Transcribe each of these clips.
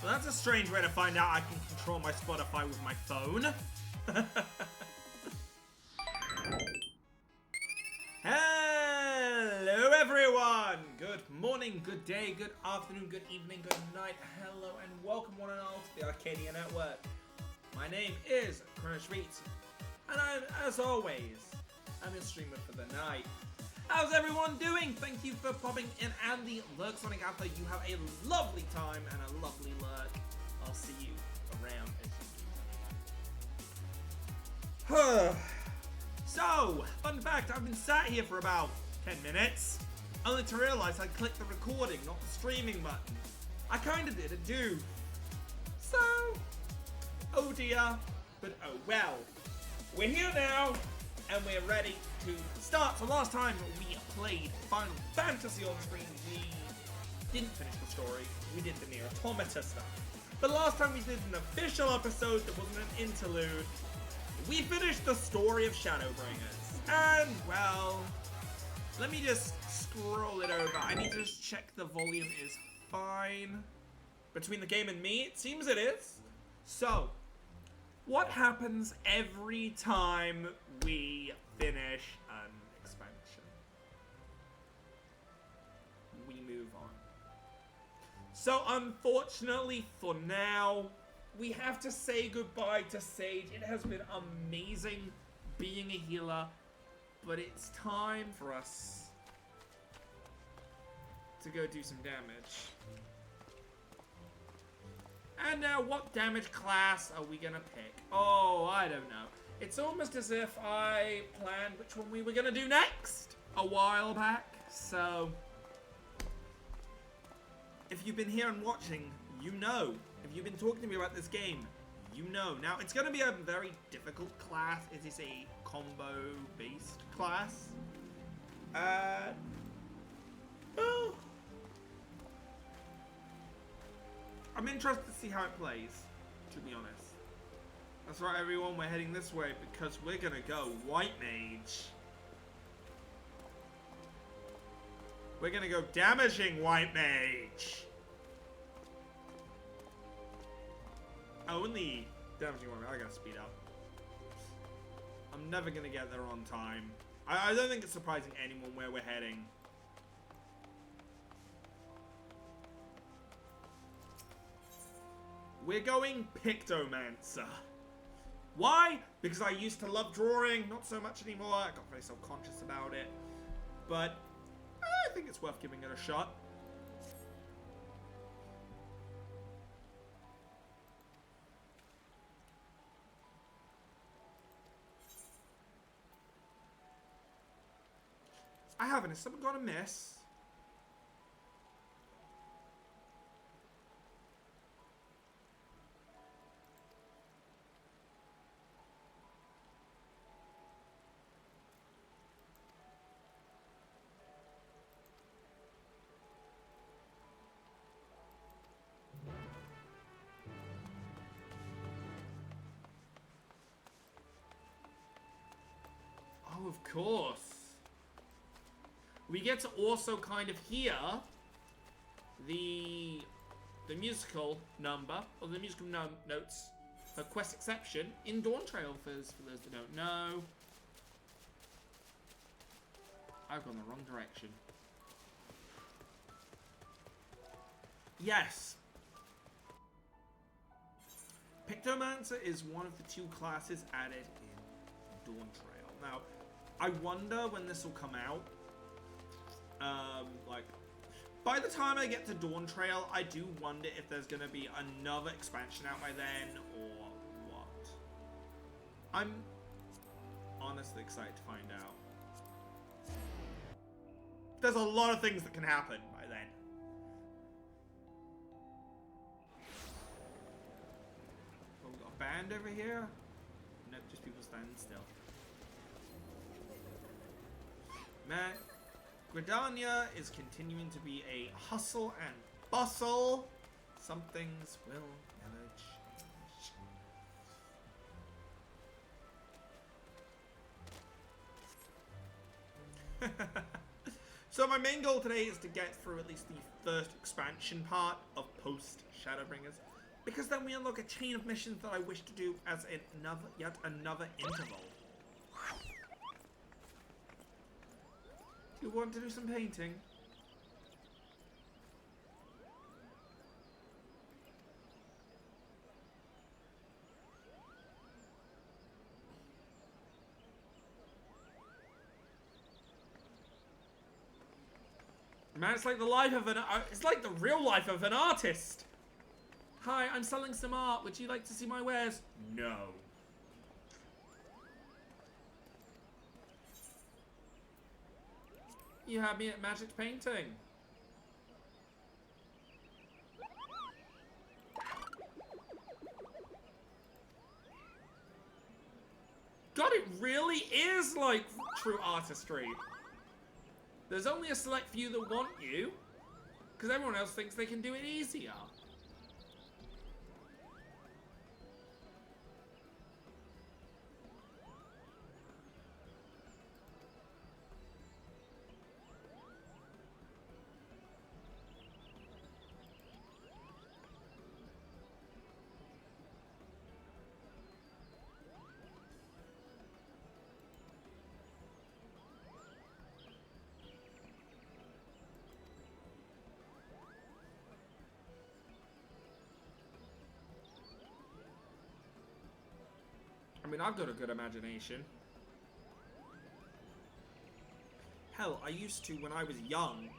that's a strange way to find out I can control my Spotify with my phone. Hello everyone! Good morning, good day, good afternoon, good evening, good night, hello and welcome one and all to the Arcadia Network. My name is Kronos Reeds, and as always, I'm your streamer for the night. How's everyone doing? Thank you for popping in, and the Lurk Sonic Alpha, you have a lovely time and a lovely lurk. I'll see you around as you do. So, fun fact, I've been sat here for about 10 minutes, only to realize I clicked the recording, not the streaming button. I kinda did a doof. So, oh dear, but oh well. We're here now, and we're ready to start. So last time we played Final Fantasy on screen, we didn't finish the story, we did the Nier Automata stuff. But last time we did an official episode that wasn't an interlude. We finished the story of Shadowbringers. And, well, let me just scroll it over. I need to just check the volume is fine. Between the game and me, it seems it is. So, what happens every time we finish an expansion? We move on. So unfortunately for now, we have to say goodbye to Sage. It has been amazing being a healer, but it's time for us to go do some damage. And now, what damage class are we gonna pick? Oh, I don't know. It's almost as if I planned which one we were gonna do next a while back. So, if you've been here and watching, you know. If you've been talking to me about this game, you know. Now, it's gonna be a very difficult class. It is a combo-based class. Well, I'm interested to see how it plays, to be honest. That's right, everyone, we're heading this way because we're gonna go White Mage. We're gonna go damaging White Mage. Only damaging White Mage. I gotta speed up. I'm never gonna get there on time. I don't think it's surprising anyone where we're heading. We're going Pictomancer. Why? Because I used to love drawing, not so much anymore. I got very self-conscious about it. But I think it's worth giving it a shot. I haven't. Has someone got a miss? Oh, of course. We get to also kind of hear the musical number, or the musical notes for Quest Exception in Dawn Trail, for those that don't know. I've gone the wrong direction. Yes. Pictomancer is one of the two classes added in Dawn Trail. Now, I wonder when this will come out. Like, by the time I get to Dawn Trail, I do wonder if there's gonna be another expansion out by then, or what. I'm honestly excited to find out. There's a lot of things that can happen by then. Oh, we got a band over here? Nope, just people standing still. Man, Gridania is continuing to be a hustle and bustle. Some things will never change. So my main goal today is to get through at least the first expansion part of post Shadowbringers, because then we unlock a chain of missions that I wish to do as yet another interval. Do you want to do some painting? Man, it's like the life of it's like the real life of an artist. Hi, I'm selling some art. Would you like to see my wares? No. You had me at magic painting. God, it really is like true artistry. There's only a select few that want you, because everyone else thinks they can do it easier. I mean, I've got a good imagination. Hell, I used to, when I was young,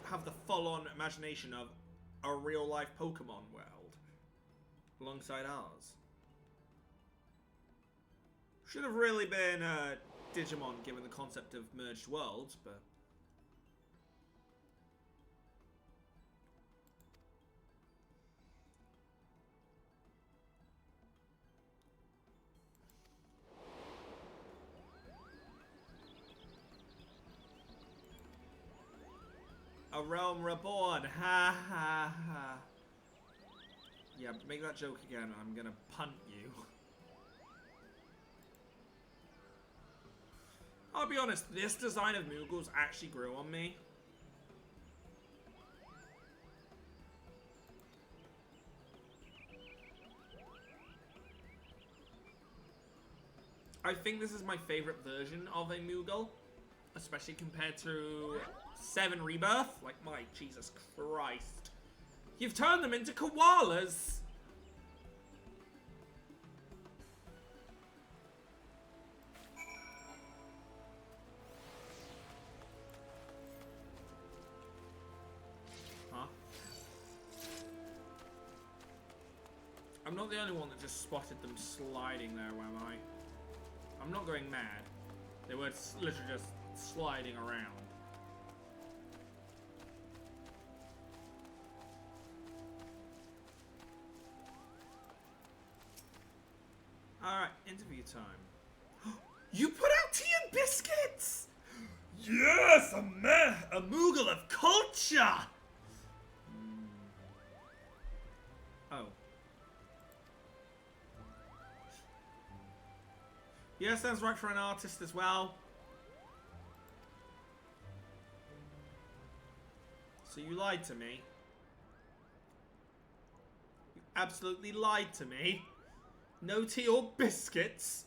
have the full-on imagination of a real-life Pokemon world alongside ours. Should have really been Digimon, given the concept of merged worlds, but... A realm reborn, ha ha ha. Yeah, make that joke again and I'm gonna punt you. I'll be honest, this design of Moogles actually grew on me. I think this is my favorite version of a Moogle, especially compared to 7 Rebirth. Like, my Jesus Christ. You've turned them into koalas! Huh? I'm not the only one that just spotted them sliding there, am I? I'm not going mad. They were literally just sliding around. Alright, interview time. You put out tea and biscuits! Yes, a Moogle of culture! Oh. Yeah, sounds right for an artist as well. So you lied to me. You absolutely lied to me. No tea or biscuits.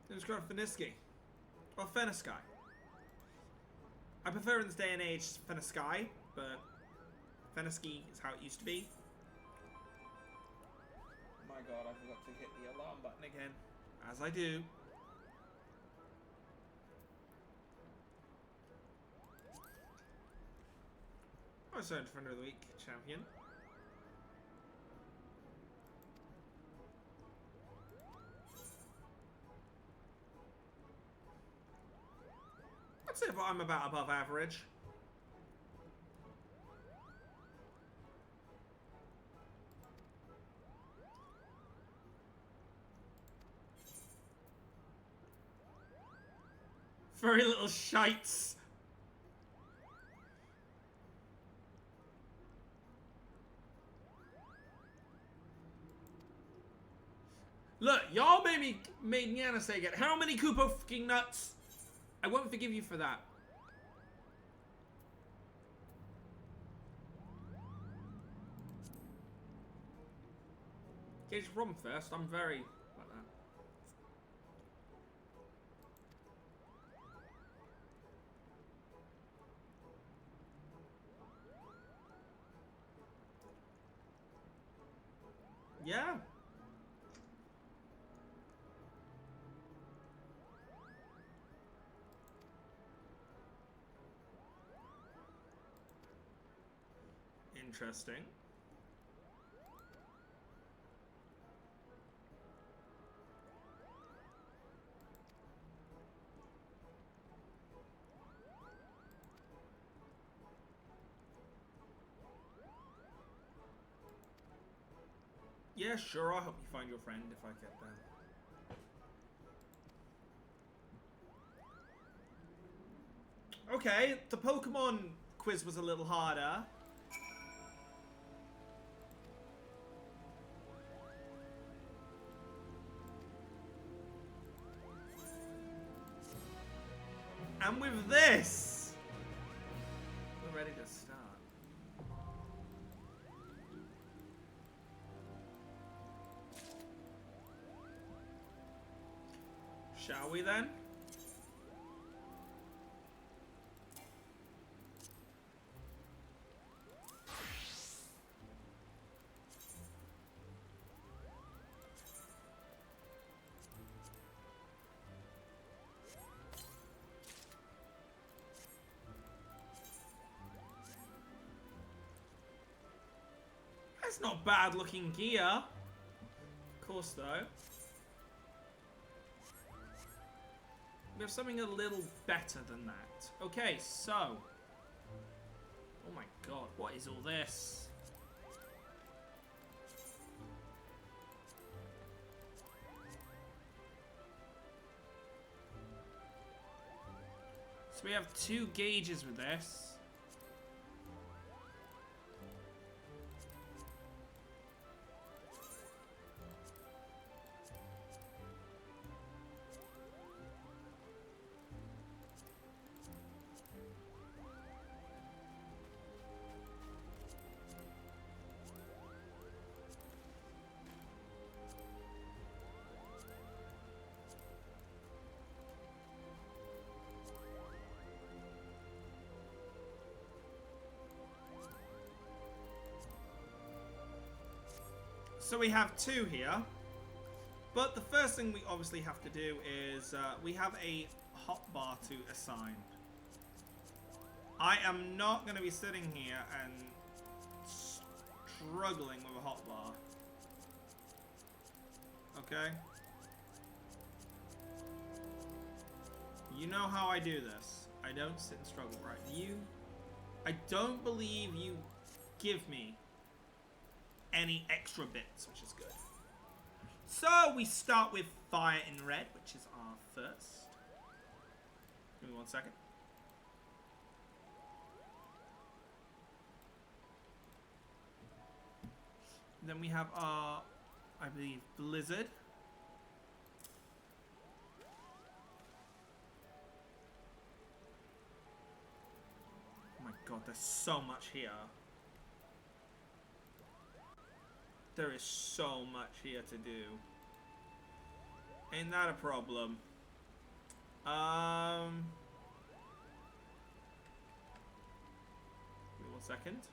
Let's go Feniski. Or Fennisky. I prefer in this day and age Fennisky, but Feniski is how it used to be. My god, I forgot to hit the alarm button again. As I do. I was earned Friend of the Week champion. I'd say I'm about above average. Very little shites. Look, y'all made Niana say again. How many Koopa fucking nuts? I won't forgive you for that. Gauge from first. I'm very like that. Yeah. Interesting. Yeah, sure, I'll help you find your friend if I get them. Okay, the Pokemon quiz was a little harder. And with this, we're ready to start. Shall we then? That's not bad looking gear. Of course though. We have something a little better than that. Okay, so. Oh my god, what is all this? So we have 2 gauges with this. So we have 2 here, but the first thing we obviously have to do is we have a hotbar to assign. I am not going to be sitting here and struggling with a hotbar. Okay? You know how I do this. I don't sit and struggle, right? I don't believe you give me any extra bits, which is good. So we start with fire in red, which is our first. Give me 1 second. Then we have our, I believe, blizzard. Oh my god, there's so much here. There is so much here to do. Ain't that a problem? Give me 1 second.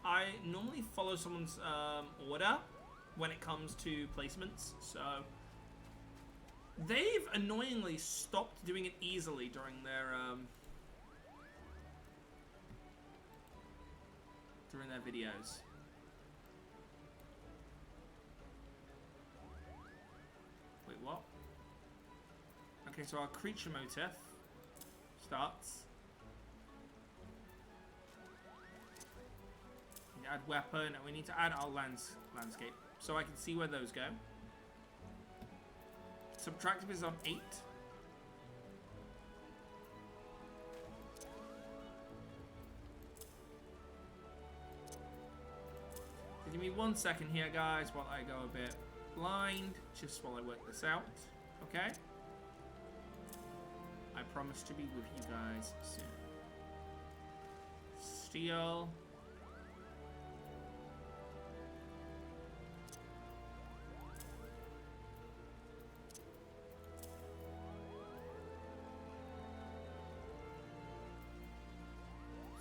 I normally follow someone's order when it comes to placements, so they've annoyingly stopped doing it easily during their videos. Wait, what? Okay, so our creature motif starts. We add weapon, and we need to add our landscape, so I can see where those go. Subtractive is on 8. Give me 1 second here, guys, while I go a bit blind, just while I work this out. Okay? I promise to be with you guys soon. Steel.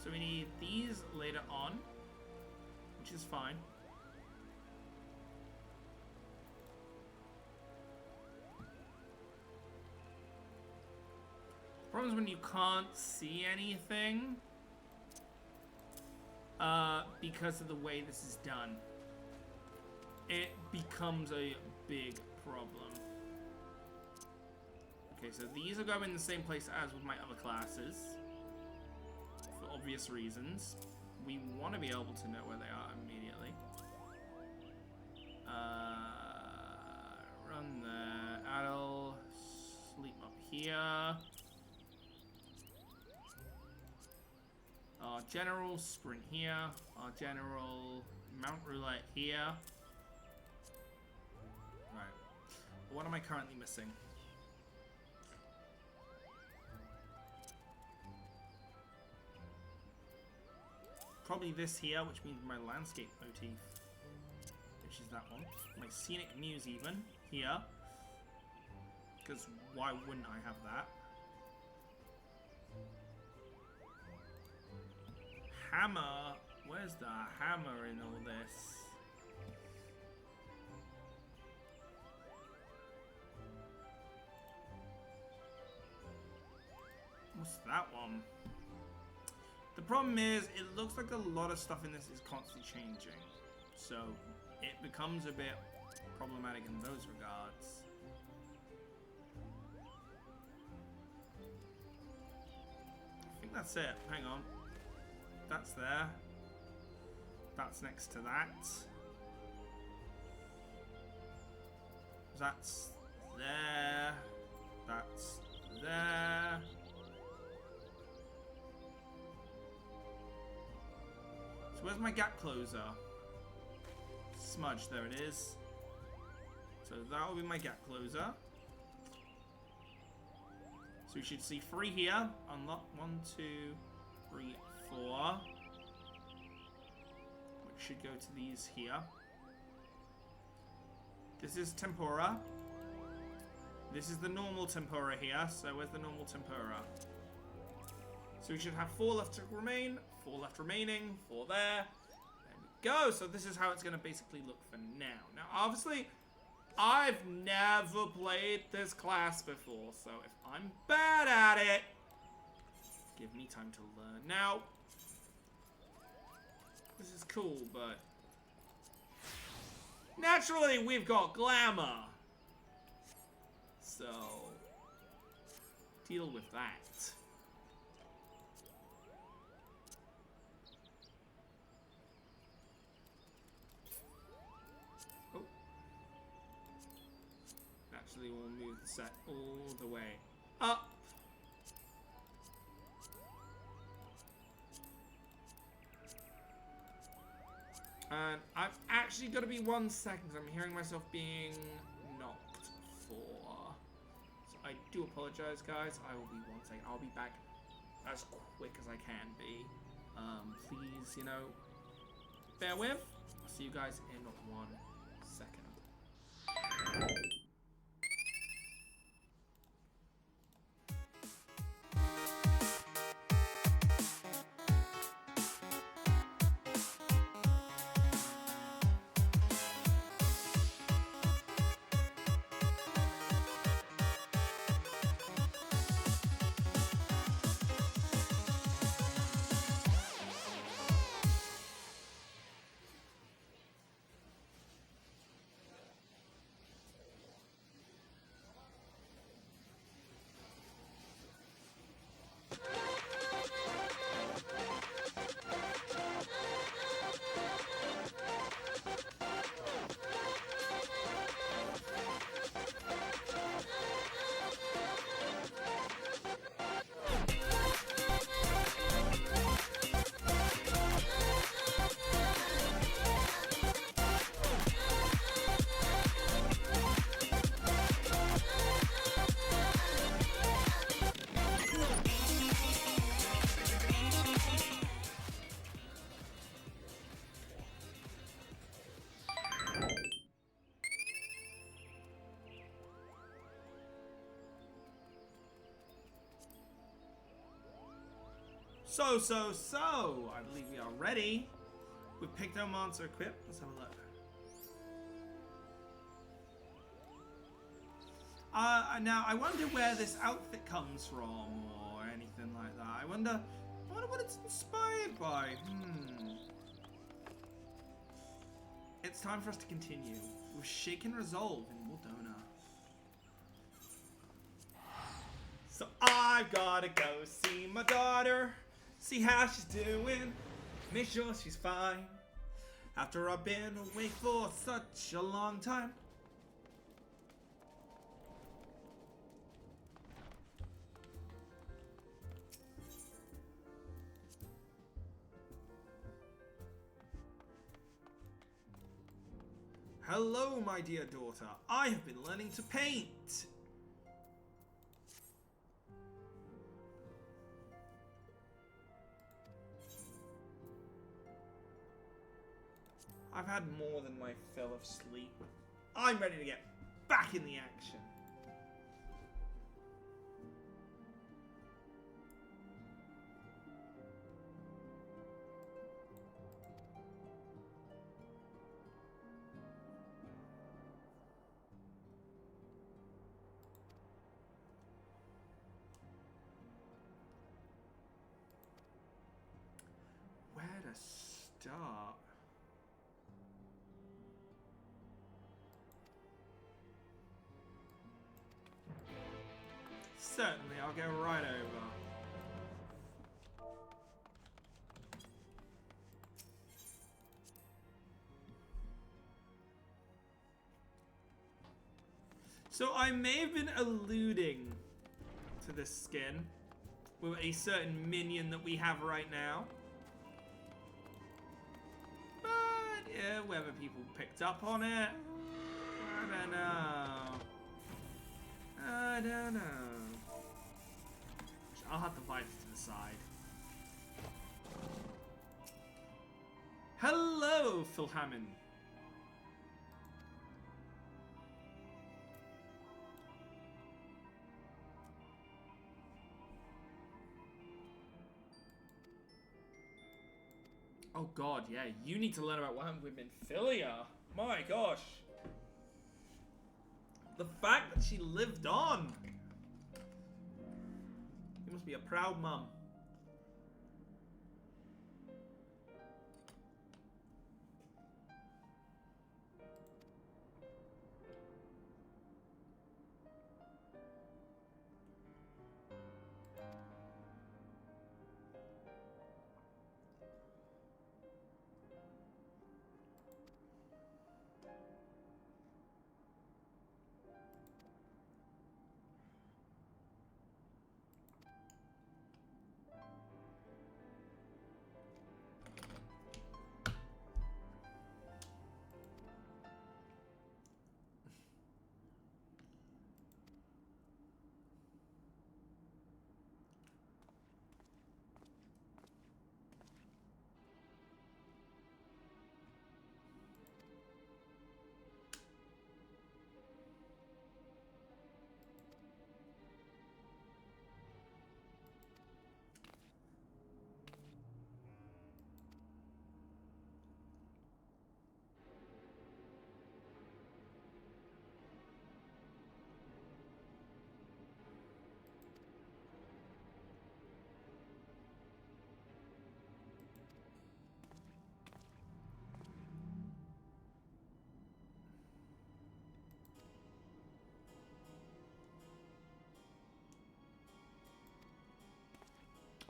So we need these later on, which is fine. Problem is when you can't see anything because of the way this is done. It becomes a big problem. Okay, so these are going in the same place as with my other classes. For obvious reasons. We want to be able to know where they are immediately. Run there. Adel. Sleep up here. Our general sprint here. Our general mount roulette here. Right. What am I currently missing? Probably this here, which means my landscape motif, which is that one. My scenic muse even, here. Because why wouldn't I have that? Hammer. Where's the hammer in all this? What's that one? The problem is, it looks like a lot of stuff in this is constantly changing. So, it becomes a bit problematic in those regards. I think that's it. Hang on. That's there. That's next to that. That's there. That's there. So where's my gap closer? Smudge, there it is. So that will be my gap closer. So we should see 3 here. Unlock 1, 2, 3, 4. Which should go to these here. This is tempura. This is the normal tempura here. So where's the normal tempura? So we should have 4 left to remain, 4 left remaining, 4 there. There we go. So this is how it's going to basically look for now. Now, obviously, I've never played this class before. So if I'm bad at it, give me time to learn. Now, this is cool, but naturally, we've got glamour. So, deal with that. Actually, we'll move the set all the way up. And I've actually got to be 1 second because I'm hearing myself being knocked for. So I do apologize, guys. I will be 1 second. I'll be back as quick as I can be. Please, you know, bear with. I'll see you guys in 1 second. So, I believe we are ready. We've picked our monster equip. Let's have a look. Now, I wonder where this outfit comes from or anything like that. I wonder what it's inspired by. It's time for us to continue with shaken resolve in Waldona. So I've gotta go see my daughter, see how she's doing, make sure she's fine. After I've been away for such a long time. Hello, my dear daughter. I have been learning to paint. I've had more than my fill of sleep. I'm ready to get back in the action. Where to start? Certainly, I'll go right over. So I may have been alluding to this skin with a certain minion that we have right now. But yeah, whether people picked up on it, I don't know. I don't know. I'll have to fight it to the side. Hello, Phil Hammond. Oh god, yeah, you need to learn about what happened with Minfilia. My gosh. The fact that she lived on. You must be a proud mum.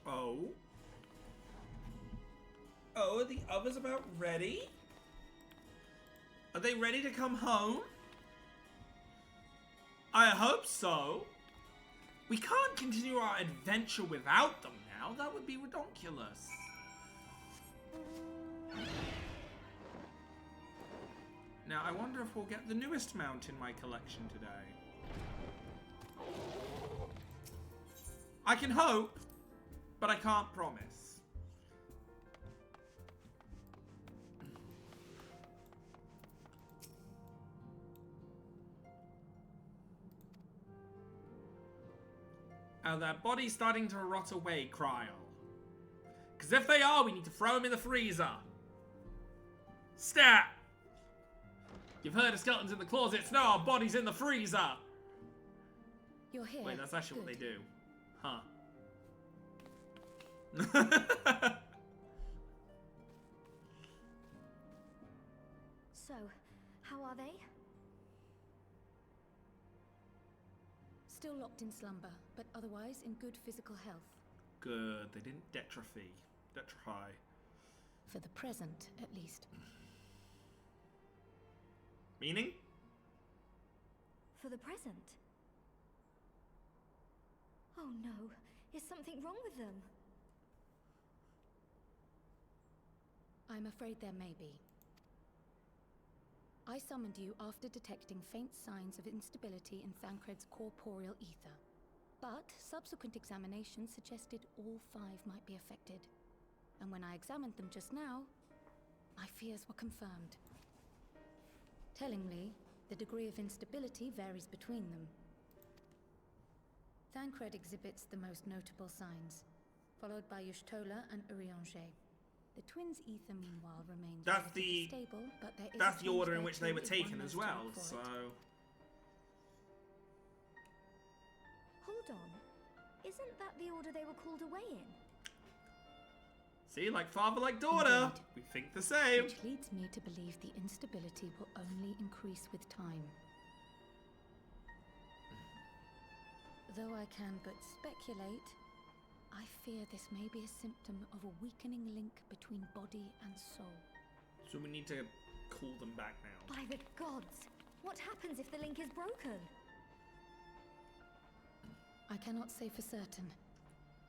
Oh? Oh, are the others about ready? Are they ready to come home? I hope so. We can't continue our adventure without them now. That would be ridiculous. Now, I wonder if we'll get the newest mount in my collection today. I can hope, but I can't promise. Oh, that body's starting to rot away, Kryl. Because if they are, we need to throw them in the freezer. Stat! You've heard of skeletons in the closets. No, our body's in the freezer. You're here. Wait, that's actually what they do. Huh. So, how are they? Still locked in slumber, but otherwise in good physical health. Good. They didn't detrify. For the present, at least. Meaning? For the present? Oh no, is something wrong with them? I'm afraid there may be. I summoned you after detecting faint signs of instability in Thancred's corporeal ether. But subsequent examination suggested all 5 might be affected. And when I examined them just now, my fears were confirmed. Tellingly, the degree of instability varies between them. Thancred exhibits the most notable signs, followed by Y'shtola and Urianger. The twins' ether, meanwhile, remains stable, but there is that's the order in which they were taken as well, so... Hold on. Isn't that the order they were called away in? See, like father, like daughter. Indeed. We think the same. Which leads me to believe the instability will only increase with time. Though I can but speculate, I fear this may be a symptom of a weakening link between body and soul. So we need to call them back now. By the gods! What happens if the link is broken? I cannot say for certain.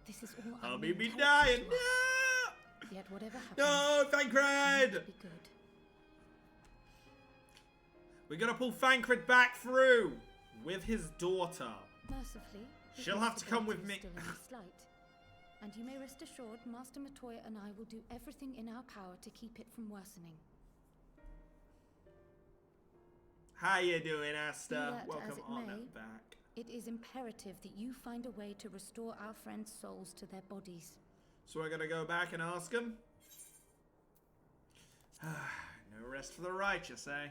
This is all I'll be dying. No! Yet whatever happens, no, Thancred! Be good. We're gonna pull Thancred back through with his daughter. Mercifully, she'll have to come with me. Still in slight. And you may rest assured, Master Matoya and I will do everything in our power to keep it from worsening. How you doing, Asta? Be that as Welcome it on may, back. It is imperative that you find a way to restore our friends' souls to their bodies. So we're gonna go back and ask him? No rest for the righteous, eh?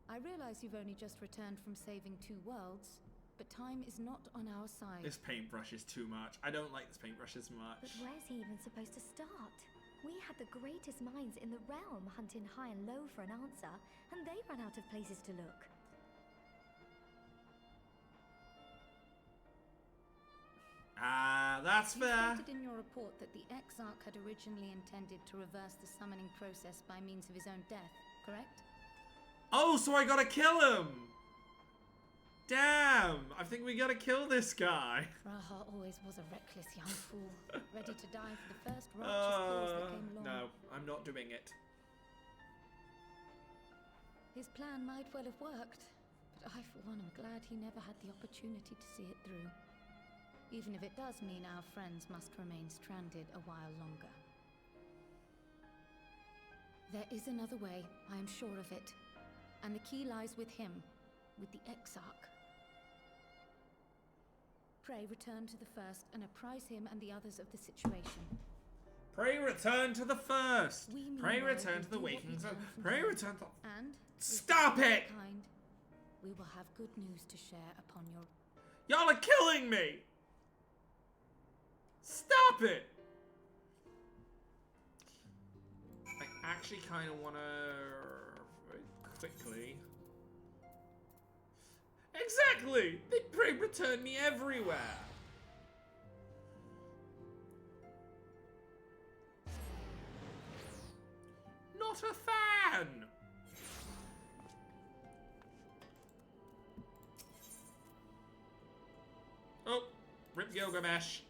I realize you've only just returned from saving 2 worlds, but time is not on our side. This paintbrush is too much. I don't like this paintbrush as much. But where's he even supposed to start? We had the greatest minds in the realm hunting high and low for an answer, and they ran out of places to look. Ah, that's You fair. stated in your report that the Exarch had originally intended to reverse the summoning process by means of his own death, correct? Oh, so I gotta kill him! Damn! I think we gotta kill this guy. Raha always was a reckless young fool, ready to die for the first righteous cause that came along. No, I'm not doing it. His plan might well have worked, but I, for one, am glad he never had the opportunity to see it through. Even if it does mean our friends must remain stranded a while longer. There is another way, I am sure of it. And the key lies with him, with the Exarch. Pray return to the first and apprise him and the others of the situation. Pray return to the first. We Pray meanwhile return will to the do what we wakings. can from Pray here. return to... And Stop it! kind, we will have good news to share upon your... Y'all are killing me! Stop it! I actually kind of want to... very quickly... Exactly! They pray return me everywhere! Not a fan! Oh, rip Gilgamesh.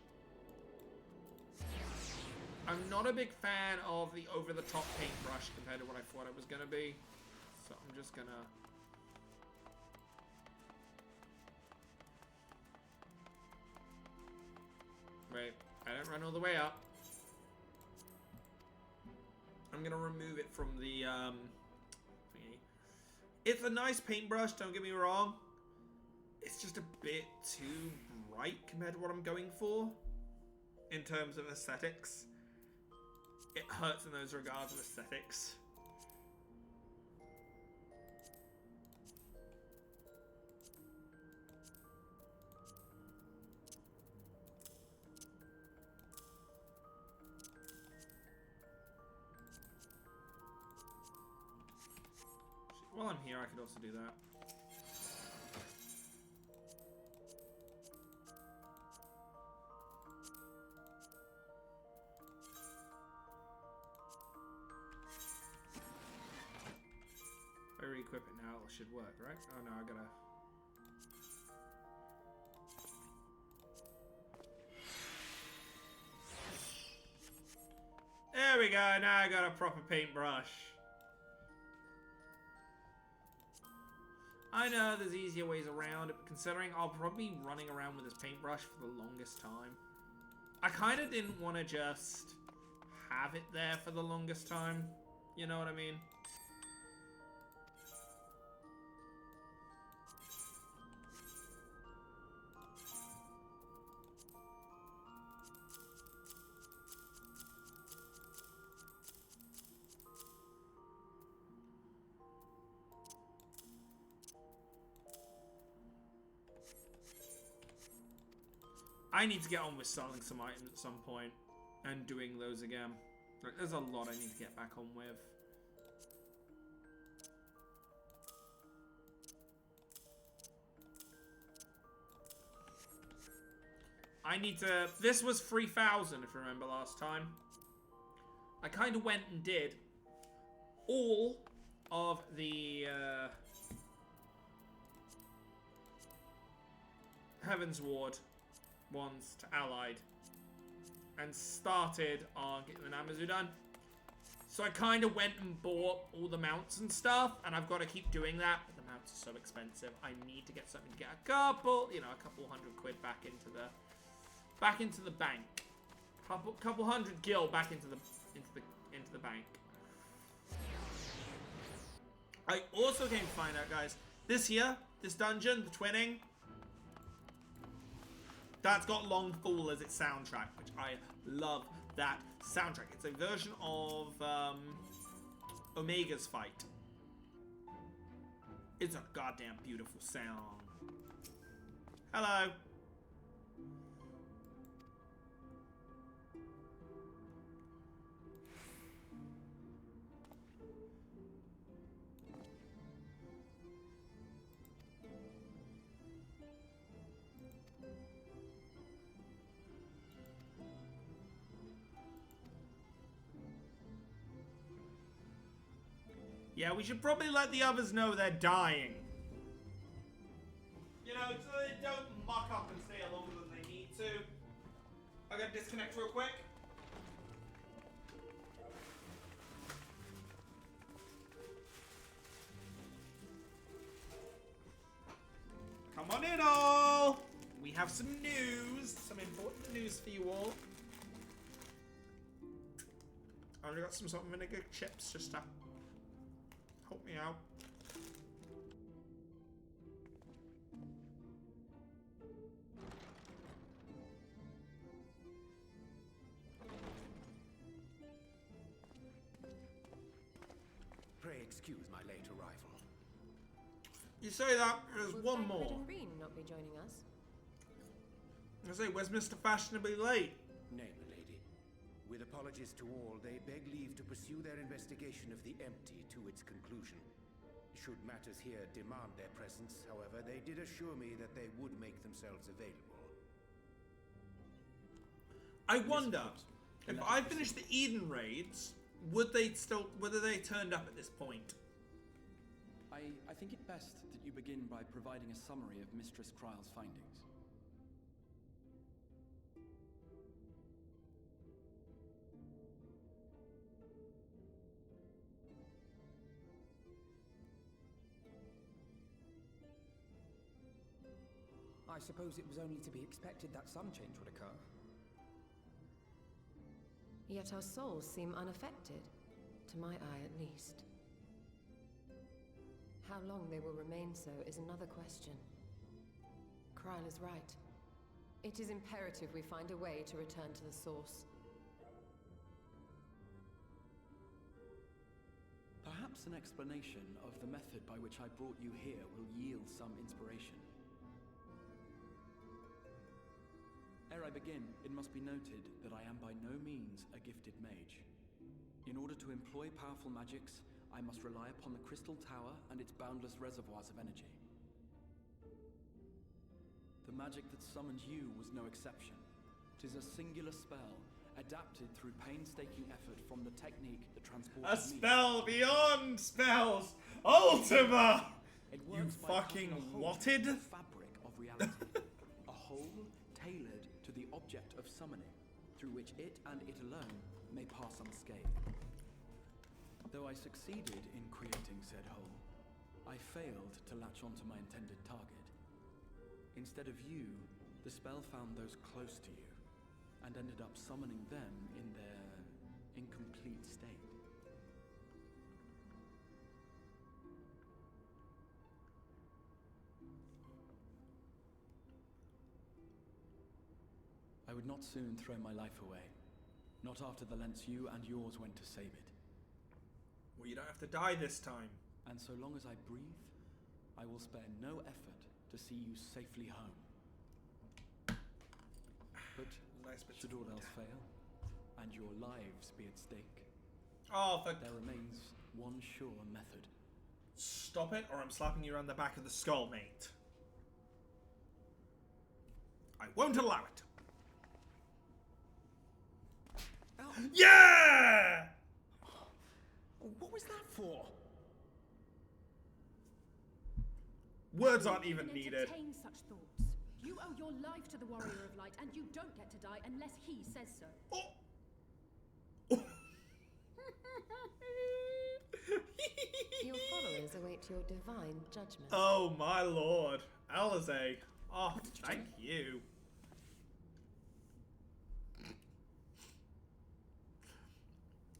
I'm not a big fan of the over-the-top paintbrush compared to what I thought it was gonna be. So I'm just gonna... Wait, I didn't run all the way up. I'm gonna remove it from the, thingy. It's a nice paintbrush, don't get me wrong. It's just a bit too right compared to what I'm going for in terms of aesthetics. It hurts in those regards of aesthetics. While I'm here, I could also do that. If I re-equip it now, it should work, right? Oh no, I gotta... There we go, now I got a proper paintbrush. I know there's easier ways around it, but considering I'll probably be running around with this paintbrush for the longest time, I kind of didn't want to just have it there for the longest time. You know what I mean? I need to get on with selling some items at some point and doing those again. Like, there's a lot I need to get back on with. I need to... This was 3,000 if you remember last time. I kind of went and did all of the Heaven's Ward ones to Allied and started on getting the Namazu done. So I kind of went and bought all the mounts and stuff, and I've got to keep doing that, but the mounts are so expensive. I need to get something to get a couple, you know, a couple hundred quid back into the bank. Couple hundred gil back into the bank. I also came to find out, guys, this dungeon, the Twinning, that's got Long Fall as its soundtrack, which I love that soundtrack. It's a version of Omega's fight. It's a goddamn beautiful sound. Hello. Yeah, we should probably let the others know they're dying. You know, so they don't muck up and stay longer than they need to. I gotta disconnect real quick. Come on in, all! We have some news. Some important news for you all. I've only got some salt and vinegar chips just to help me out. Pray excuse my late arrival. You say that, there's Will one Tancred more. and Breen not be joining us? I say, where's Mr. Fashionably Late? Nay, my lady. With apologies to all, they beg leave to pursue their investigation of the empty to its conclusion. Should matters here demand their presence, however, they did assure me that they would make themselves available. I wonder, if I finish the Eden raids, whether they turned up at this point? I think it best that you begin by providing a summary of Mistress Kryle's findings. I suppose it was only to be expected that some change would occur. Yet our souls seem unaffected, to my eye at least. How long they will remain so is another question. Kryle is right. It is imperative we find a way to return to the source. Perhaps an explanation of the method by which I brought you here will yield some inspiration. Ere I begin, it must be noted that I am by no means a gifted mage. In order to employ powerful magics, I must rely upon the Crystal Tower and its boundless reservoirs of energy. The magic that summoned you was no exception. 'Tis a singular spell, adapted through painstaking effort from the technique that transported A spell beyond spells! Ultima! It You works by fucking cutting a hole whatted? in the fabric of reality. A hole tailored to the object of summoning, through which it and it alone may pass unscathed. Though I succeeded in creating said hole, I failed to latch onto my intended target. Instead of you, the spell found those close to you, and ended up summoning them in their incomplete state. I would not soon throw my life away, not after the lengths you and yours went to save it. Well, you don't have to die this time. And so long as I breathe, I will spare no effort to see you safely home. But Nice bit should of all wood. else fail, and your lives be at stake, Oh, for there remains one sure method. stop it, or I'm slapping you around the back of the skull, mate. I won't allow it. Yeah! What was that for? Words aren't You even can needed. entertain such thoughts. You owe your life to the Warrior of Light, and you don't get to die unless he says so. Oh. Your followers await your divine judgment. Oh my lord. Alize. Oh, thank you.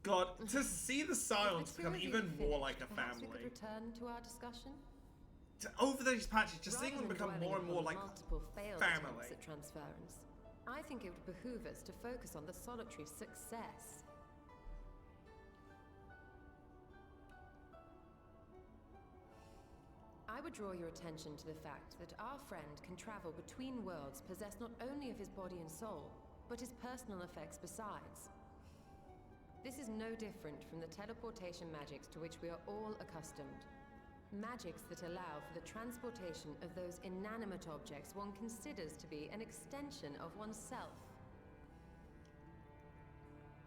God, to see the silence If the become review even more finished, like a perhaps we family. could return to our discussion. Over these patches, just seeing Rather them than become dwelling more and more upon like multiple failed family. attempts at transference, I think it would behoove us to focus on the solitary success. I would draw your attention to the fact that our friend can travel between worlds possessed not only of his body and soul, but his personal effects besides. This is no different from the teleportation magics to which we are all accustomed. Magics that allow for the transportation of those inanimate objects one considers to be an extension of oneself.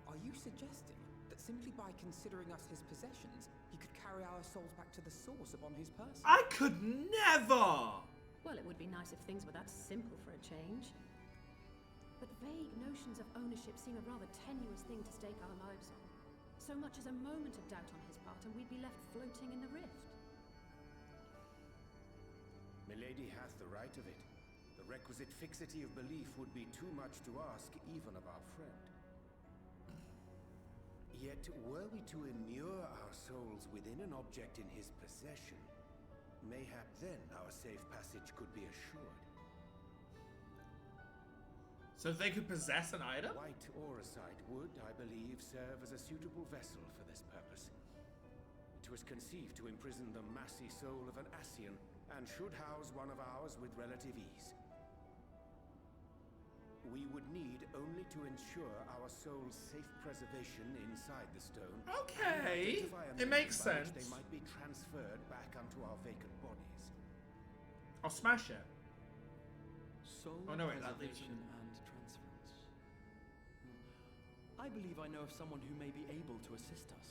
Are you suggesting that simply by considering us his possessions, he could carry our souls back to the source upon his person? I could never! Well, it would be nice if things were that simple for a change. But vague notions of ownership seem a rather tenuous thing to stake our lives on. So much as a moment of doubt on his part, and we'd be left floating in the rift. Milady hath the right of it. The requisite fixity of belief would be too much to ask even of our friend. Yet, were we to immure our souls within an object in his possession, mayhap then our safe passage could be assured. So they could possess an item? White Auracite would, I believe, serve as a suitable vessel for this purpose. It was conceived to imprison the massy soul of an Ascian, and should house one of ours with relative ease. We would need only to ensure our soul's safe preservation inside the stone. Okay, and identify a it makes means by which sense. They might be transferred back onto our vacant bodies. I'll smash it. Soul Oh, no, wait, that leaves preservation and transference. I believe I know of someone who may be able to assist us.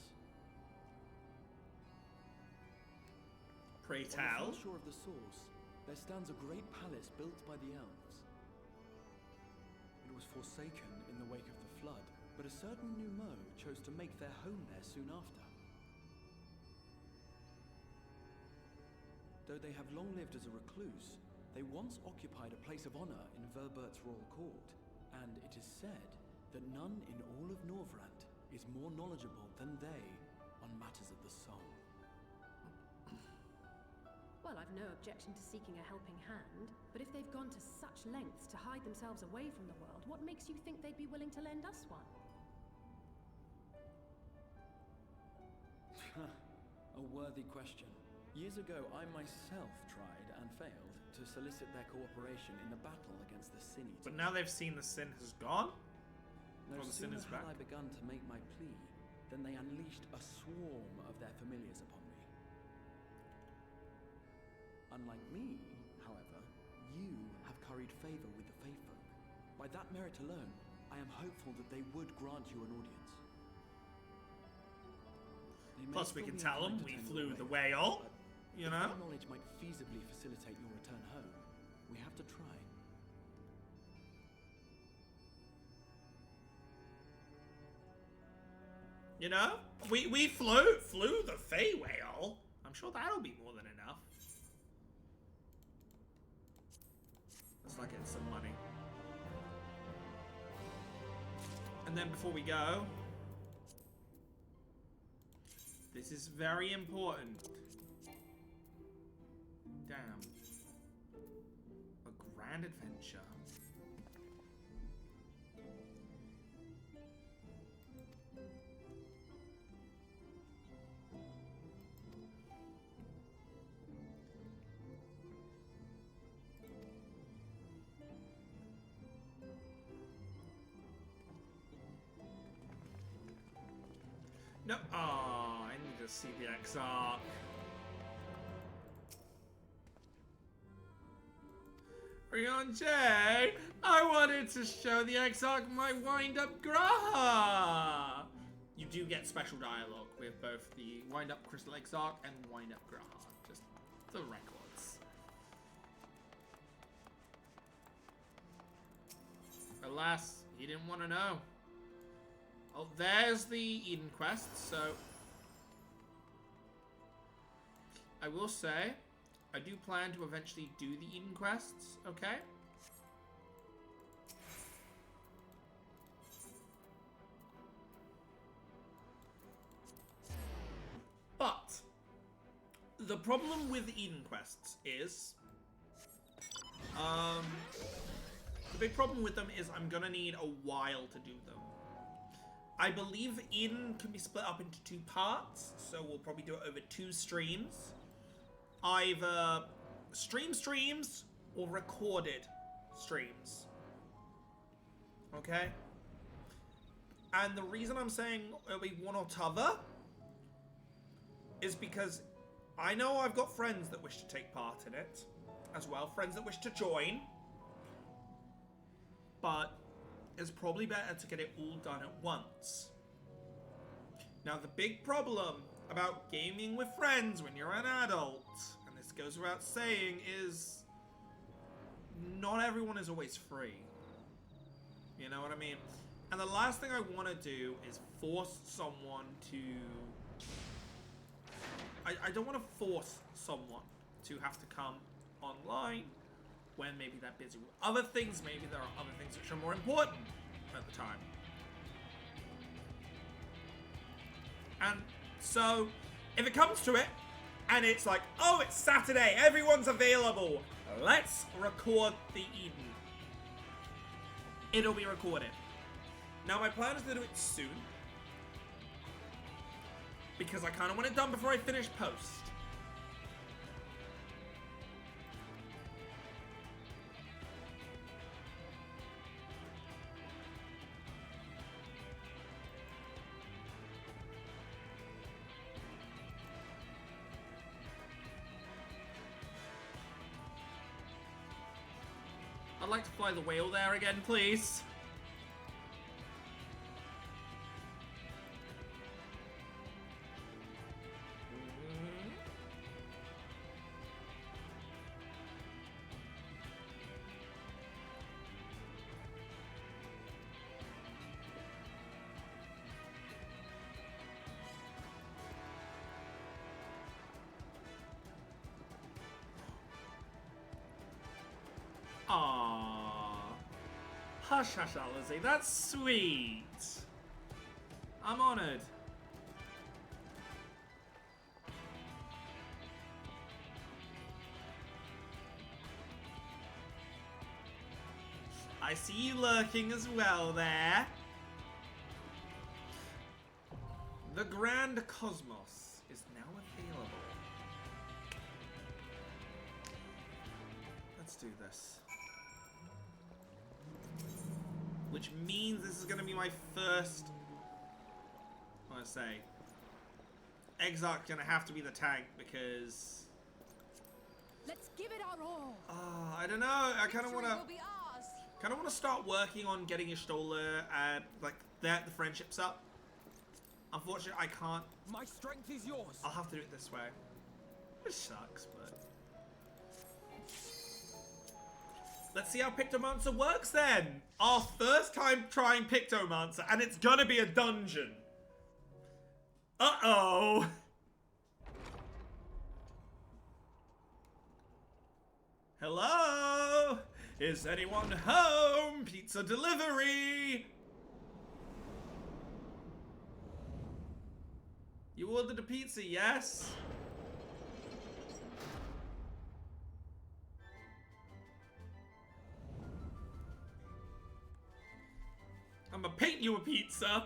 Pray On the tell. far shore of the source, there stands a great palace built by the elves. It was forsaken in the wake of the flood, but a certain Numo chose to make their home there soon after. Though they have long lived as a recluse, they once occupied a place of honor in Verbert's royal court, and it is said that none in all of Norvrant is more knowledgeable than they on matters of the soul. Well, I've no objection to seeking a helping hand, but if they've gone to such lengths to hide themselves away from the world, what makes you think they'd be willing to lend us one? A worthy question. Years ago, I myself tried and failed to solicit their cooperation in the battle against the Sin Eaters. But now they've seen the sin has gone. No Or the sin sooner is had back. I begun to make my plea than they unleashed a swarm of their familiars upon me. Unlike me, however, you have curried favor with the Fae folk. By that merit alone, I am hopeful that they would grant you an audience. They may Plus, we still can be tell them inclined to we turn you flew away, the whale. but You if know? their knowledge might feasibly facilitate your return home, we have to try. You know? We flew the Fey whale. I'm sure that'll be more than enough. Let's not get some money. And then before we go, this is very important. Damn. A grand adventure. No, oh, I need to see the XIV. Rion-J, I wanted to show the XIV my wind-up Graha. You do get special dialogue with both the wind-up Crystal XIV and wind-up Graha. Just the records. Alas, he didn't want to know. Oh, there's the Eden quest, so I will say I do plan to eventually do the Eden quests, okay? But the problem with Eden quests is the big problem with them is I'm gonna need a while to do them. I believe Eden can be split up into 2 parts, so we'll probably do it over 2 streams. Either streams or recorded streams. Okay? And the reason I'm saying it'll be one or t'other is because I know I've got friends that wish to take part in it as well, friends that wish to join, but it's probably better to get it all done at once. Now, the big problem about gaming with friends when you're an adult, and this goes without saying, is not everyone is always free. You know what I mean? And the last thing I want to do is force someone to... I don't want to force someone to have to come online when maybe they're busy with other things. Maybe there are other things which are more important at the time. And so, if it comes to it, and it's like, oh, it's Saturday, everyone's available, let's record the Eden. It'll be recorded. Now, my plan is to do it soon, because I kind of want it done before I finish post. I'd like to fly the whale there again, please. Aww. Hush, hush, Alizé. That's sweet. I'm honored. I see you lurking as well there. The Grand Cosmos is now available. Let's do this. Which means this is going to be my first... I want to say... Exarch's going to have to be the tank because... Let's give it our all. I don't know. I kind of want to start working on getting Ishtola, like, the friendships up. Unfortunately, I can't. My strength is yours. I'll have to do it this way. Which sucks, but... Let's see how Pictomancer works then. Our first time trying Pictomancer, and it's gonna be a dungeon. Uh-oh. Hello? Is anyone home? Pizza delivery. You ordered a pizza, yes? I'm gonna paint you a pizza.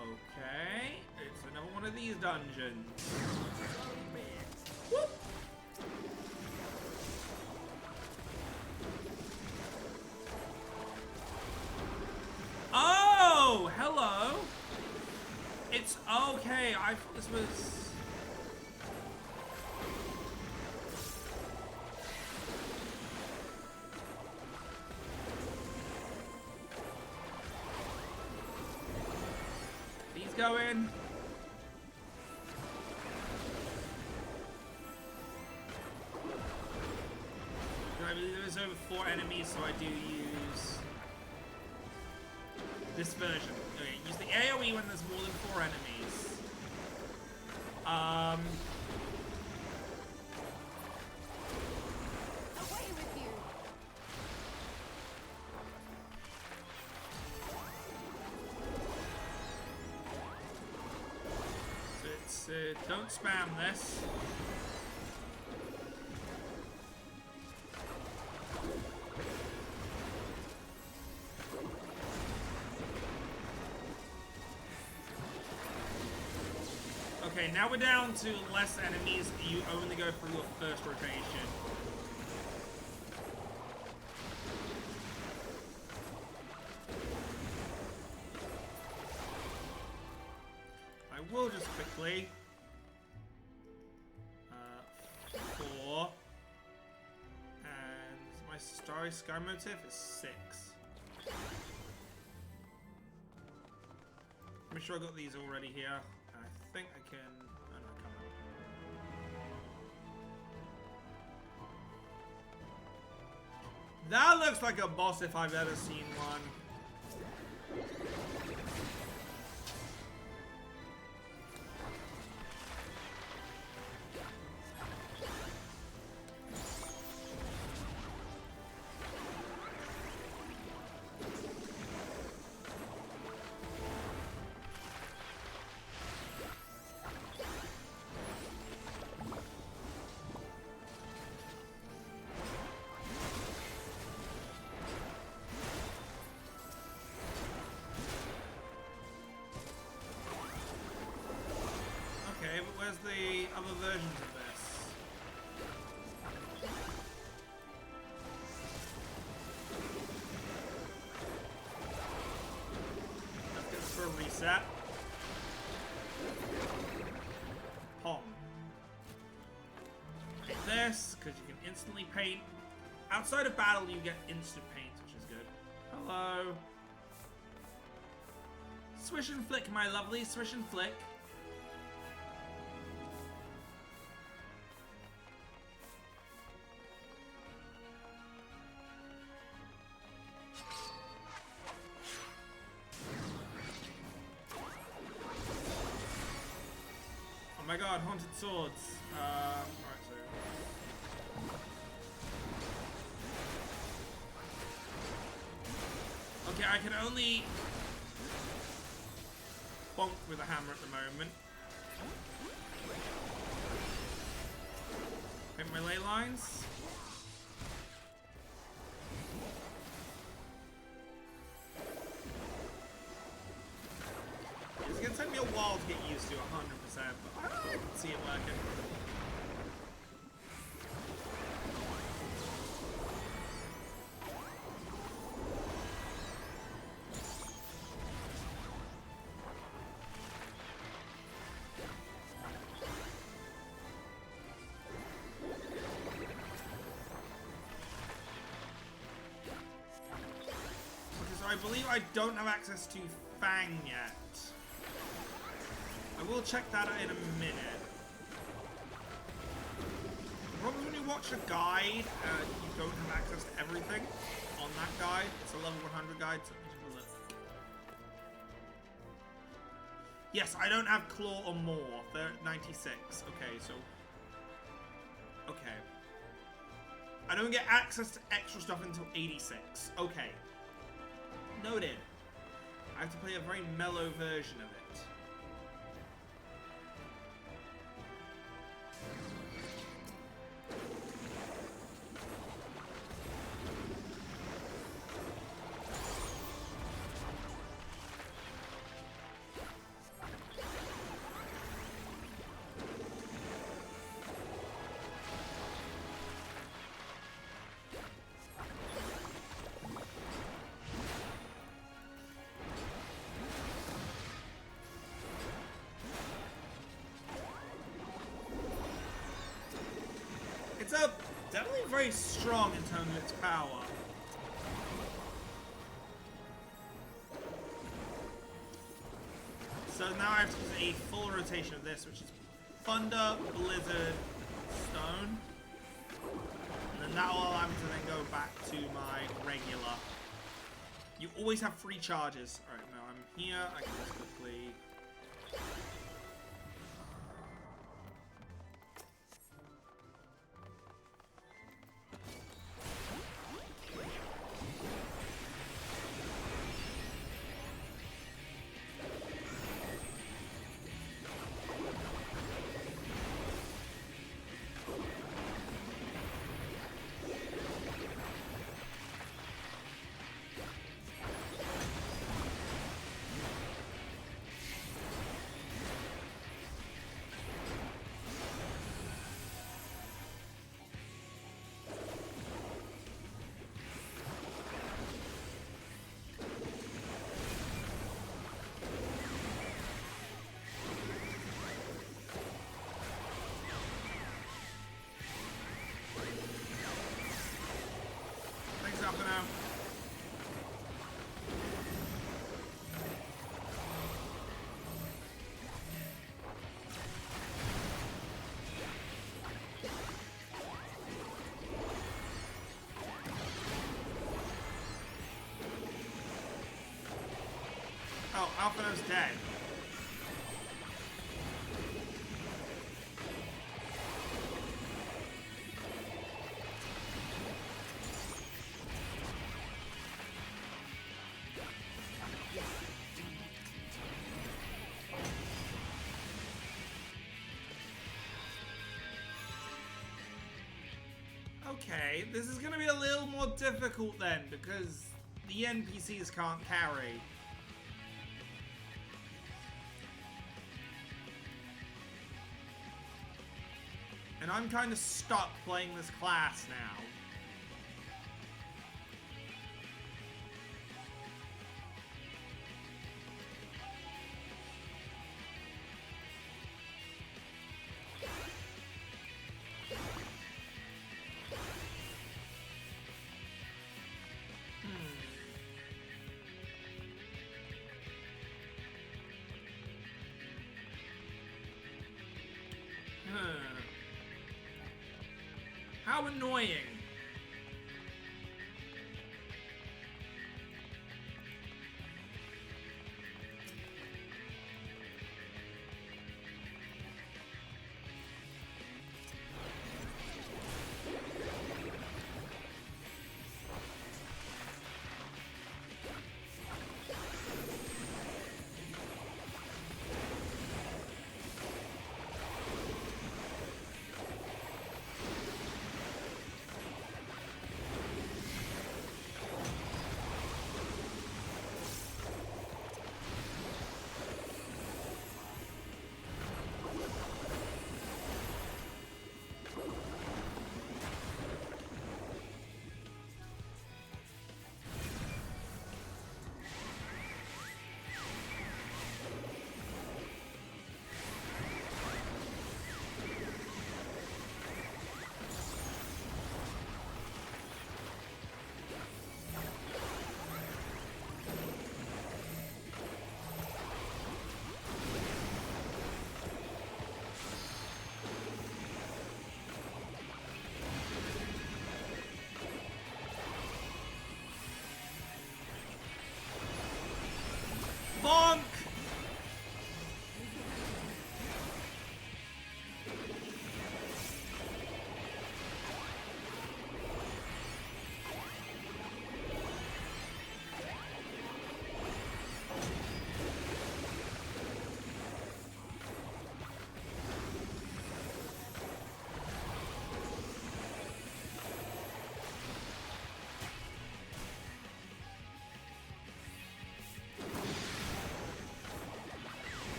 Okay, it's another one of these dungeons. Whoop. Oh, hello. It's okay. I thought this was... These go in. I believe there's over 4 enemies, so I do use this version. Okay, use the AoE when there's more than 4 enemies. Away with you. So it's, don't spam this. Okay, now we're down to less enemies. You only go through your first rotation. I will just quickly... 4. And my Starry Sky motif is 6. Make sure I got these already here. I think I can... Oh no, come on. That looks like a boss if I've ever seen one. Okay, but where's the other versions of this? Let's get this for a reset. Pom. Paint this, because you can instantly paint. Outside of battle, you get instant paint, which is good. Hello. Swish and flick, my lovely. Swish and flick. Oh my god, haunted swords. Alright, so... Okay, I can only bonk with a hammer at the moment. Hit my ley lines. It's gonna take me a while to get used to 100%, but I can see it working. I believe I don't have access to Fang yet. I will check that out in a minute. The problem is when you watch a guide, you don't have access to everything on that guide. It's a level 100 guide, so let me just look. Yes, I don't have Claw or more. They're 96. Okay, so... Okay. I don't get access to extra stuff until 86. Okay. Noted. I have to play a very mellow version of it. It's definitely very strong in terms of its power. So now I have to use a full rotation of this, which is Thunder, Blizzard, Stone. And then that will allow me to then go back to my regular. You always have 3 charges. Alright, now I'm here. I can just quickly... Oh, Alphino's dead. Okay, this is going to be a little more difficult then, because the NPCs can't carry. And I'm kind of stuck playing this class now. How annoying.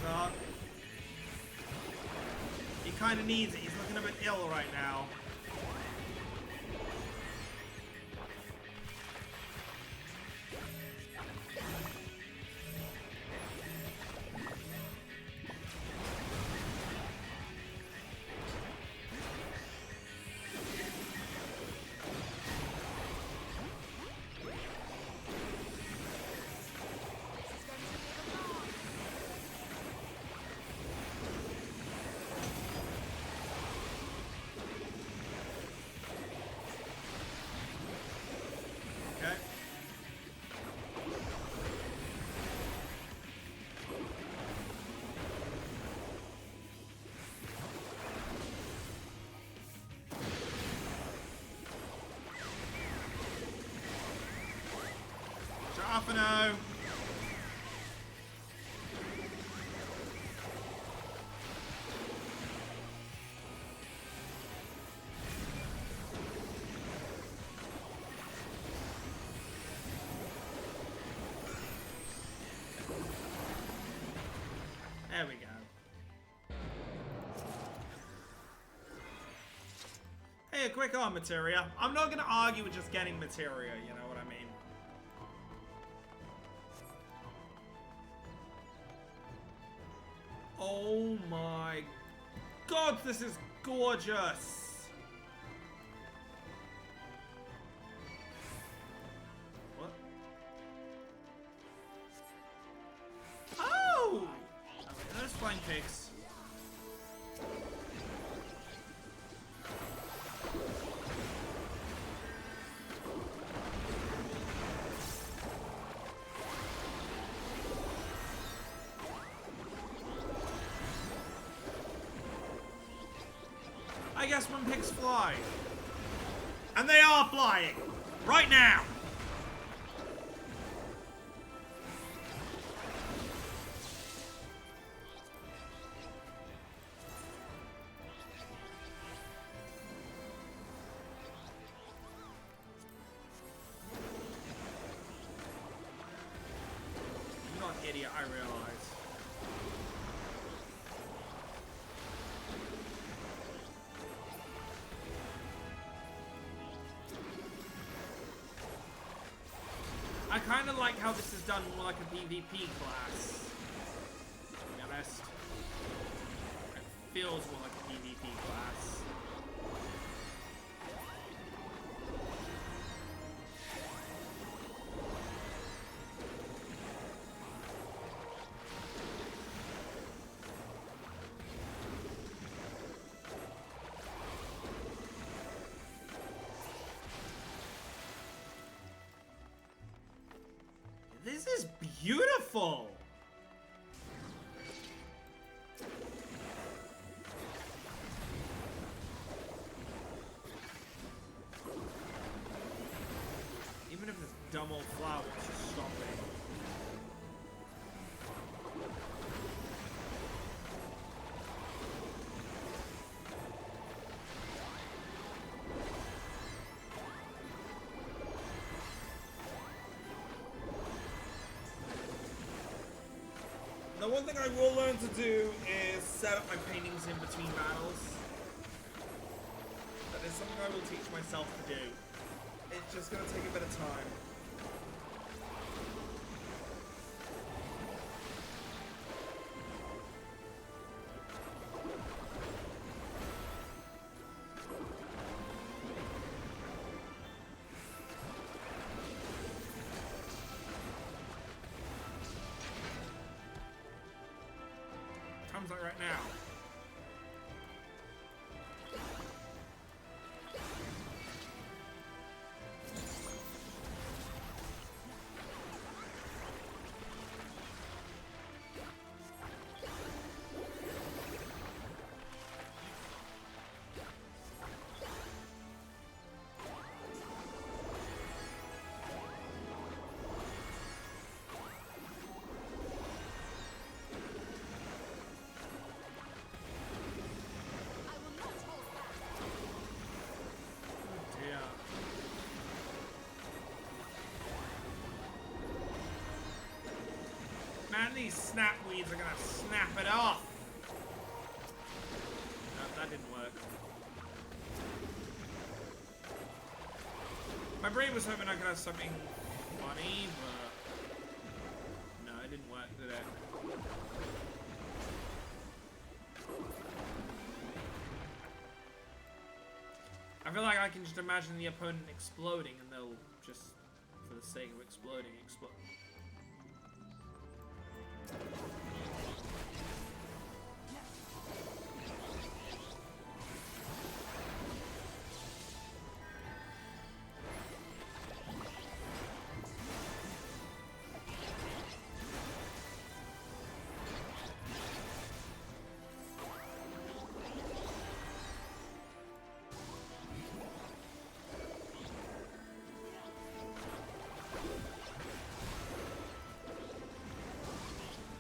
up. He kind of needs it. He's looking a bit ill right now. Jarfano! There we go. Hey, a quick on materia. I'm not gonna argue with just getting materia, you know what I mean? Oh my god, this is gorgeous! What? Oh! Okay, there's flying pigs. I guess when pigs fly. And they are flying! Right now! I'm not an idiot, I realize. I kind of like how this is done more like a PvP class. To be honest. It feels more like a PvP class. This is beautiful! Even if this dumb old flower wants to stop me. The one thing I will learn to do is set up my paintings in between battles. That is something I will teach myself to do. It's just going to take a bit of time. Comes like right now. Man, these snapweeds are gonna snap it off. No, that didn't work. My brain was hoping I could have something funny, but no, it didn't work, did it? I feel like I can just imagine the opponent exploding and they'll just, for the sake of exploding, explode.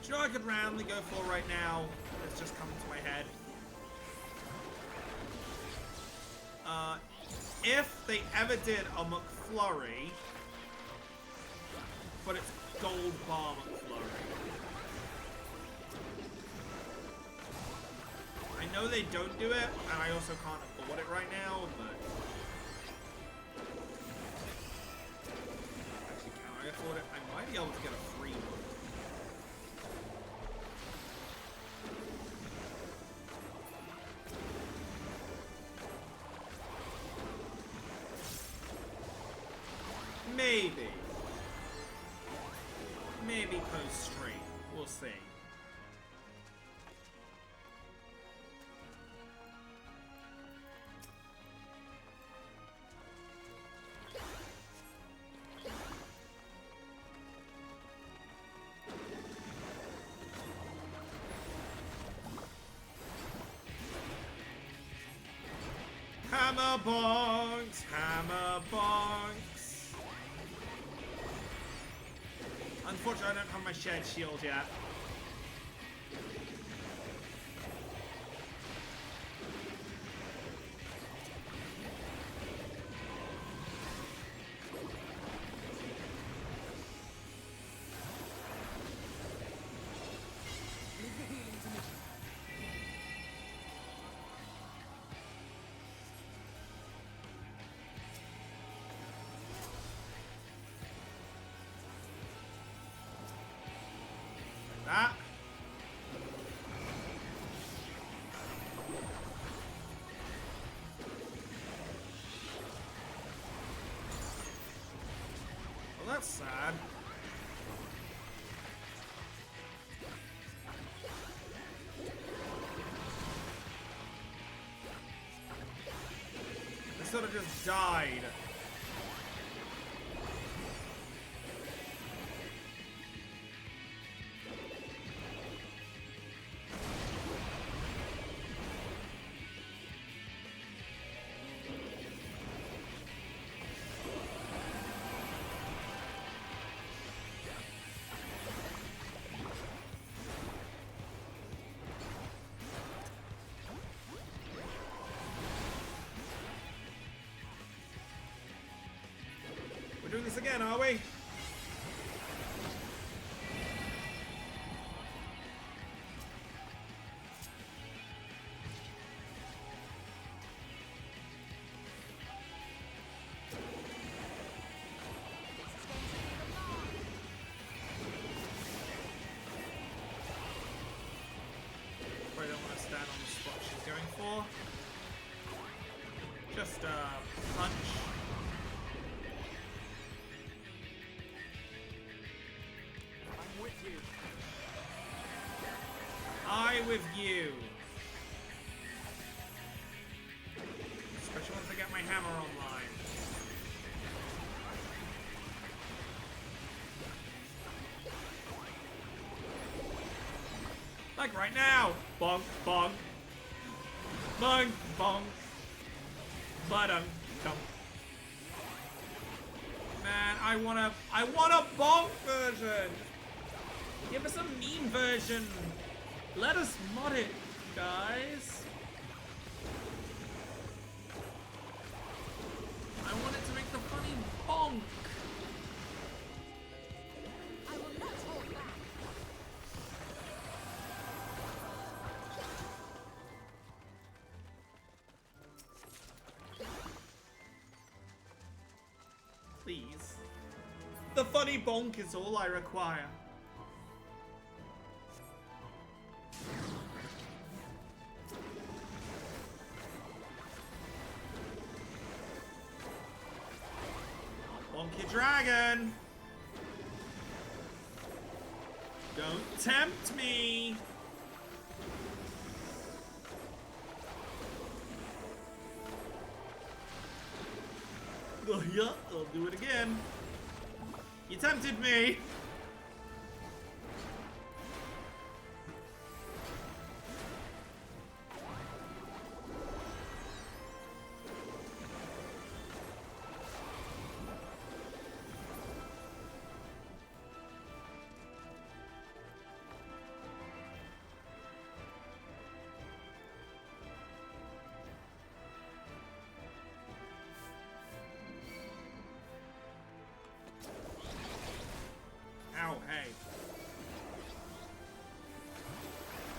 Do you know what I could roundly go for right now? It's just coming to my head. If they ever did a McFlurry, but it's gold bar McFlurry. I know they don't do it, and I also can't afford it right now, but... Actually, can I afford it? I might be able to get a free one. Maybe. Maybe post-stream. We'll see. Hammer bonks! Hammer bonks! Unfortunately, I don't have my shared shield yet. That. Well, that's sad. They sort of just died. Doing this again, are we? Probably don't want to stand on the spot she's going for. Just punch. I with you. Especially once I get my hammer online. Like right now. Bonk, bonk. Bonk, bonk. Button, dump. Man, I want a bonk version. Give us a mean version. Let us mod it, guys. I want it to make the funny bonk. I will not hold back. please. The funny bonk is all I require. Bonk your dragon. Don't tempt me. Oh, yeah, I'll do it again. You tempted me. Ow, hey.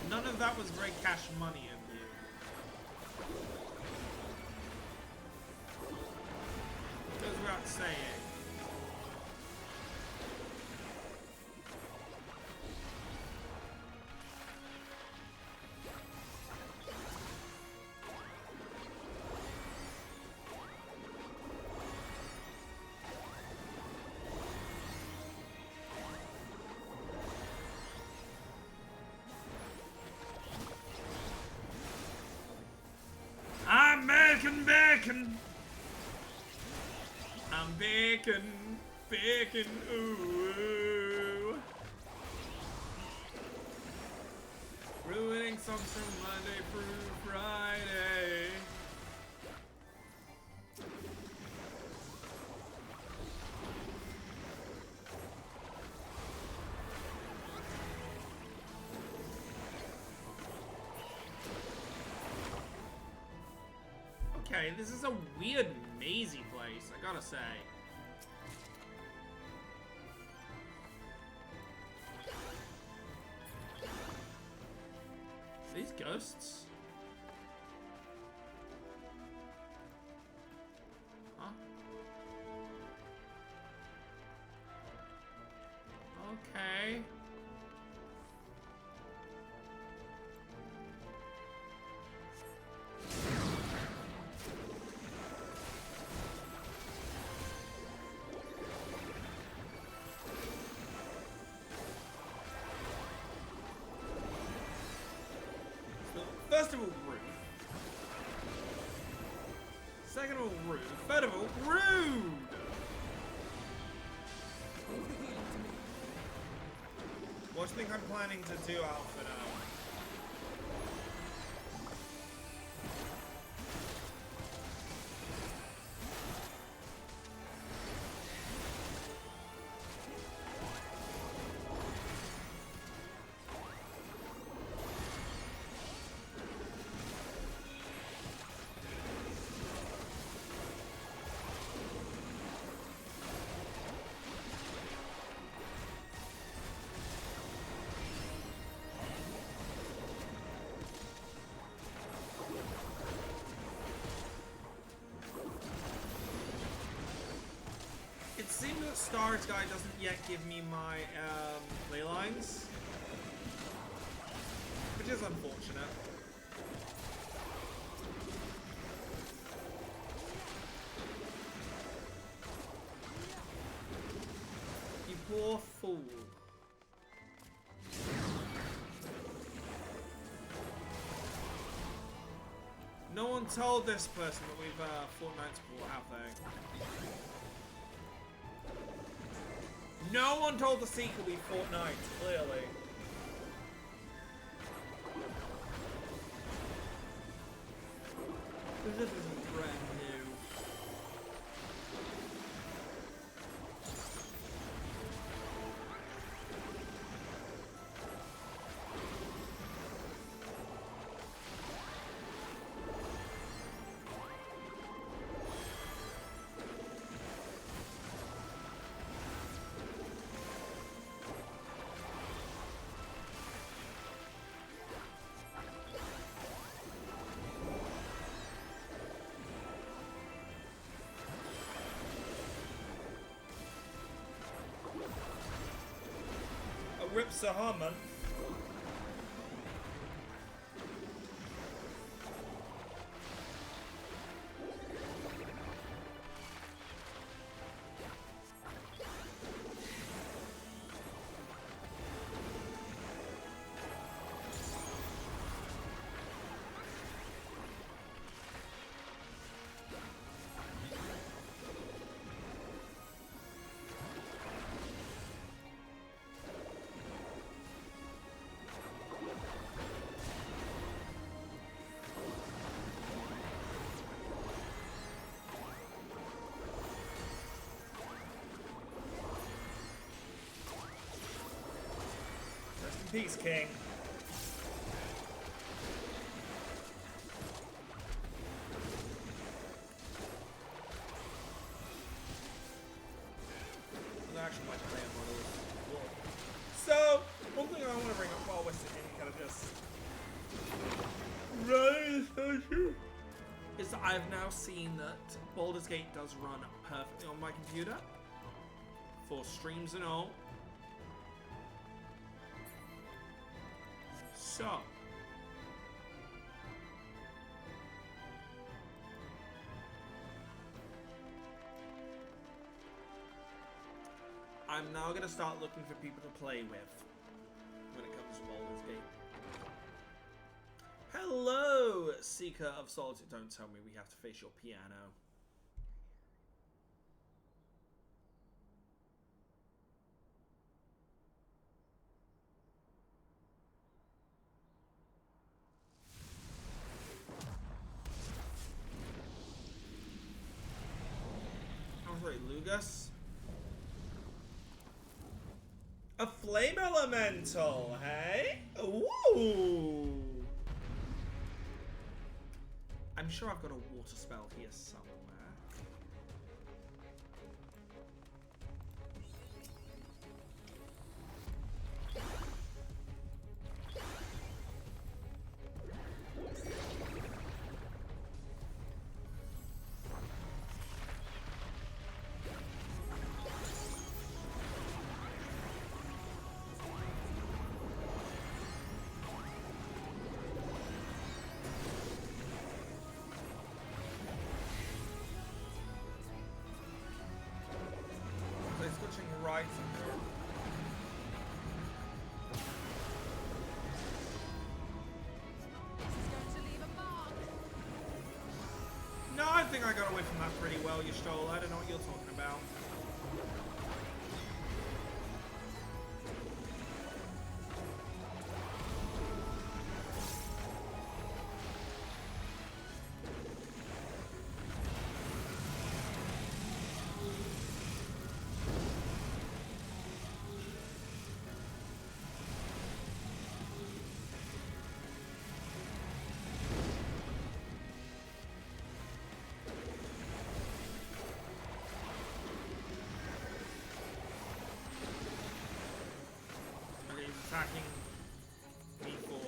None of that was very cash money of you. Goes without saying. I'm making bacon. I'm baking, baking, ooh. Ruining songs from Monday through Friday. Okay, this is a weird, mazy place, I gotta say. These ghosts? Huh? Okay. First of all, rude. Second of all, rude. Third of all, rude! What do you think I'm planning to do, Alpha, now? It seems that Star's Guy doesn't yet give me my ley lines, which is unfortunate. You poor fool. No one told this person that we've fought Knights before, have they? No one told the seeker we fought Knights, clearly. This isn't brand new. RIP Sahama. Peace, King. I actually might play one of those. So, one thing I want to bring up while we're sitting kind of just is that I've now seen that Baldur's Gate does run perfectly on my computer for streams and all. So, I'm now going to start looking for people to play with when it comes to Baldur's Gate. Hello, Seeker of Solitude. Don't tell me we have to face your piano. Lugus. A flame elemental, hey? Ooh. I'm sure I've got a water spell here somewhere. Right. No, I think I got away from that pretty well, you stole. I don't know what you're talking about. Attacking me for.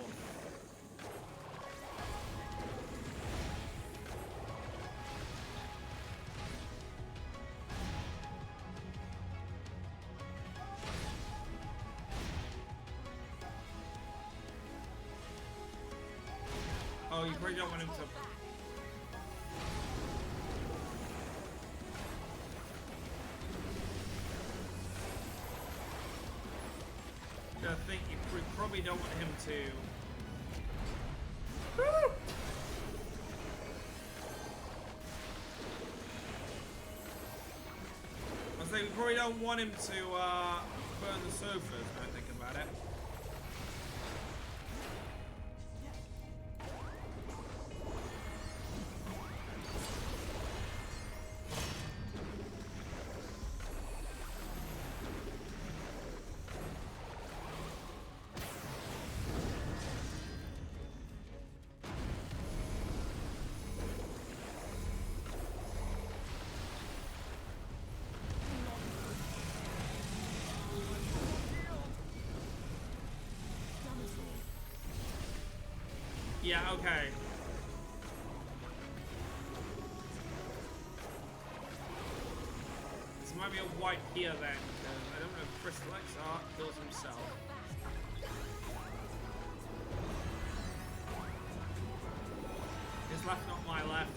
Oh, you probably don't want him to. I think you probably don't want him to. Woo! I was saying we probably don't want him to burn the sofas when I think about it. Yeah, okay. This might be a white here then, because I don't know if Crystal XR kills himself. his left, not my left.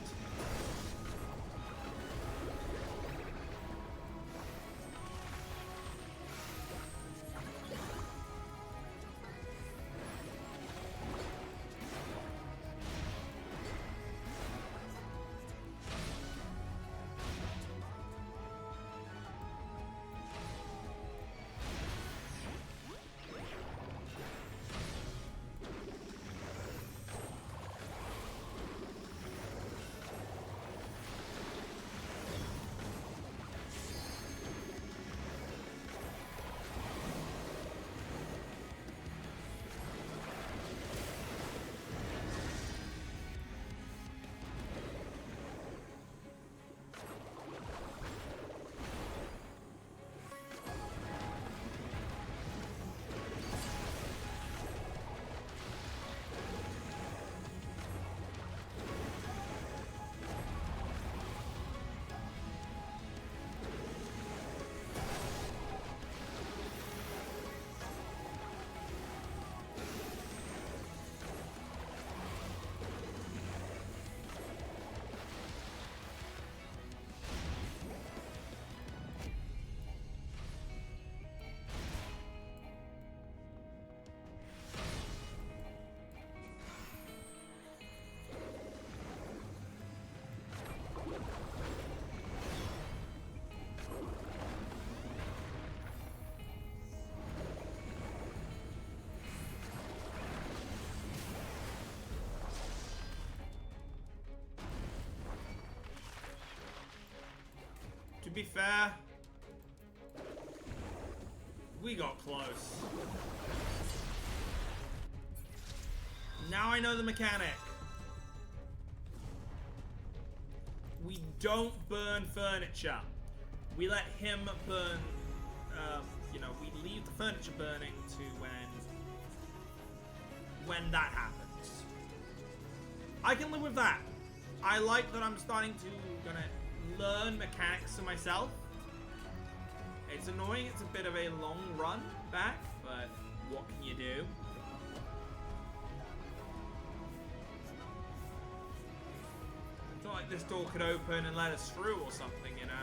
To be fair, we got close. Now I know the mechanic. We don't burn furniture. We let him burn, you know, we leave the furniture burning to when that happens. I can live with that. I like that I'm starting to learn mechanics for myself. It's annoying, it's a bit of a long run back, but what can you do? It's not like this door could open and let us through or something, you know?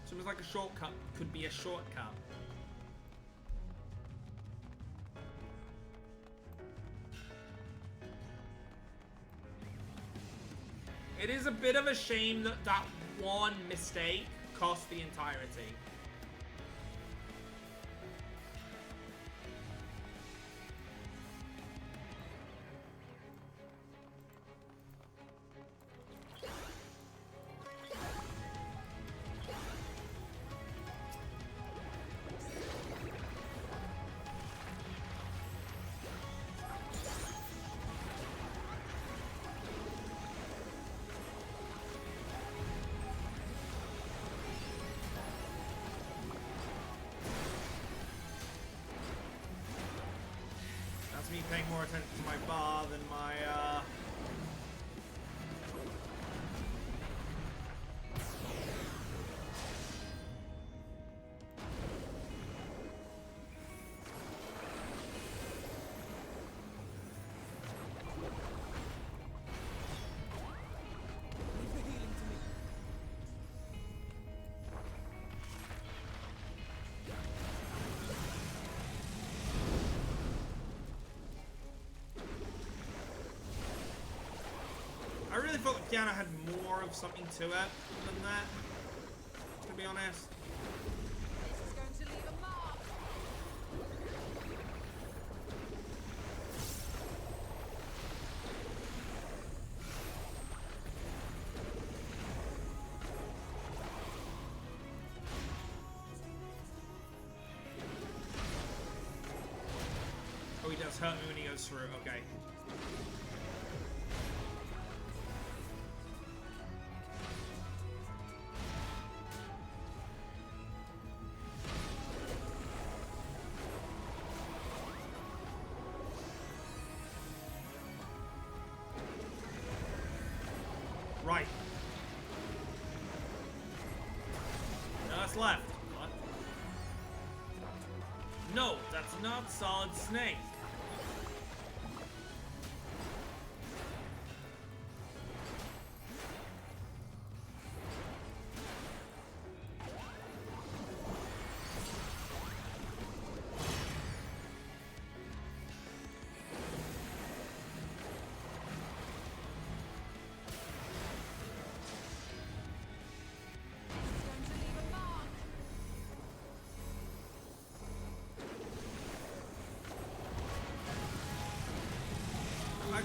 Seems like a shortcut could be a shortcut. It is a bit of a shame that that one mistake cost the entirety. Me paying more attention to my bar than my I really thought the piano had more of something to it than that, to be honest. This is going to leave a mark. Oh, he does hurt me when he goes through, okay. Right. left. What? No, that's not Solid Snake.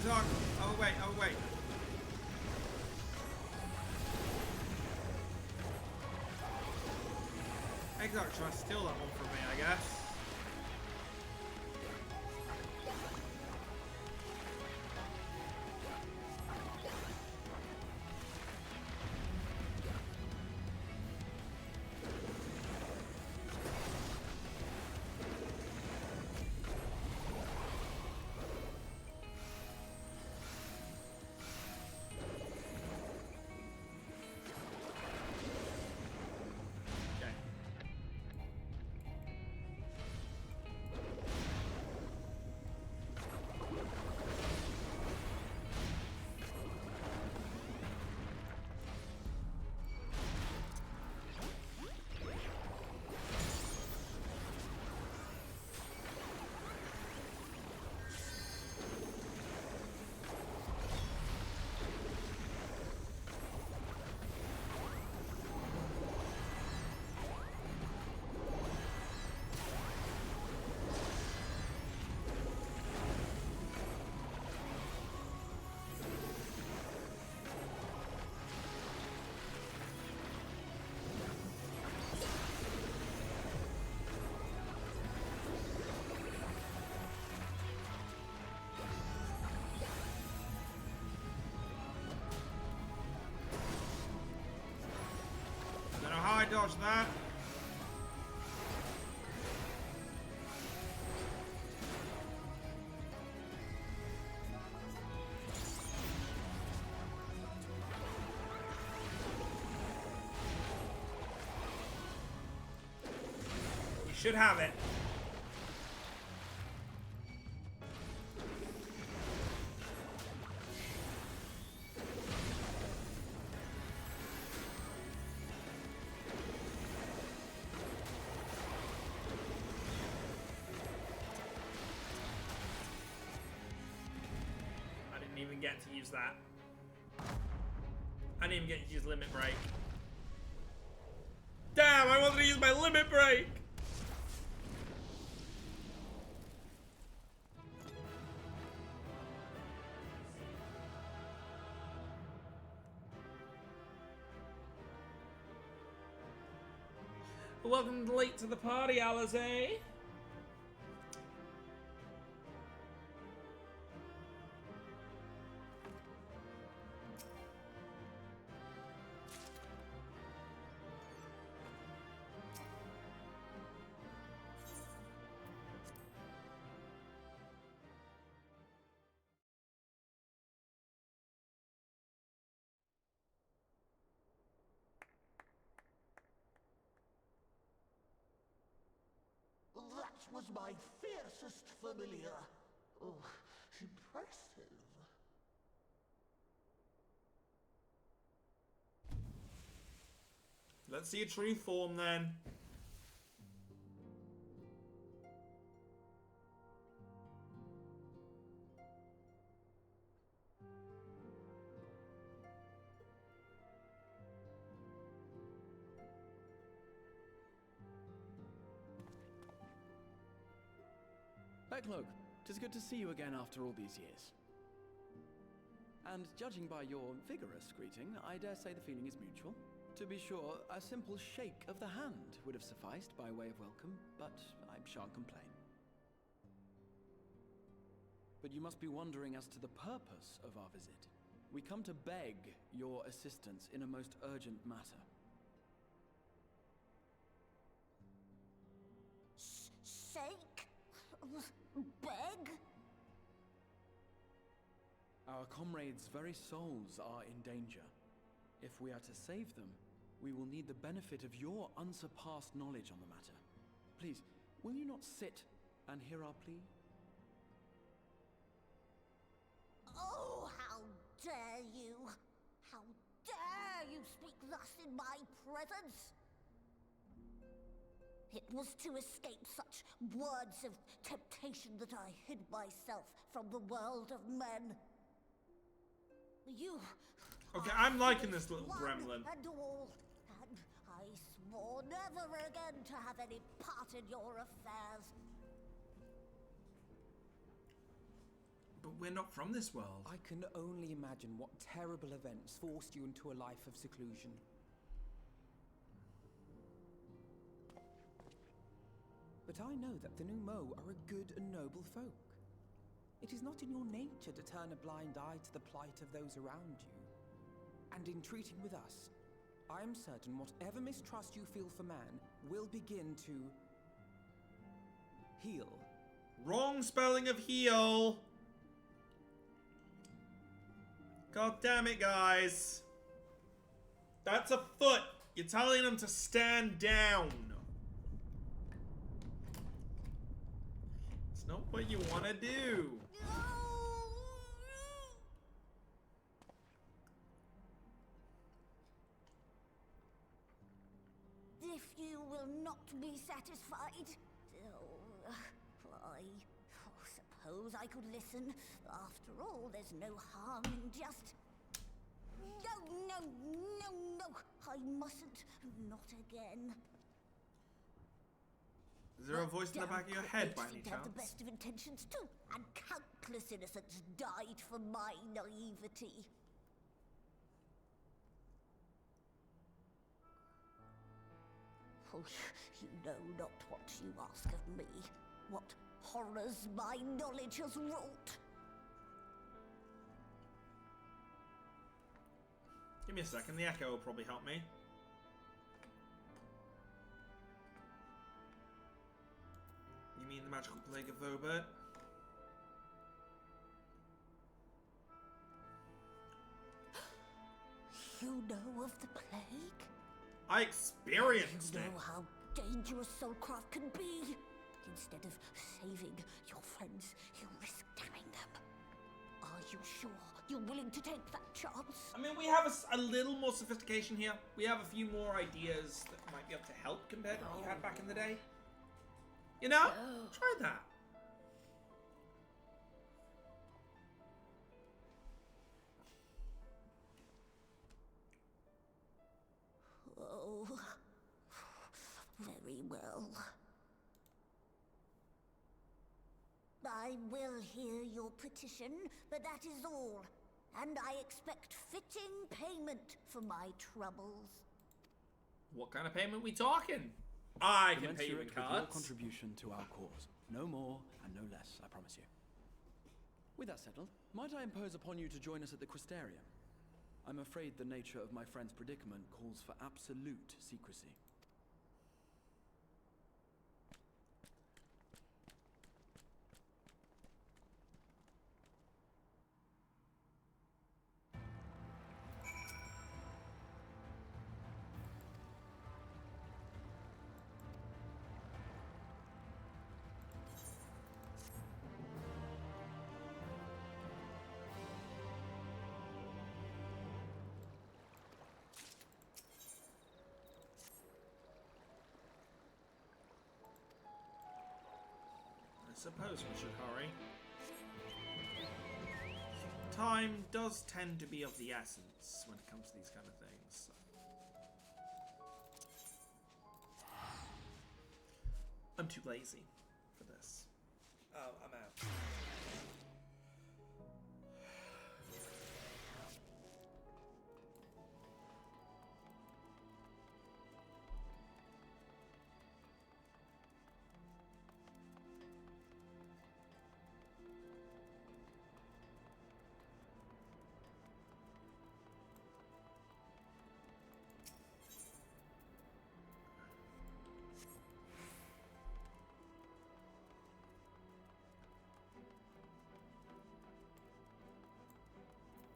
Oh wait, oh wait. Exarch trying to steal that one from me, I guess. I dodged that. You should have it. Even get to use that. I didn't even get to use Limit Break. Damn, I wanted to use my Limit Break! Welcome late to the party, Alize. That was my fiercest familiar. Oh, impressive. Let's see a true form then. Backlook, 'tis good to see you again after all these years. And judging by your vigorous greeting, I dare say the feeling is mutual. To be sure, a simple shake of the hand would have sufficed by way of welcome, but I shan't complain. But you must be wondering as to the purpose of our visit. We come to beg your assistance in a most urgent matter. Sake? Beg? Our comrades' very souls are in danger. If we are to save them, we will need the benefit of your unsurpassed knowledge on the matter. Please, will you not sit and hear our plea? Oh, how dare you! How dare you speak thus in my presence! It was to escape such words of temptation that I hid myself from the world of men. You... Okay, I'm liking this little one gremlin. and all, and I swore never again to have any part in your affairs. But we're not from this world. I can only imagine what terrible events forced you into a life of seclusion. But I know that the Numo are a good and noble folk. It is not in your nature to turn a blind eye to the plight of those around you. And in treating with us, I am certain whatever mistrust you feel for man will begin to heal. Wrong spelling of heal. God damn it, guys. That's a foot. You're telling them to stand down. It's not what you want to do. If you will not be satisfied, I suppose I could listen. After all, there's no harm in just... No, I mustn't. Not again. Is there a voice in the back of your head by any Have the chance? best of intentions too, and countless innocents died for my naivety. Oh, you know not what you ask of me. What horrors my knowledge has wrought. Give me a second. The echo will probably help me. You mean the magical plague of Vobert? You know of the plague? I experienced You it. know how dangerous soulcraft can be. Instead of saving your friends, you risk damning them. Are you sure you're willing to take that chance? I mean, we have a little more sophistication here. We have a few more ideas that might be able to help compared to what you had back in the day. You know? Try that. Oh, very well. I will hear your petition, but that is all. And I expect fitting payment for my troubles. What kind of payment we talking? I can pay you in Commensurate with your cards. contribution to our cause. No more and no less, I promise you. With that settled, might I impose upon you to join us at the Crystarium? I'm afraid the nature of my friend's predicament calls for absolute secrecy. I suppose we should hurry. Time does tend to be of the essence when it comes to these kind of things. I'm too lazy for this. Oh, I'm out.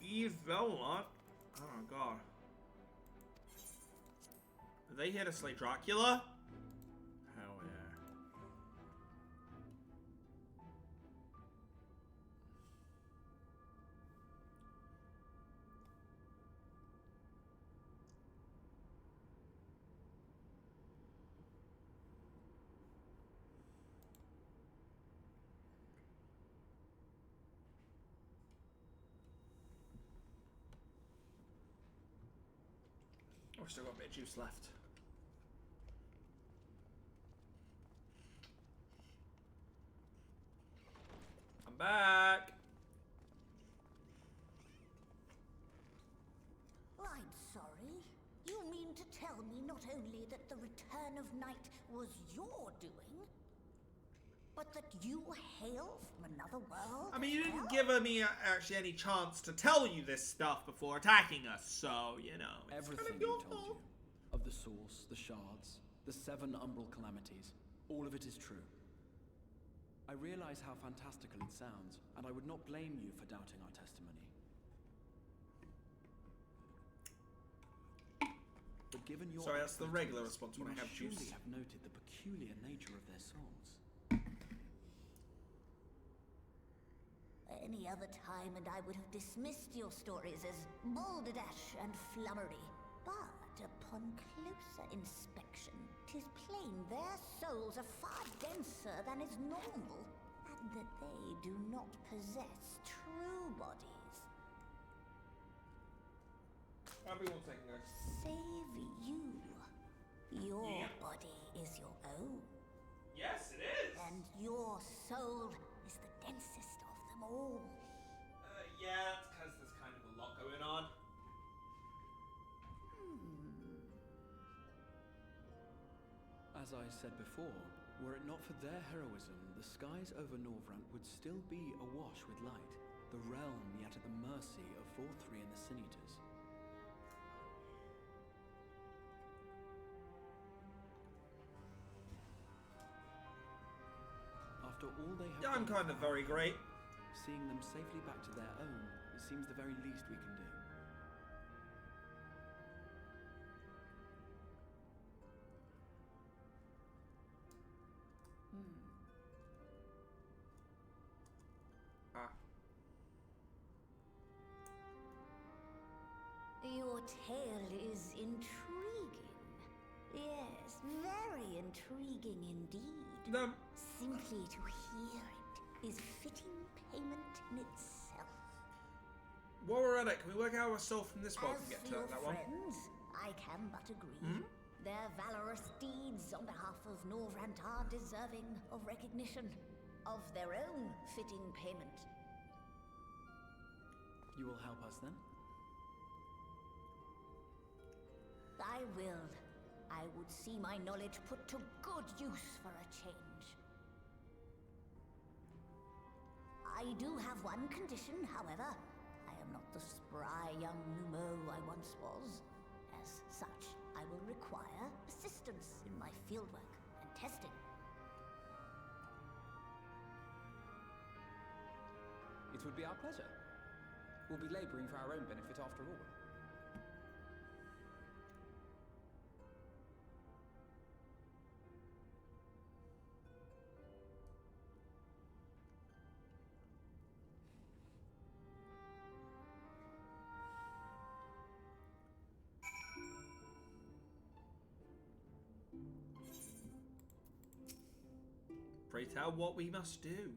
Eve Velot? Oh god. they here to slay Dracula? Hell yeah. Oh, we've still got a bit of juice left. I'm back. I'm sorry. You mean to tell me not only that the return of night was your doing, but that you hail from another world? I mean, you didn't as give me actually any chance to tell you this stuff before attacking us, so, you know, it's Everything kind of we your told fault. you, of the source, the shards, the 7 umbral calamities, all of it is true. I realize how fantastical it sounds, and I would not blame you for doubting our testimony. But given your Sorry, that's the regular expertise, response you when I must have juice. surely have noted the peculiar nature of their souls. any other time, and I would have dismissed your stories as balderdash and flummery. But upon closer inspection, 'tis plain their souls are far denser than is normal, and that they do not possess true bodies. I'll be 1 second, guys. Save you. Your Yeah. body is your own, Yes, it is. and your soul is the densest of them all. Yeah, it's because there's kind of a lot going on. As I said before, were it not for their heroism, the skies over Norvrant would still be awash with light, the realm yet at the mercy of Vorthri and the Sin-Eaters. After all they have Yeah, I'm done kind of for our very great. seeing them safely back to their own, it seems the very least we can do. Ah. Your tale is intriguing. Yes, very intriguing indeed. No. Simply to hear it is fitting payment in itself. While we're at it, can we work out ourselves from this one As and get for to your that one? friends, I can but agree. Their valorous deeds on behalf of Norvrant are deserving of recognition, of their own fitting payment. You will help us then? I will. I would see my knowledge put to good use for a change. I do have one condition, however. I am not the spry young Numo I once was. As such, I will require assistance in my fieldwork and testing. It would be our pleasure. We'll be laboring for our own benefit after all. Pray tell what we must do.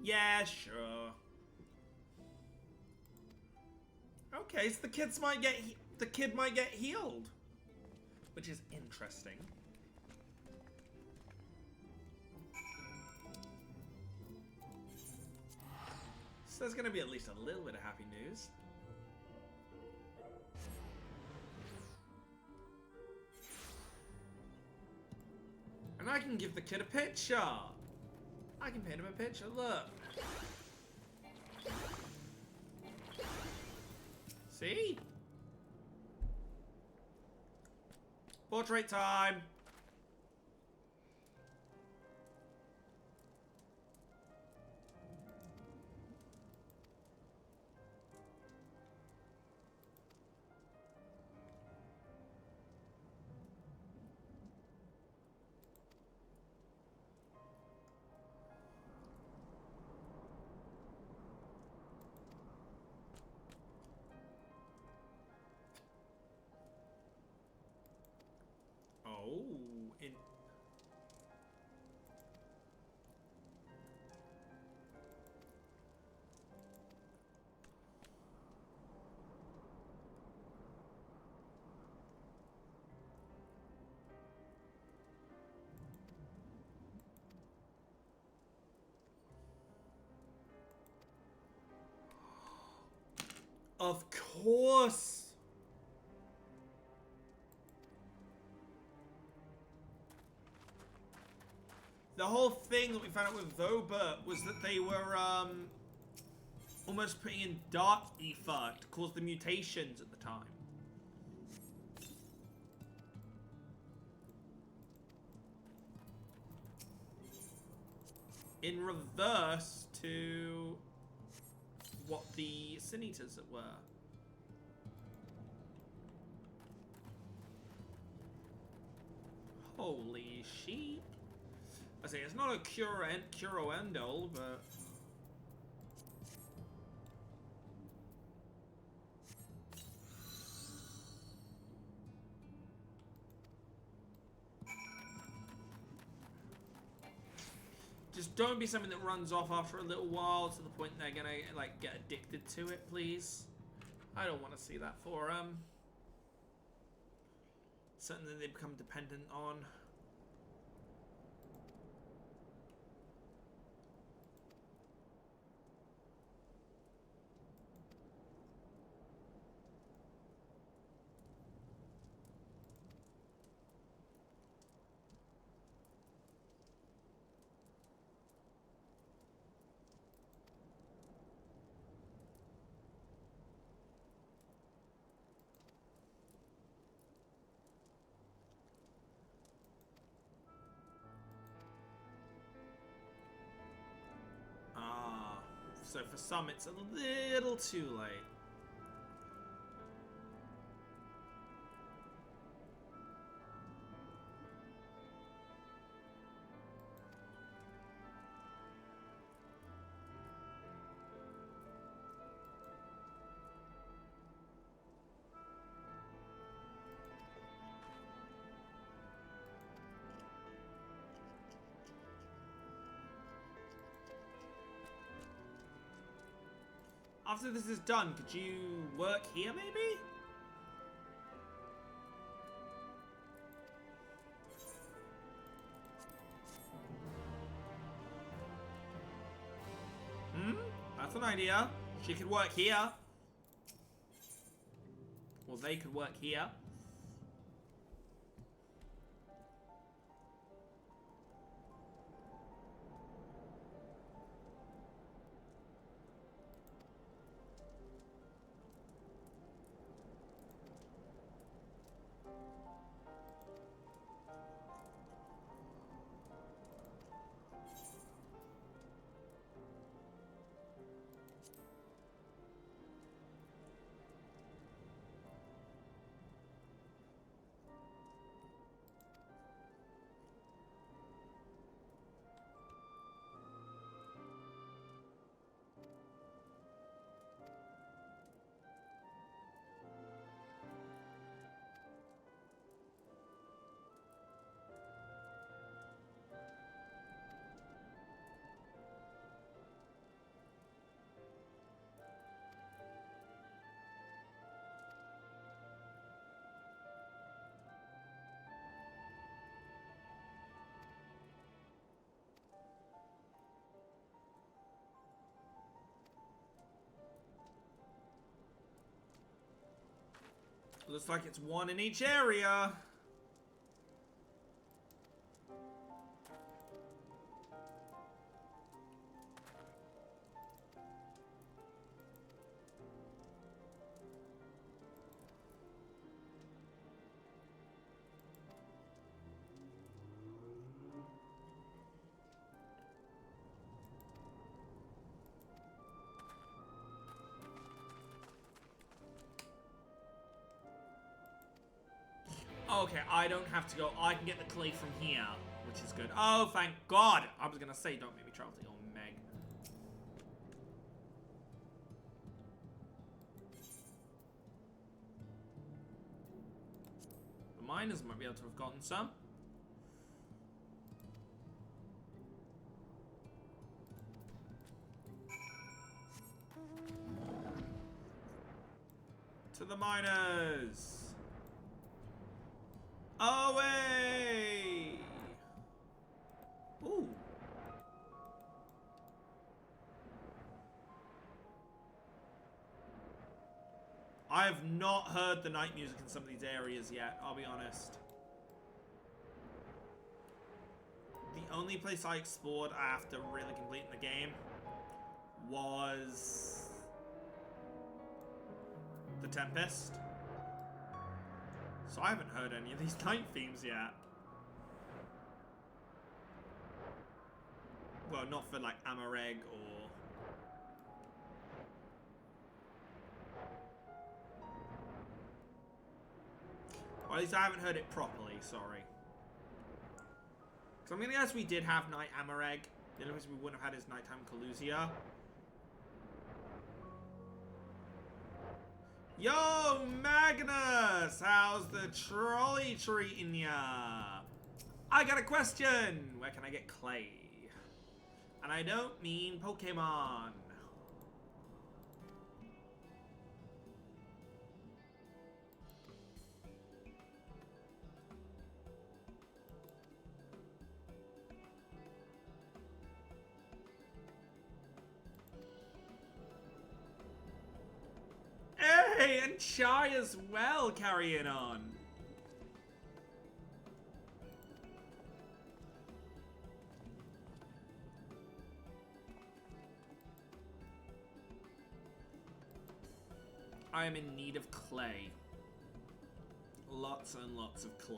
Yeah, sure. Okay, so the kid might get healed, which is interesting. So there's going to be at least a little bit of happy news. And I can give the kid a picture. I can paint him a picture, look. See? Portrait time. Oh, of course. The whole thing that we found out with Vobert was that they were almost putting in dark ether to cause the mutations at the time. In reverse to what the Sin Eaters were. Holy sheep. I say it's not a cure-o-end-all, but just don't be something that runs off after a little while to the point they're gonna like get addicted to it, please. I don't want to see that for something that they become dependent on. So for some, it's a little too late. After this is done, could you work here, maybe? That's an idea. She could work here. Or they could work here. Looks like it's one in each area. Okay, I don't have to go. I can get the clay from here, which is good. Oh, thank God. I was going to say, don't make me travel to your Meg. The miners might be able to have gotten some. To the miners. Away! Ooh. I have not heard the night music in some of these areas yet, I'll be honest. The only place I explored after really completing the game was the Tempest. So I haven't heard any of these night themes yet. Well, not for like Amareg or... Or at least I haven't heard it properly, sorry. Because I'm going to guess we did have Night Amareg. The only reason we wouldn't have had is Nighttime Collusia. Yo, Magnus! How's the trolley treating ya? I got a question! Where can I get clay? And I don't mean Pokemon. Hey, and Chai as well, carrying on. I am in need of clay. Lots and lots of clay.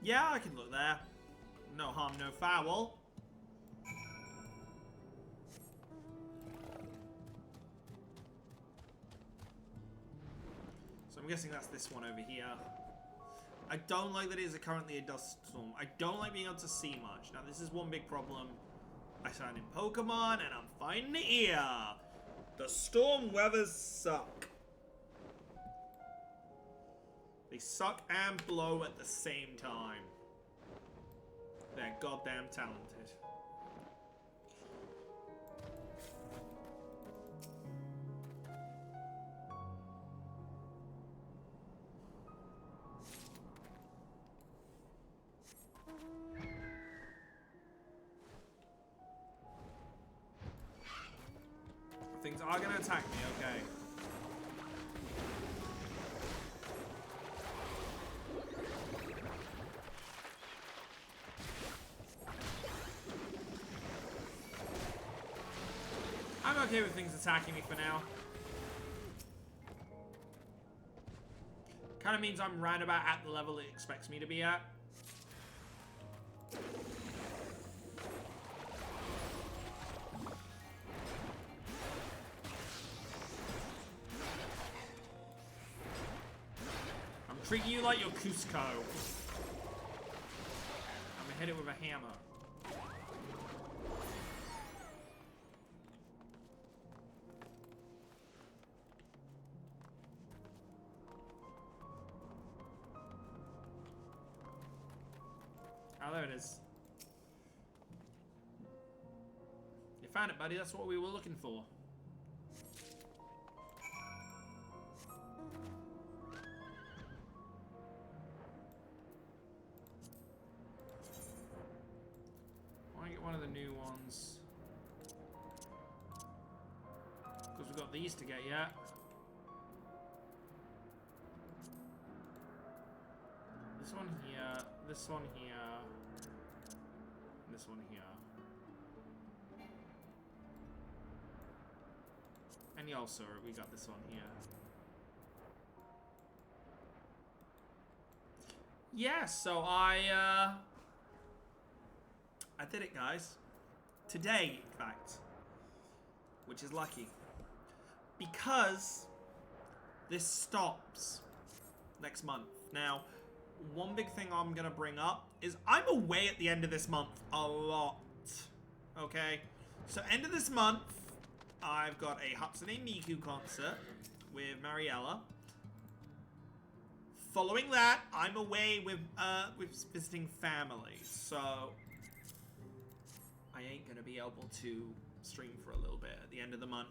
Yeah, I can look there. No harm, no foul. So I'm guessing that's this one over here. I don't like that it is currently a dust storm. I don't like being able to see much. Now, this is one big problem I found in Pokemon, and I'm finding it here. The storm weathers suck. They suck and blow at the same time. They're goddamn talented. Things are gonna attack me, okay. I'm okay with things attacking me for now. Kind of means I'm right about at the level it expects me to be at. I'm treating you like your Cusco. I'm gonna hit it with a hammer. Oh, there it is. You found it, buddy. That's what we were looking for. I want to get one of the new ones. Because we've got these to get yet. This one here, this one here, and this one here. And also, we got this one here. Yeah, so I did it, guys. Today, in fact. Which is lucky. Because this stops next month. Now, one big thing I'm gonna bring up is I'm away at the end of this month a lot. Okay? So end of this month, I've got a Hatsune Miku concert with Mariella. Following that, I'm away with visiting family, so I ain't gonna be able to stream for a little bit at the end of the month.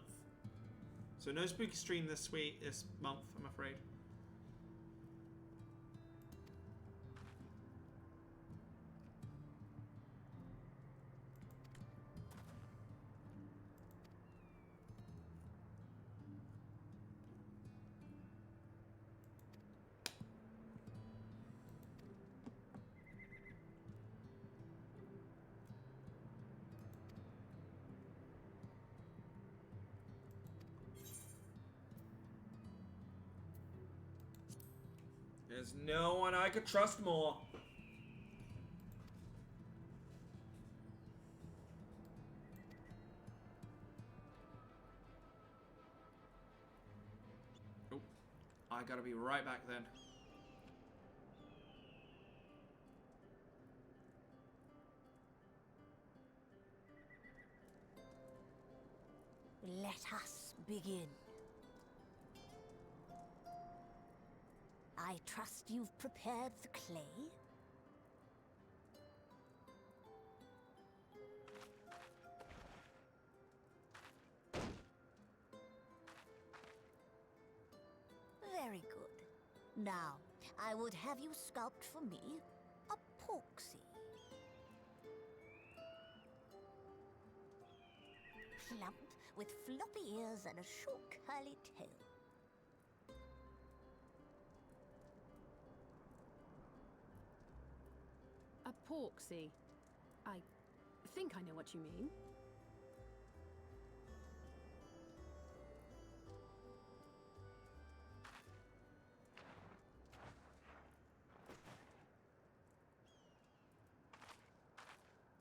So no spooky stream this month, I'm afraid. There's no one I could trust more. Oh, I gotta be right back then. Let us begin. I trust you've prepared the clay? Very good. Now, I would have you sculpt for me a porksy. Plump, with floppy ears and a short curly tail. A porksy. I think I know what you mean.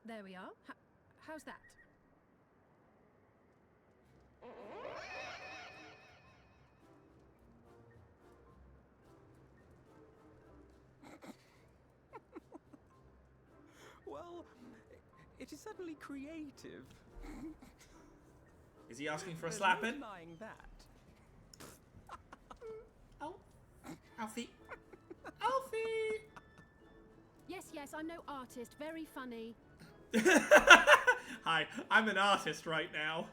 There we are. How's that? Well, it is certainly creative. Is he asking for a There's slapping? no denying that. Oh, Alfie. Alfie! Yes, I'm no artist. Very funny. Hi, I'm an artist right now.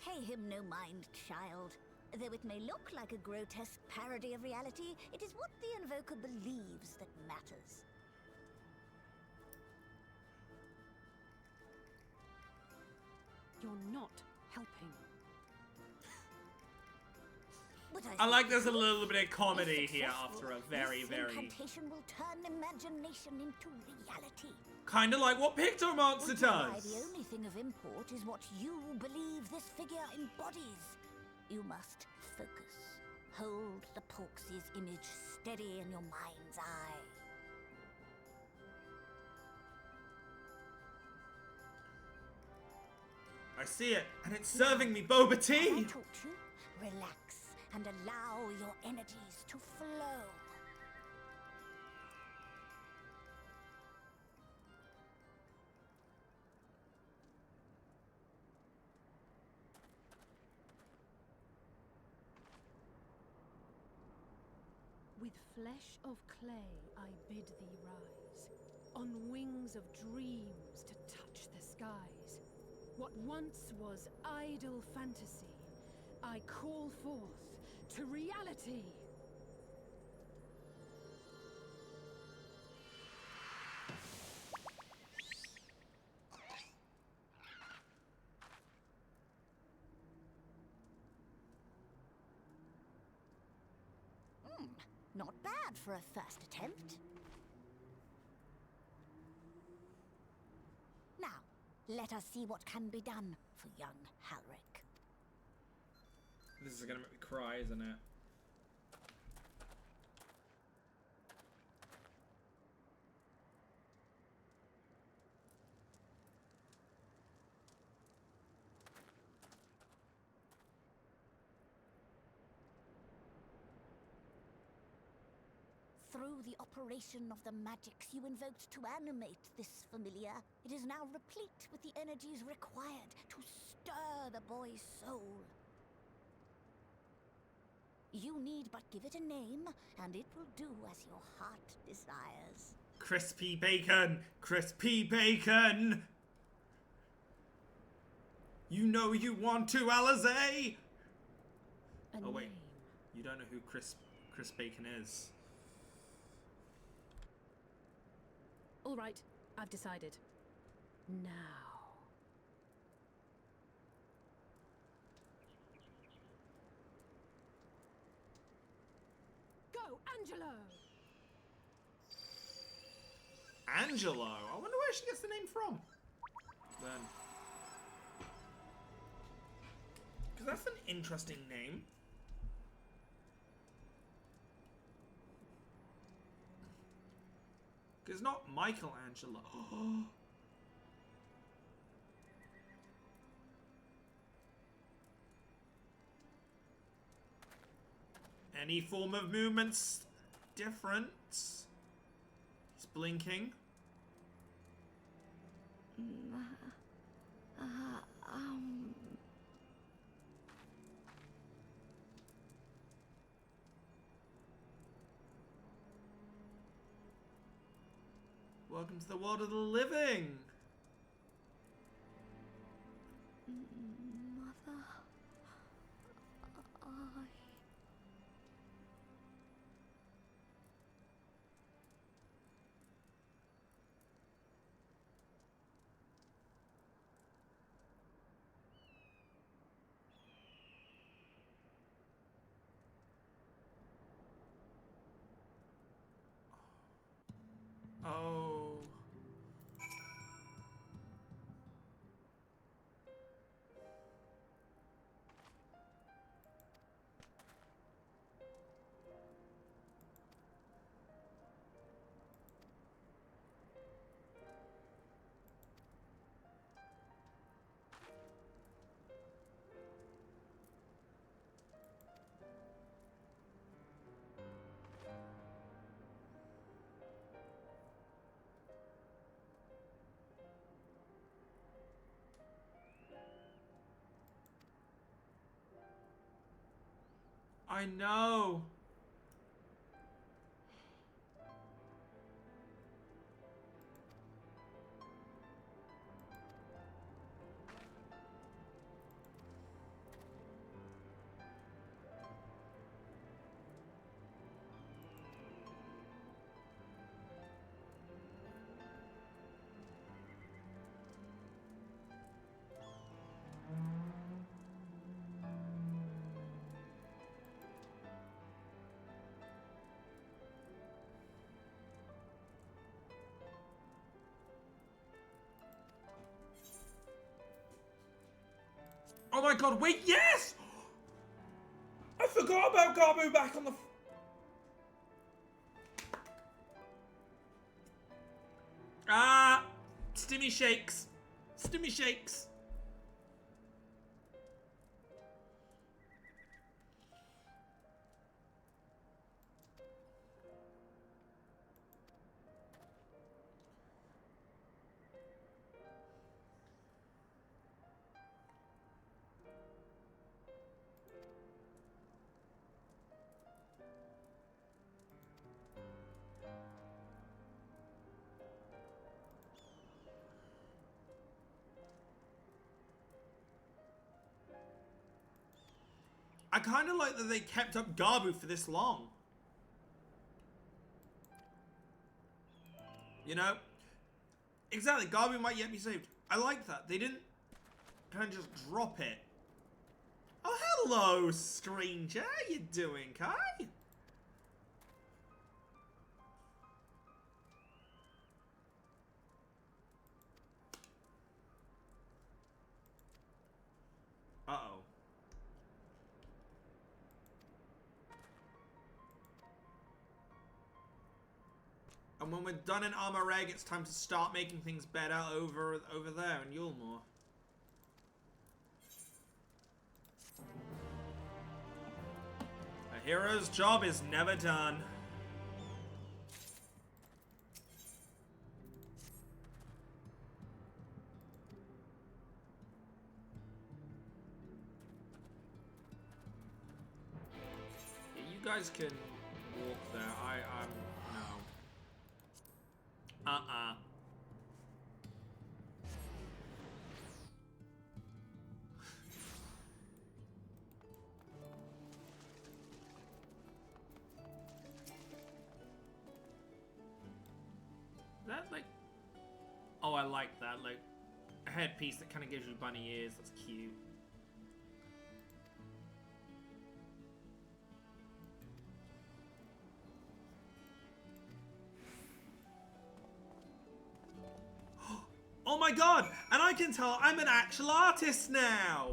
Pay him no mind, child. Though it may look like a grotesque parody of reality, it is what the invoker believes that matters. You're not helping. But I like there's a think little bit of comedy if here successful, after a very, this very... incantation will turn imagination into reality. Kind of like what Pictomancer Which is why does. the only thing of import is what you believe this figure embodies. You must focus. Hold the Porksy's image steady in your mind's eye. I see it, and it's serving me boba As I tea. taught you, relax and allow your energies to flow. With flesh of clay I bid thee rise, on wings of dreams to touch the skies. What once was idle fantasy, I call forth to reality. Not bad for a first attempt. Now, let us see what can be done for young Halric. This is gonna make me cry, isn't it? Through the operation of the magics you invoked to animate this familiar, it is now replete with the energies required to stir the boy's soul. You need but give it a name, and it will do as your heart desires. Crispy bacon! Crispy bacon! You know you want to, Alizé! Oh wait, you don't know who Chris Bacon is. All right, I've decided. Now. Go, Angelo! Angelo? I wonder where she gets the name from. Then. Because that's an interesting name. Because it's not Michelangelo. Any form of movement's different. He's blinking. Welcome to the world of the living. Mother, Oh. I know. Oh my god, wait, yes! I forgot about Garbu back on the... Stimmy shakes. Stimmy shakes. I kind of like that they kept up Garbu for this long. You know? Exactly, Garbu might yet be saved. I like that. They didn't kind of just drop it. Oh, hello, stranger. How you doing, Kai? Uh-oh. And when we're done in Amareg, it's time to start making things better over there in Yulmore. A hero's job is never done. Yeah, you guys can walk there. I'm no. That like, oh, I like that, like a headpiece that kind of gives you bunny ears. That's cute. Oh my god! And I can tell I'm an actual artist now!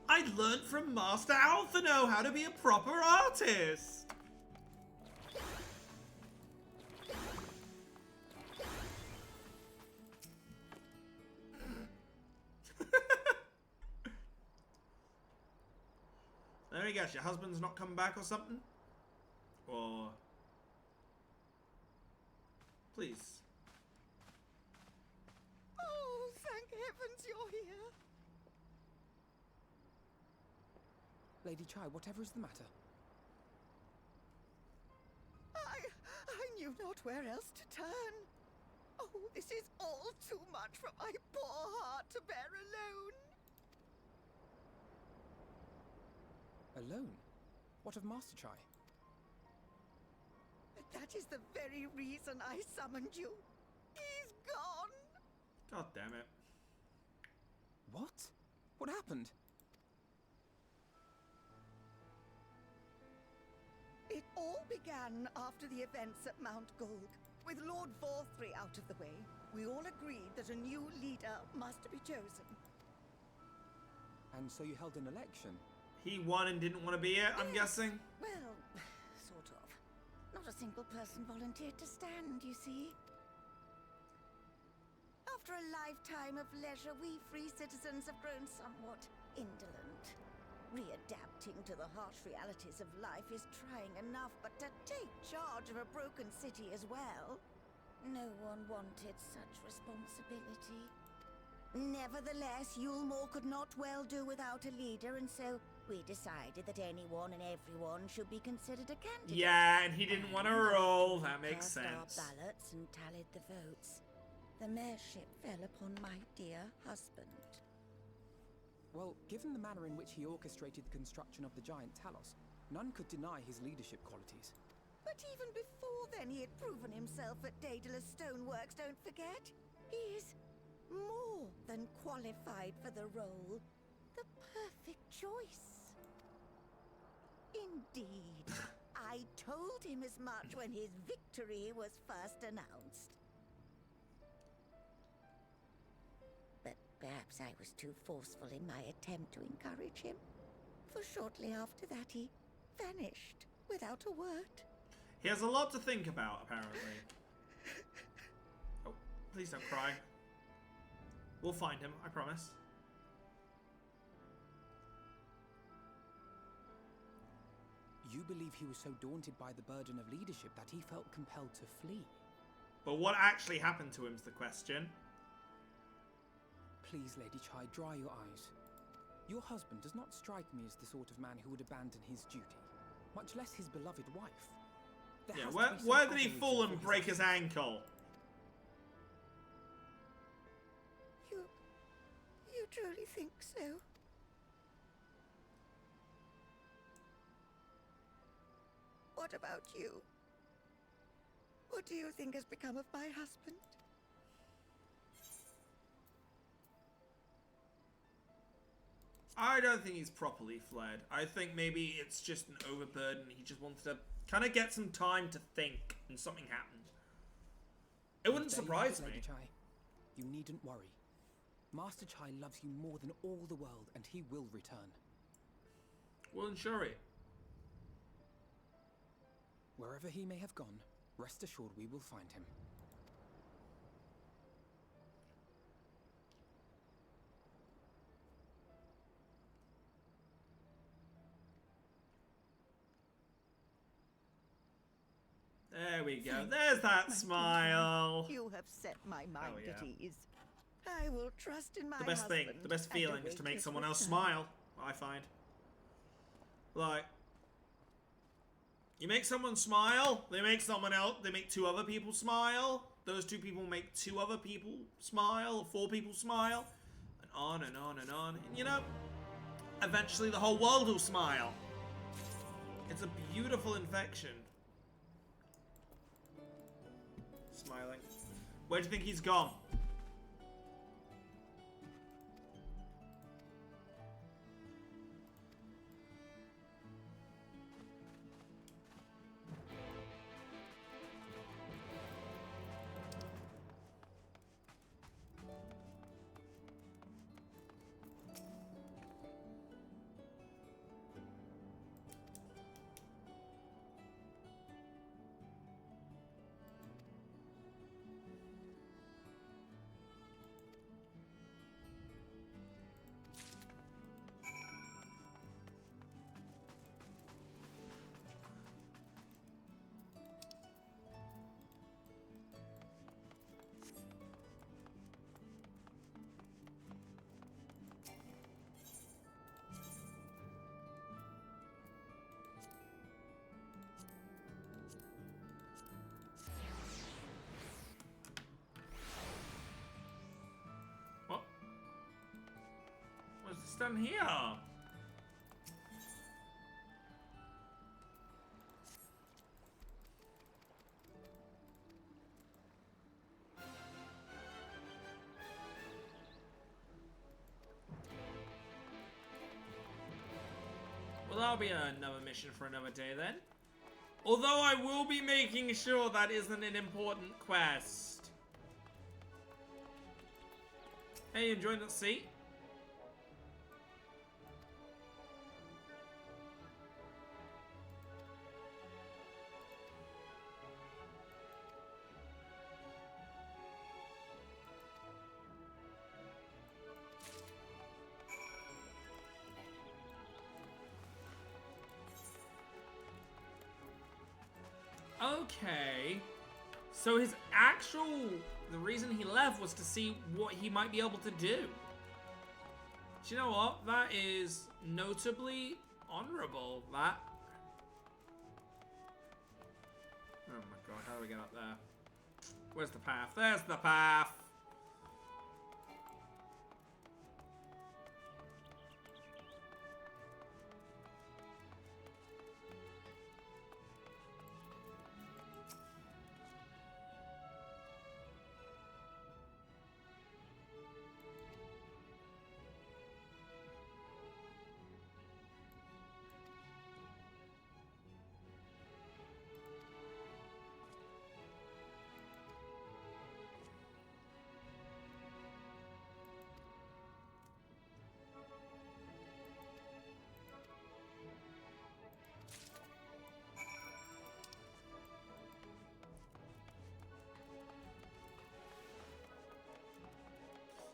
I learnt from Master Alphino how to be a proper artist! There we go. Your husband's not come back or something? Or... Please. Oh, thank heavens you're here. Lady Chai, whatever is the matter? I knew not where else to turn. Oh, this is all too much for my poor heart to bear alone. Alone? What of Master Chai? That is the very reason I summoned you. He's gone. God damn it. What? What happened? It all began after the events at Mount Gulg. With Lord Vorthry out of the way, we all agreed that a new leader must be chosen. And so you held an election? He won and didn't want to be it, I'm guessing? Well, sort of. Not a single person volunteered to stand, you see. After a lifetime of leisure, we free citizens have grown somewhat indolent. Readapting to the harsh realities of life is trying enough, but to take charge of a broken city as well? No one wanted such responsibility. Nevertheless, Yulmore could not well do without a leader, and so we decided that anyone and everyone should be considered a candidate. Yeah, and he didn't want to roll. That makes Cast sense. our ballots and tallied the votes. The mayorship fell upon my dear husband. Well, given the manner in which he orchestrated the construction of the giant Talos, none could deny his leadership qualities. But even before then, he had proven himself at Daedalus Stoneworks, don't forget. He is more than qualified for the role. The perfect choice. Indeed. I told him as much when his victory was first announced. But perhaps I was too forceful in my attempt to encourage him. For shortly after that, he vanished without a word. He has a lot to think about, apparently. Oh, please don't cry. We'll find him, I promise. You believe he was so daunted by the burden of leadership that he felt compelled to flee? But what actually happened to him's the question. Please, Lady Chai, dry your eyes. Your husband does not strike me as the sort of man who would abandon his duty, much less his beloved wife. There Yeah, has where to be some did he other fall reason and for break his ankle? You truly think so? what about you? What do you think has become of my husband? I don't think he's properly fled. I think maybe it's just an overburden. He just wanted to kind of get some time to think, and something happened. It wouldn't surprise me. Lady Chai, you needn't worry. Master Chai loves you more than all the world, and he will return. We'll ensure it. Wherever he may have gone, rest assured we will find him. There we go. There's that smile. You have set my mind Oh, yeah. at ease. I will trust in my The best thing, husband the best and feeling is await to make his someone else return. smile, I find. Like, you make someone smile, they make someone else, they make 2 other people smile, those 2 people make 2 other people smile, 4 people smile, and on and on and on. And you know, eventually the whole world will smile. It's a beautiful infection. Smiling. Where do you think he's gone? What? What's this done here? Well, that'll be another mission for another day then. Although I will be making sure that isn't an important quest. Hey, you enjoying that seat? Okay. So his the reason he left was to see what he might be able to do. Do you know what? That is notably honorable. That. Oh my god, how do we get up there? Where's the path? There's the path!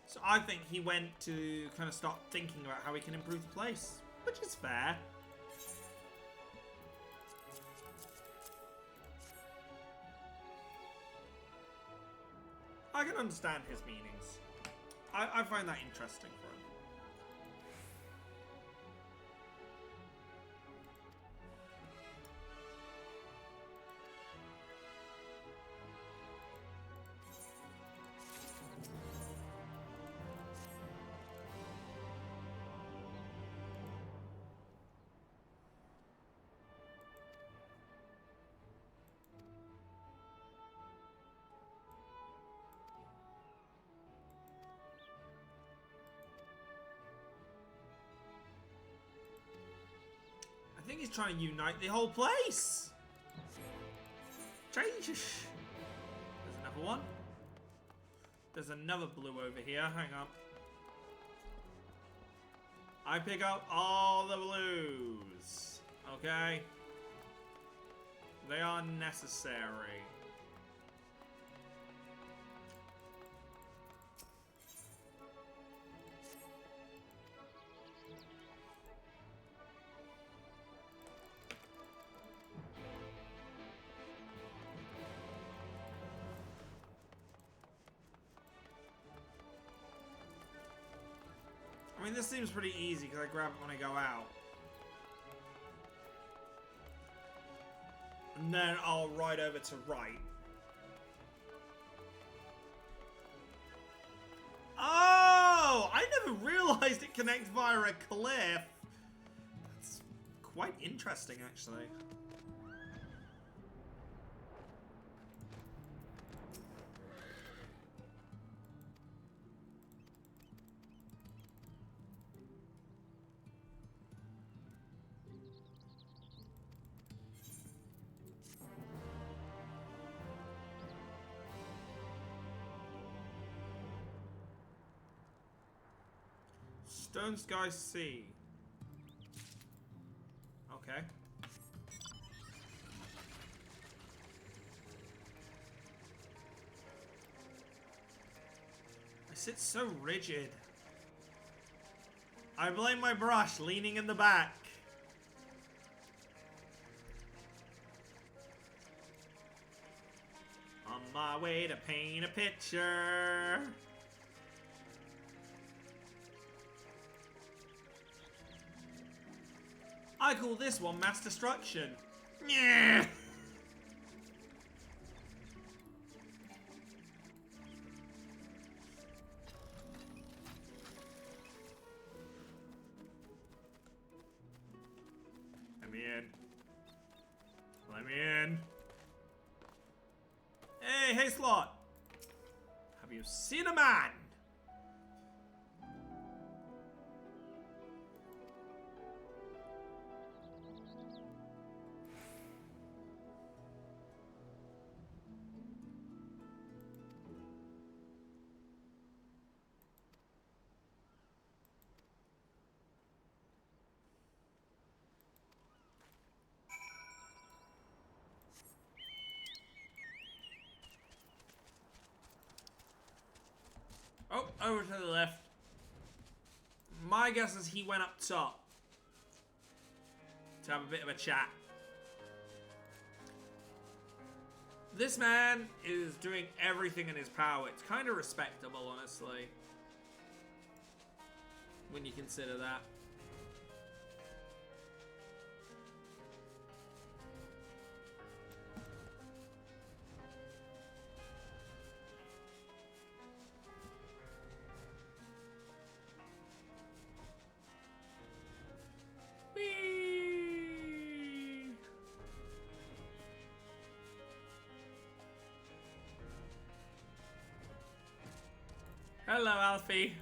So I think he went to kind of start thinking about how he can improve the place, which is fair. I can understand his meanings. I find that interesting for him. think he's trying to unite the whole place. Change. There's another one. There's another blue over here. Hang on. I pick up all the blues. Okay. They are necessary. I mean, this seems pretty easy because I grab it when I go out. And then I'll ride over to right. Oh! I never realized it connects via a cliff. That's quite interesting, actually. Stone Sky Sea. Okay. I sit so rigid. I blame my brush leaning in the back. On my way to paint a picture. I call this one mass destruction. Yeah. Let me in. Let me in. Hey, Slot. Have you seen a man? Oh, over to the left. My guess is he went up top to have a bit of a chat. This man is doing everything in his power. It's kind of respectable, honestly, when you consider that. Hello, Alfie.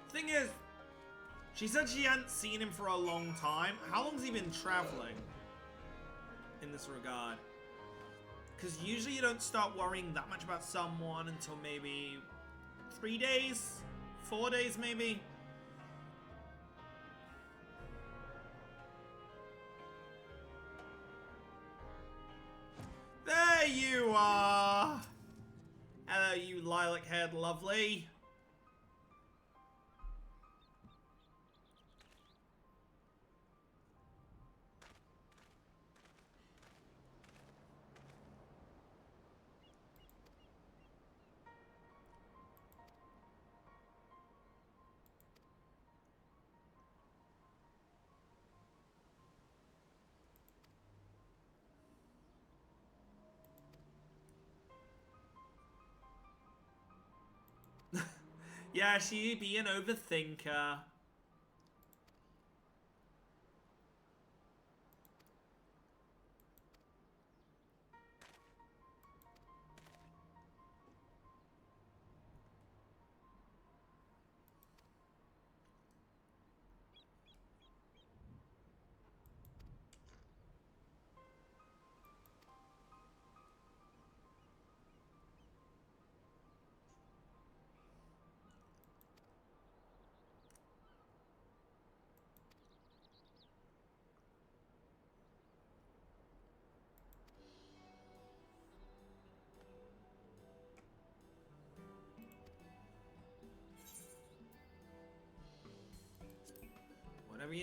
Thing is, she said she hadn't seen him for a long time. How long's he been traveling in this regard? Because usually you don't start worrying that much about someone until maybe 3 days? 4 days, maybe? There you are! Hello, you lilac-haired lovely. Yeah, she be an overthinker.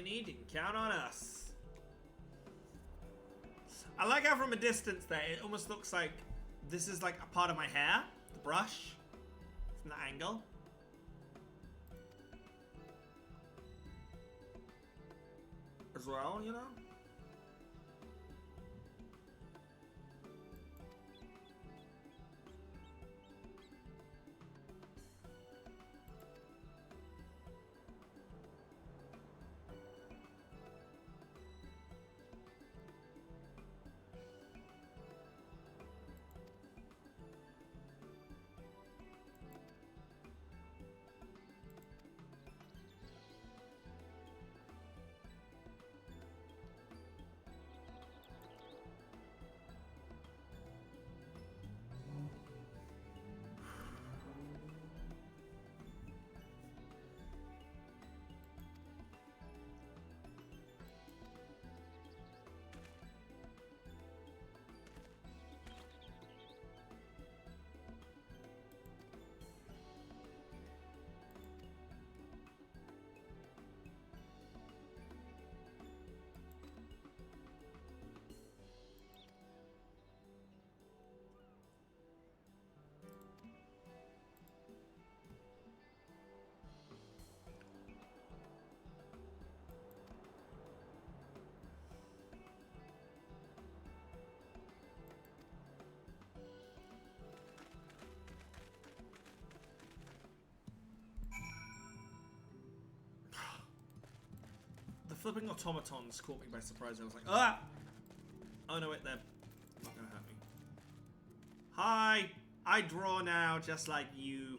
and eating. Count on us. I like how from a distance there, it almost looks like this is like a part of my hair. The brush. From the angle. As well, you know? The flipping automatons caught me by surprise. I was like, ah! Oh no, wait, they're not gonna hurt me. Hi! I draw now just like you.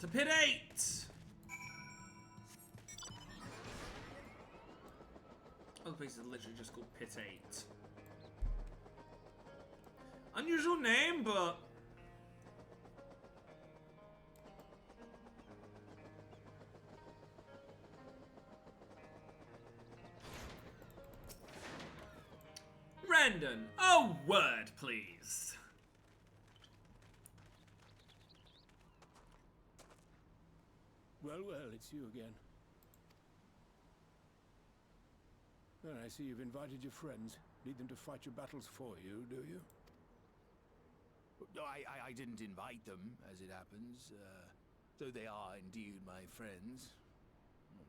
To pit 8! Other places are literally just called pit 8. Unusual name, but... Rendon, a word, please. Well, well, it's you again. Well, I see you've invited your friends. Need them to fight your battles for you, do you? I didn't invite them, as it happens, though they are indeed my friends.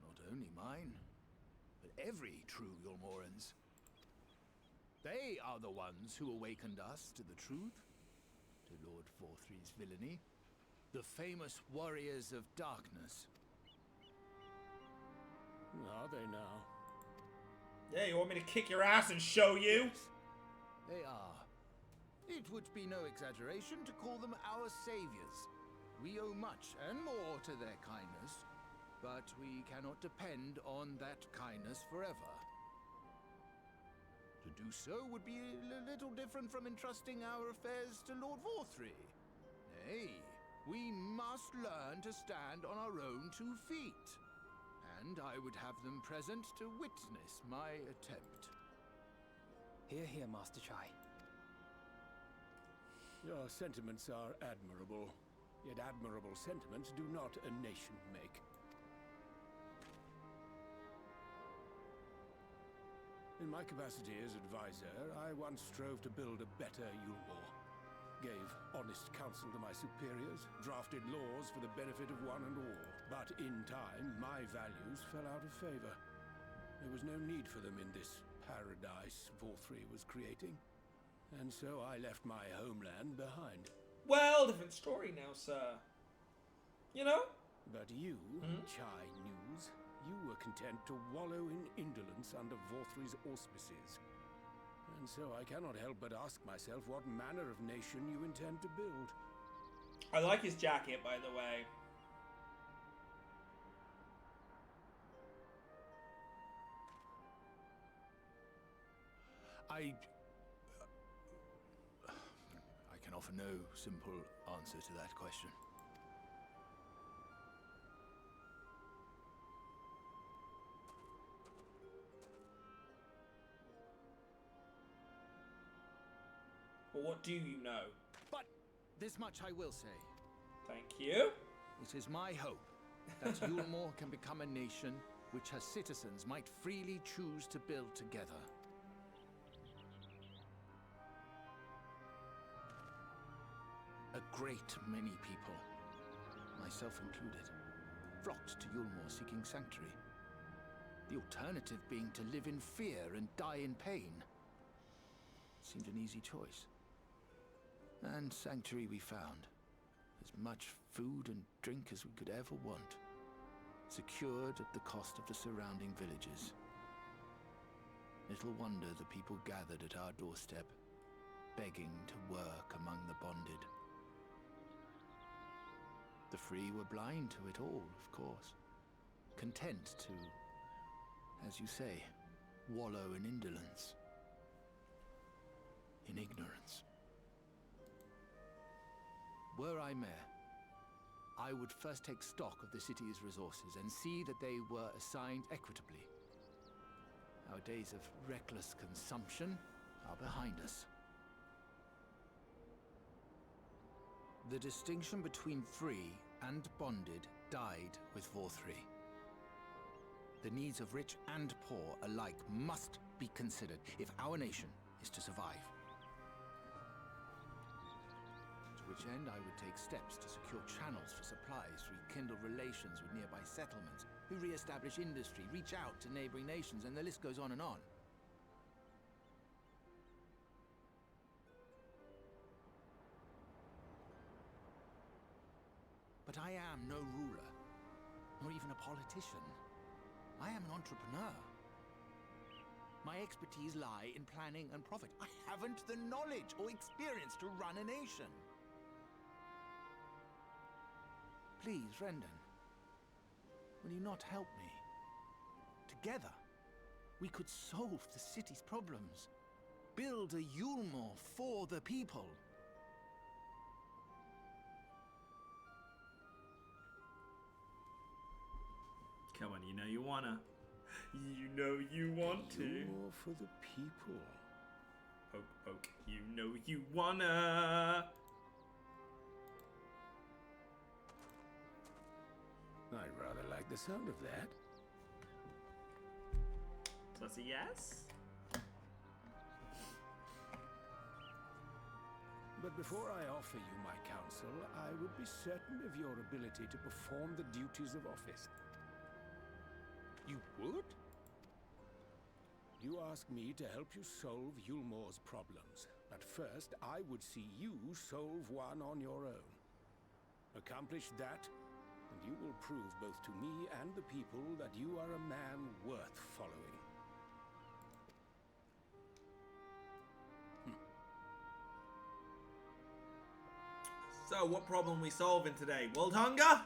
Not only mine, but every true Yulmoran's. They are the ones who awakened us to the truth, to Lord Forthry's villainy. The famous warriors of darkness. Are they now? Yeah, you want me to kick your ass and show you? Yes, they are. It would be no exaggeration to call them our saviors. We owe much and more to their kindness, but we cannot depend on that kindness forever. To do so would be a little different from entrusting our affairs to Lord Forthry. Nay, we must learn to stand on our own 2 feet. And I would have them present to witness my attempt. Hear, hear, Master Chai. Your sentiments are admirable. Yet admirable sentiments do not a nation make. In my capacity as advisor, I once strove to build a better Yulmore. Gave honest counsel to my superiors, drafted laws for the benefit of one and all. But in time, my values fell out of favor. There was no need for them in this paradise Forthry was creating. And so I left my homeland behind. Well, different story now, sir. You know? But you, Chai News, You were content to wallow in indolence under Vorthry's auspices. And so I cannot help but ask myself what manner of nation you intend to build. I like his jacket, by the way. I can offer no simple answer to that question. But what do you know? But this much I will say. Thank you. It is my hope that Yulmore can become a nation which her citizens might freely choose to build together. A great many people, myself included, flocked to Yulmore seeking sanctuary. The alternative being to live in fear and die in pain. Seemed an easy choice. And sanctuary we found. As much food and drink as we could ever want. Secured at the cost of the surrounding villages. Little wonder the people gathered at our doorstep, begging to work among the bonded. The free were blind to it all, of course. Content to, as you say, wallow in indolence. In ignorance. Were I mayor, I would first take stock of the city's resources and see that they were assigned equitably. Our days of reckless consumption are behind us. The distinction between free and bonded died with Vorthry. The needs of rich and poor alike must be considered if our nation is to survive. To which end I would take steps to secure channels for supplies, rekindle relations with nearby settlements, who re-establish industry, reach out to neighboring nations, and the list goes on and on. But I am no ruler, nor even a politician. I am an entrepreneur. My expertise lie in planning and profit. I haven't the knowledge or experience to run a nation. Please, Rendon, will you not help me? Together, we could solve the city's problems. Build a Yulmore for the people. Come on, you know you wanna. You know you want to. Yulmore for the people. Poke, poke. You know you wanna. I rather like the sound of that. So that's a yes? But before I offer you my counsel, I would be certain of your ability to perform the duties of office. You would? You ask me to help you solve Yulmore's problems, but first I would see you solve one on your own. Accomplish that, and you will prove both to me and the people that you are a man worth following. So, what problem we solving today? World hunger?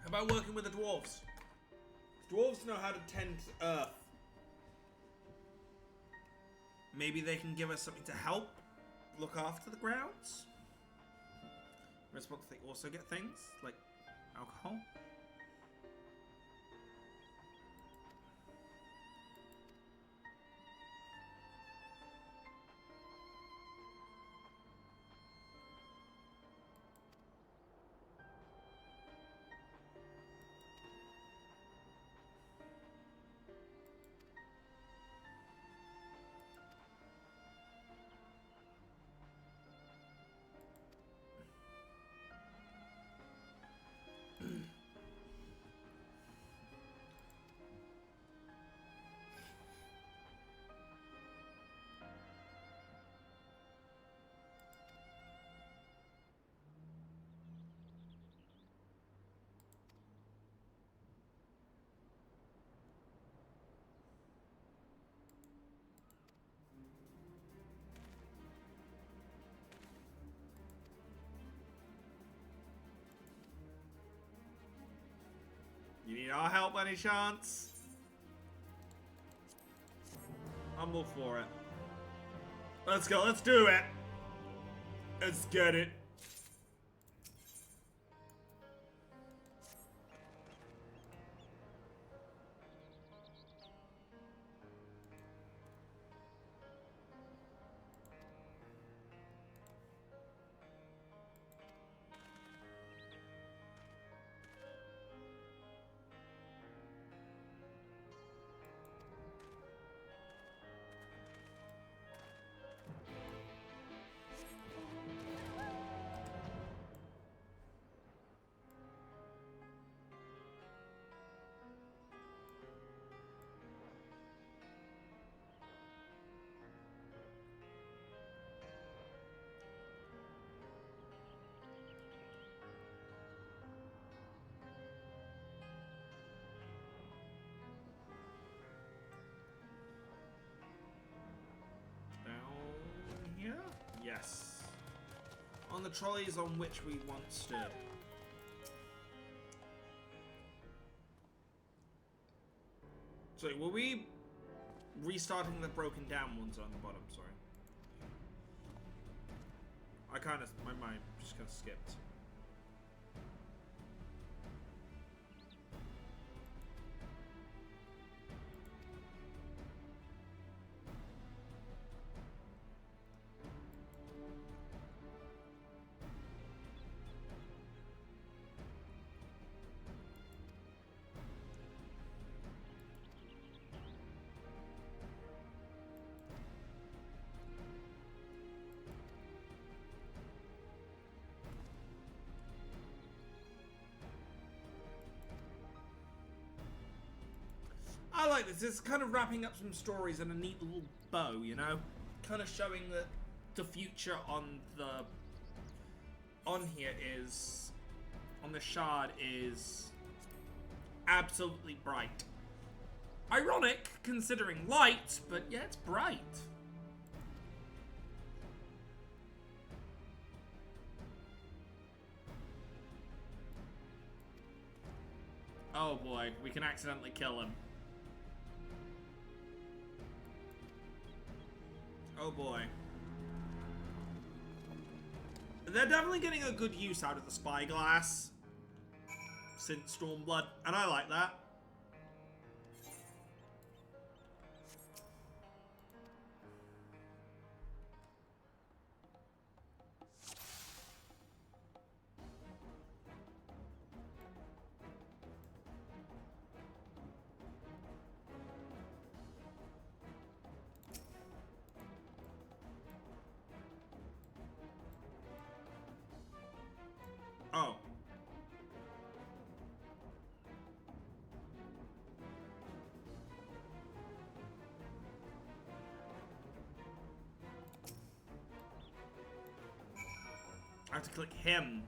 How about working with the dwarves? Dwarves know how to tend Earth. Maybe they can give us something to help look after the grounds? We're supposed to also get things like alcohol. You need our help, any chance? I'm all for it. Let's go, let's do it! Let's get it. Here? Yes. On the trolleys on which we once stood. So, were we restarting the broken down ones on the bottom? Sorry. I kind of, my mind just kind of skipped. I like this. It's kind of wrapping up some stories in a neat little bow, you know? Kind of showing that the future on here is, on the shard, is absolutely bright. Ironic, considering light, but yeah, it's bright. Oh boy, we can accidentally kill him. Oh boy. They're definitely getting a good use out of the spyglass since Stormblood, and I like that. Oh. I have to click him.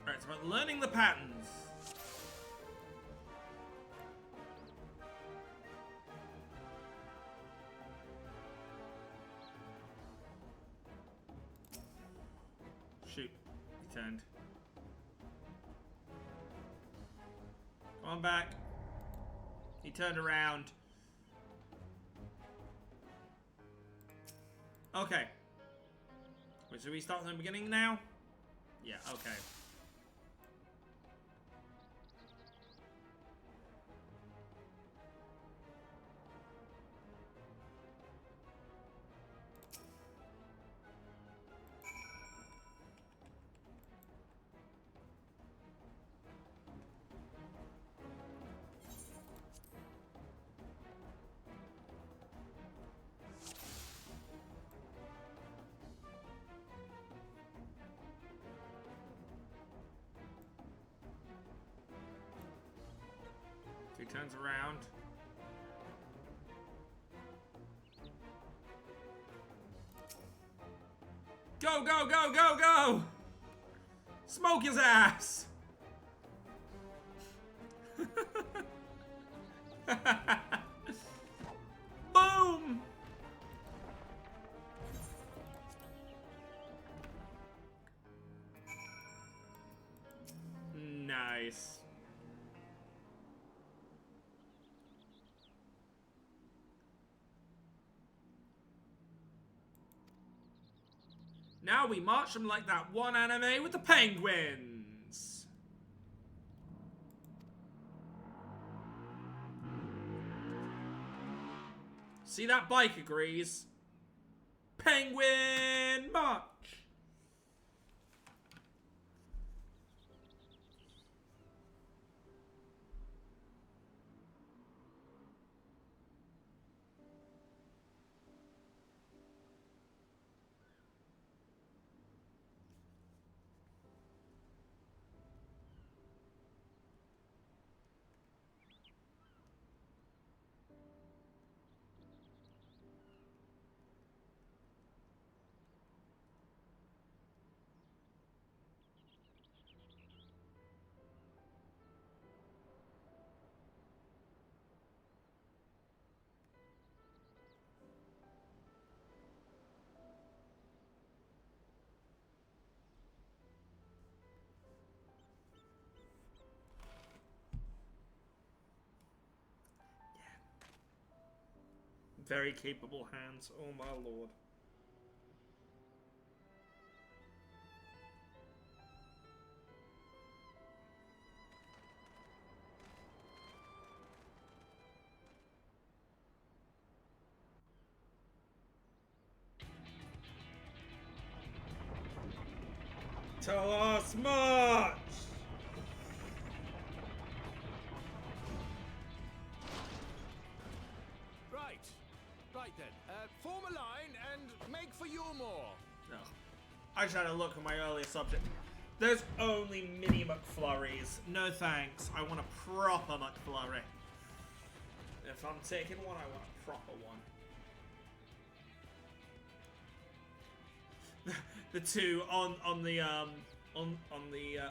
Alright, it's about learning the patterns. Shoot. He turned. Come on back. He turned around. Okay. Wait, should we start from the beginning now? Yeah, okay. He turns around. Go, go, go, go, go! Smoke his ass! Boom! Nice. Now we march them like that one anime with the penguins. See, that bike agrees. Penguin march. Very capable hands, oh my lord. Tell us much! Right then, form a line and make for Yulmore. No. I just had a look at my earlier subject. There's only mini McFlurries. No thanks. I want a proper McFlurry. If I'm taking one, I want a proper one. The two on the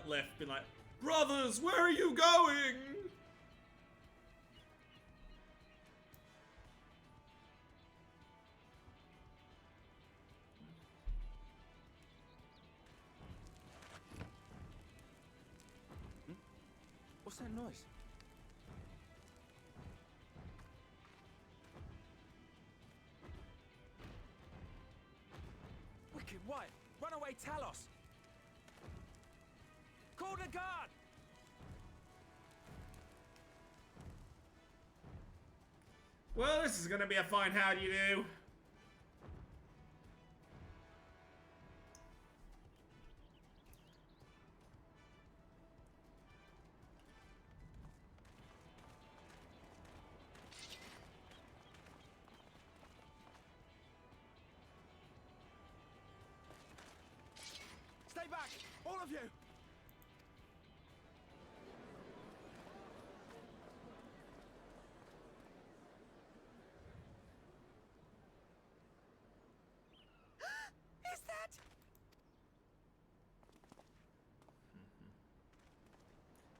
left be like, brothers, where are you going? What's that noise? Wicked White! Run away, Talos! Call the guard! Well, this is gonna be a fine how do you do. Stay back! All of you! Is that...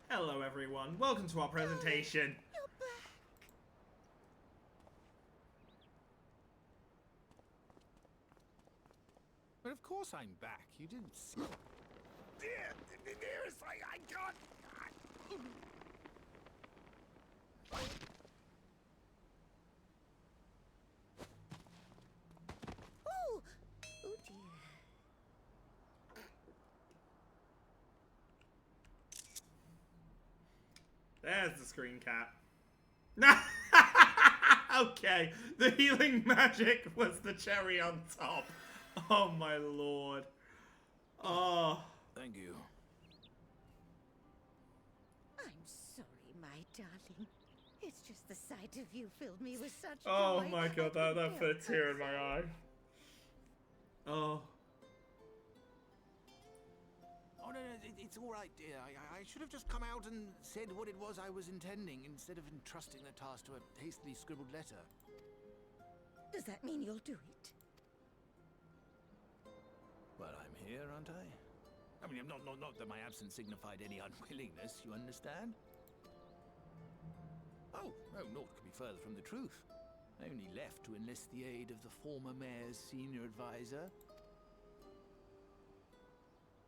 Hello everyone, welcome to our presentation. You're back. But of course I'm back. You didn't see. Dearest, I can't. Oh! Oh dear. There's the screen cap. Okay, the healing magic was the cherry on top. Oh my lord. Oh. Thank you. I'm sorry, my darling. It's just the sight of you filled me with such Oh joy. my god, I that couldn't put a help tear in my myself. eye. Oh. Oh, no, it's all right, dear. I should have just come out and said what it was I was intending instead of entrusting the task to a hastily scribbled letter. Does that mean you'll do it? Well, here, aren't I? I mean, not that my absence signified any unwillingness, you understand? Oh, naught could be further from the truth. I only left to enlist the aid of the former mayor's senior advisor.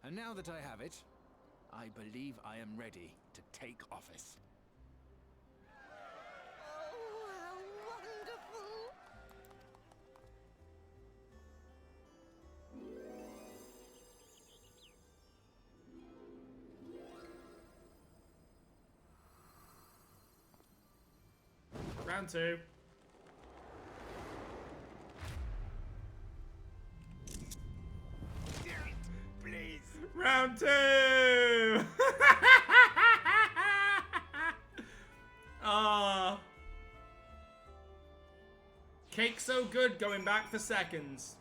And now that I have it, I believe I am ready to take office. Oh, how wonderful! Round 2. Please. Round 2! Cake so good, going back for seconds.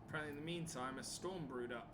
Apparently in the meantime, a storm brewed up.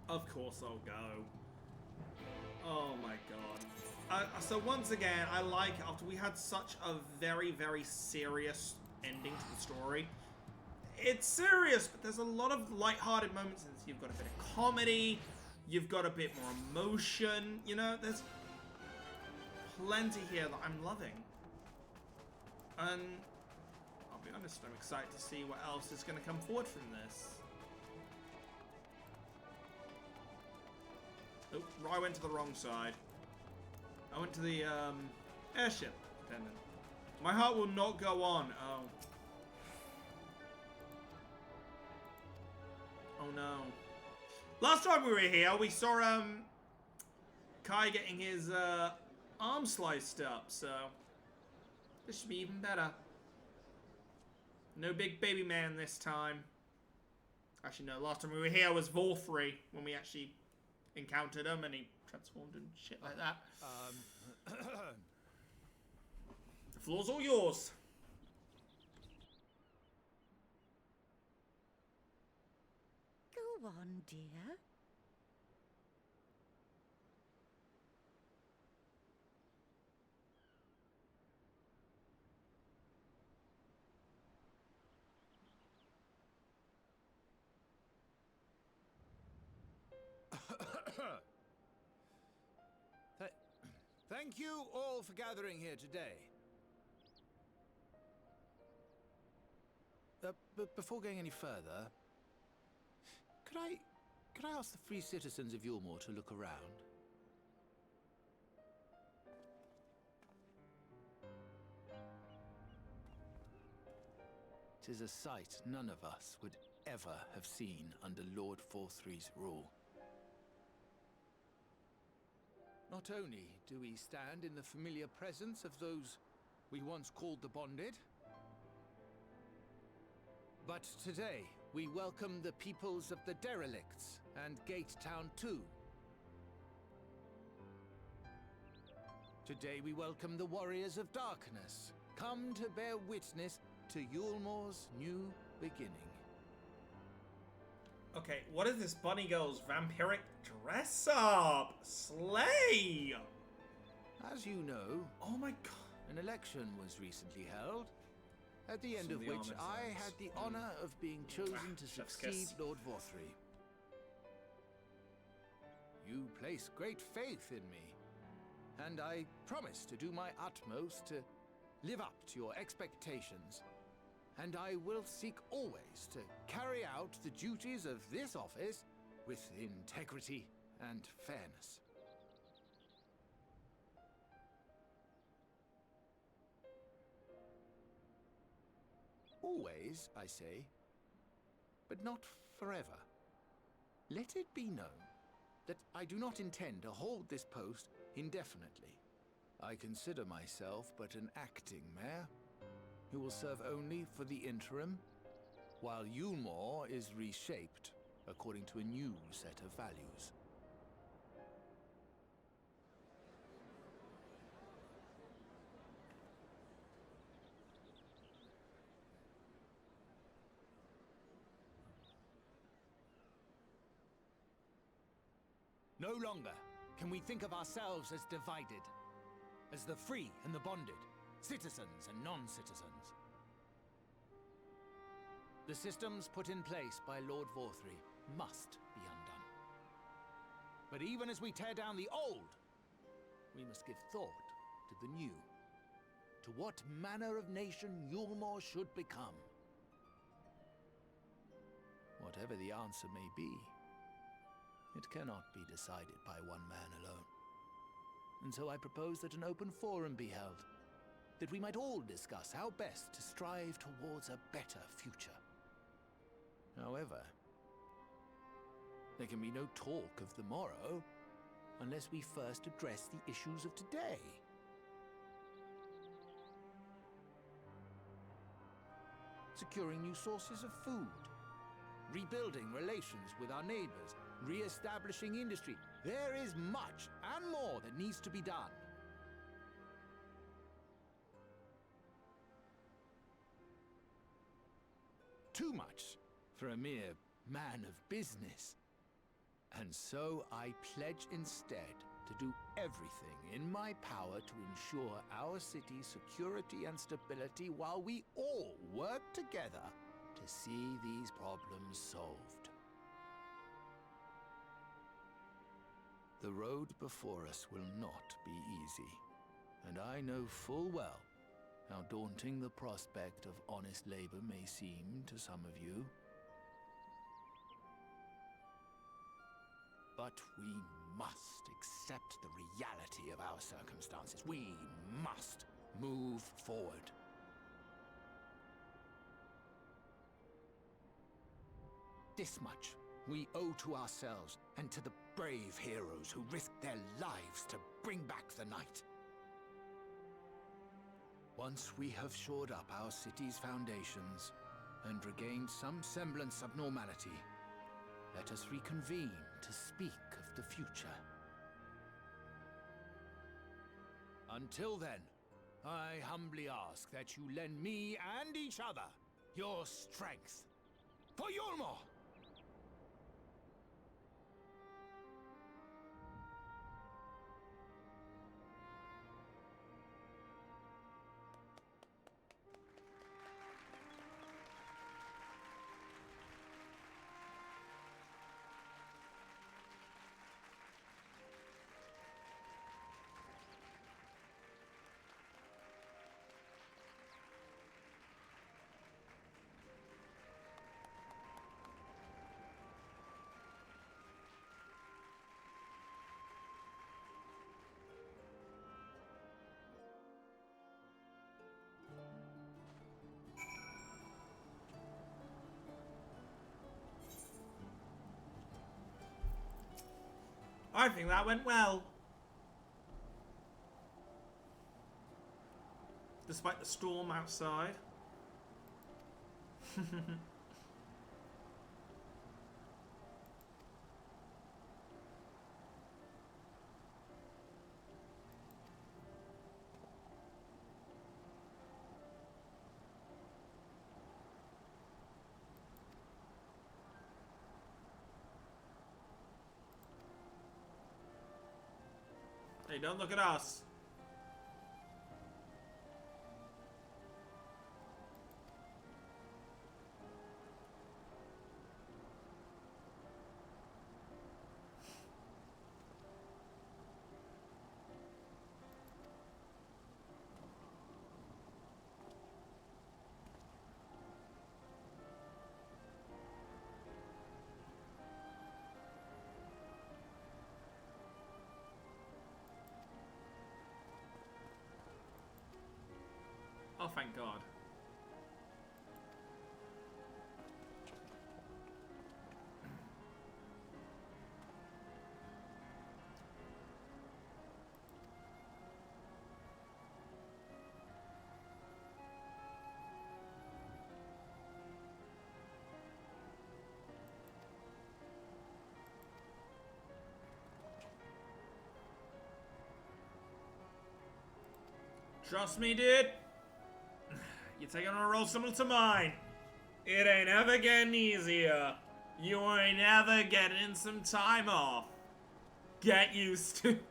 Of course I'll go. Oh my god. So once again, I like after we had such a very, very serious ending to the story. It's serious, but there's a lot of light-hearted moments in this. You've got a bit of comedy, you've got a bit more emotion, you know, there's plenty here that I'm loving. And I'll be honest, I'm excited to see what else is going to come forward from this. Oh, I went to the wrong side. I went to the airship dependent. My heart will not go on. Oh. Oh no. Last time we were here, we saw Kai getting his arm sliced up, so this should be even better. No big baby man this time. Actually, no. Last time we were here was Volthree when we actually encountered him and he transformed and shit like that. The floor's all yours. Go on, dear. Thank you all for gathering here today. But before going any further, could I ask the free citizens of Yulmore to look around? Tis a sight none of us would ever have seen under Lord Forthree's rule. Not only do we stand in the familiar presence of those we once called the Bonded, but today we welcome the peoples of the Derelicts and Gate Town too. Today we welcome the Warriors of Darkness, come to bear witness to Yulmore's new beginning. Okay, what is this bunny girl's vampiric dress up? Slay! As you know, oh my god, an election was recently held, at the end of which I had the honor of being chosen to succeed Lord Vorthree. You place great faith in me, and I promise to do my utmost to live up to your expectations. And I will seek always to carry out the duties of this office with integrity and fairness. Always, I say, but not forever. Let it be known that I do not intend to hold this post indefinitely. I consider myself but an acting mayor, who will serve only for the interim, while Yulmore is reshaped according to a new set of values. No longer can we think of ourselves as divided, as the free and the bonded, citizens and non-citizens. The systems put in place by Lord Vorthri must be undone. But even as we tear down the old, we must give thought to the new, to what manner of nation Yulmore should become. Whatever the answer may be, it cannot be decided by one man alone. And so I propose that an open forum be held, that we might all discuss how best to strive towards a better future. However, there can be no talk of the morrow unless we first address the issues of today. Securing new sources of food, rebuilding relations with our neighbors, re-establishing industry. There is much and more that needs to be done. Too much for a mere man of business. And so I pledge instead to do everything in my power to ensure our city's security and stability while we all work together to see these problems solved. The road before us will not be easy, and I know full well how daunting the prospect of honest labor may seem to some of you. But we must accept the reality of our circumstances. We must move forward. This much we owe to ourselves and to the brave heroes who risked their lives to bring back the night. Once we have shored up our city's foundations and regained some semblance of normality, let us reconvene to speak of the future. Until then, I humbly ask that you lend me and each other your strength for Yulmore! I think that went well. Despite the storm outside. Hey, don't look at us. Oh, thank God. Trust me, dude. You're taking on a role similar to mine. It ain't ever getting easier. You ain't ever getting some time off. Get used to it.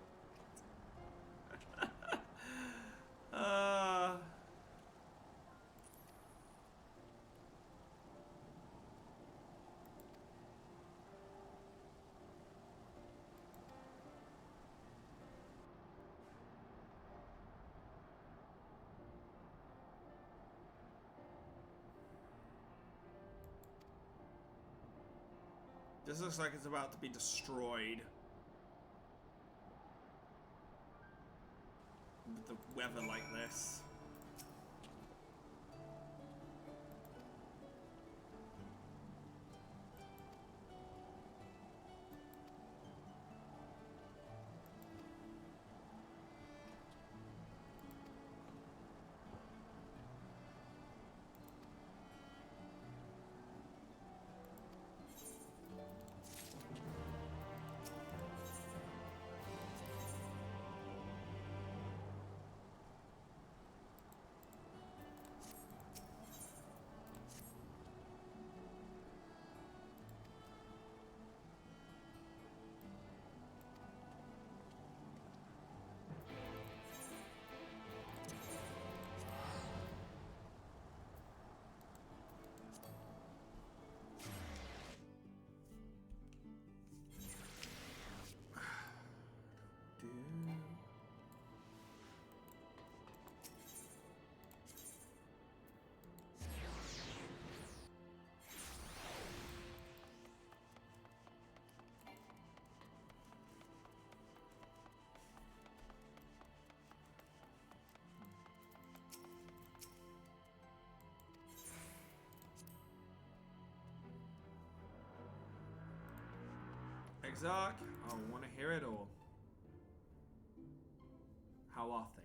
This looks like it's about to be destroyed. With the weather like this. Exarch, I want to hear it all. How are things?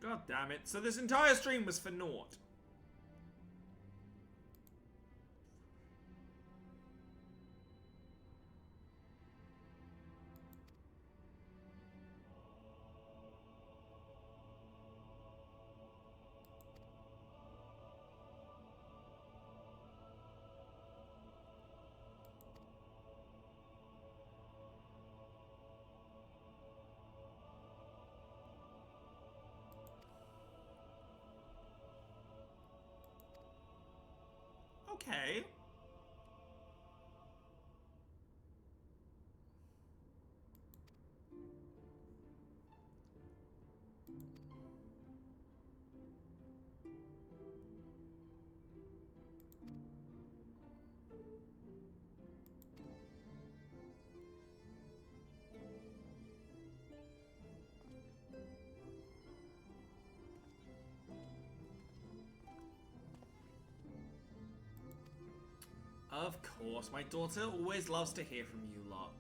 God damn it. So this entire stream was for naught. Okay. Of course, my daughter always loves to hear from you lot.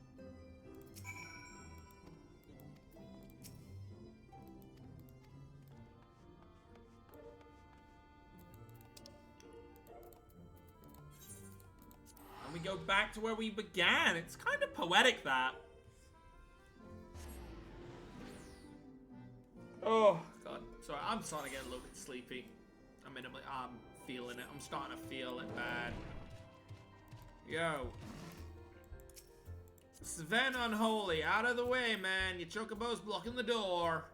And we go back to where we began. It's kind of poetic, that. Oh, God. Sorry, I'm starting to get a little bit sleepy. I'm feeling it. I'm starting to feel it bad. Yo. Sven Unholy, out of the way, man. Your chocobo's blocking the door.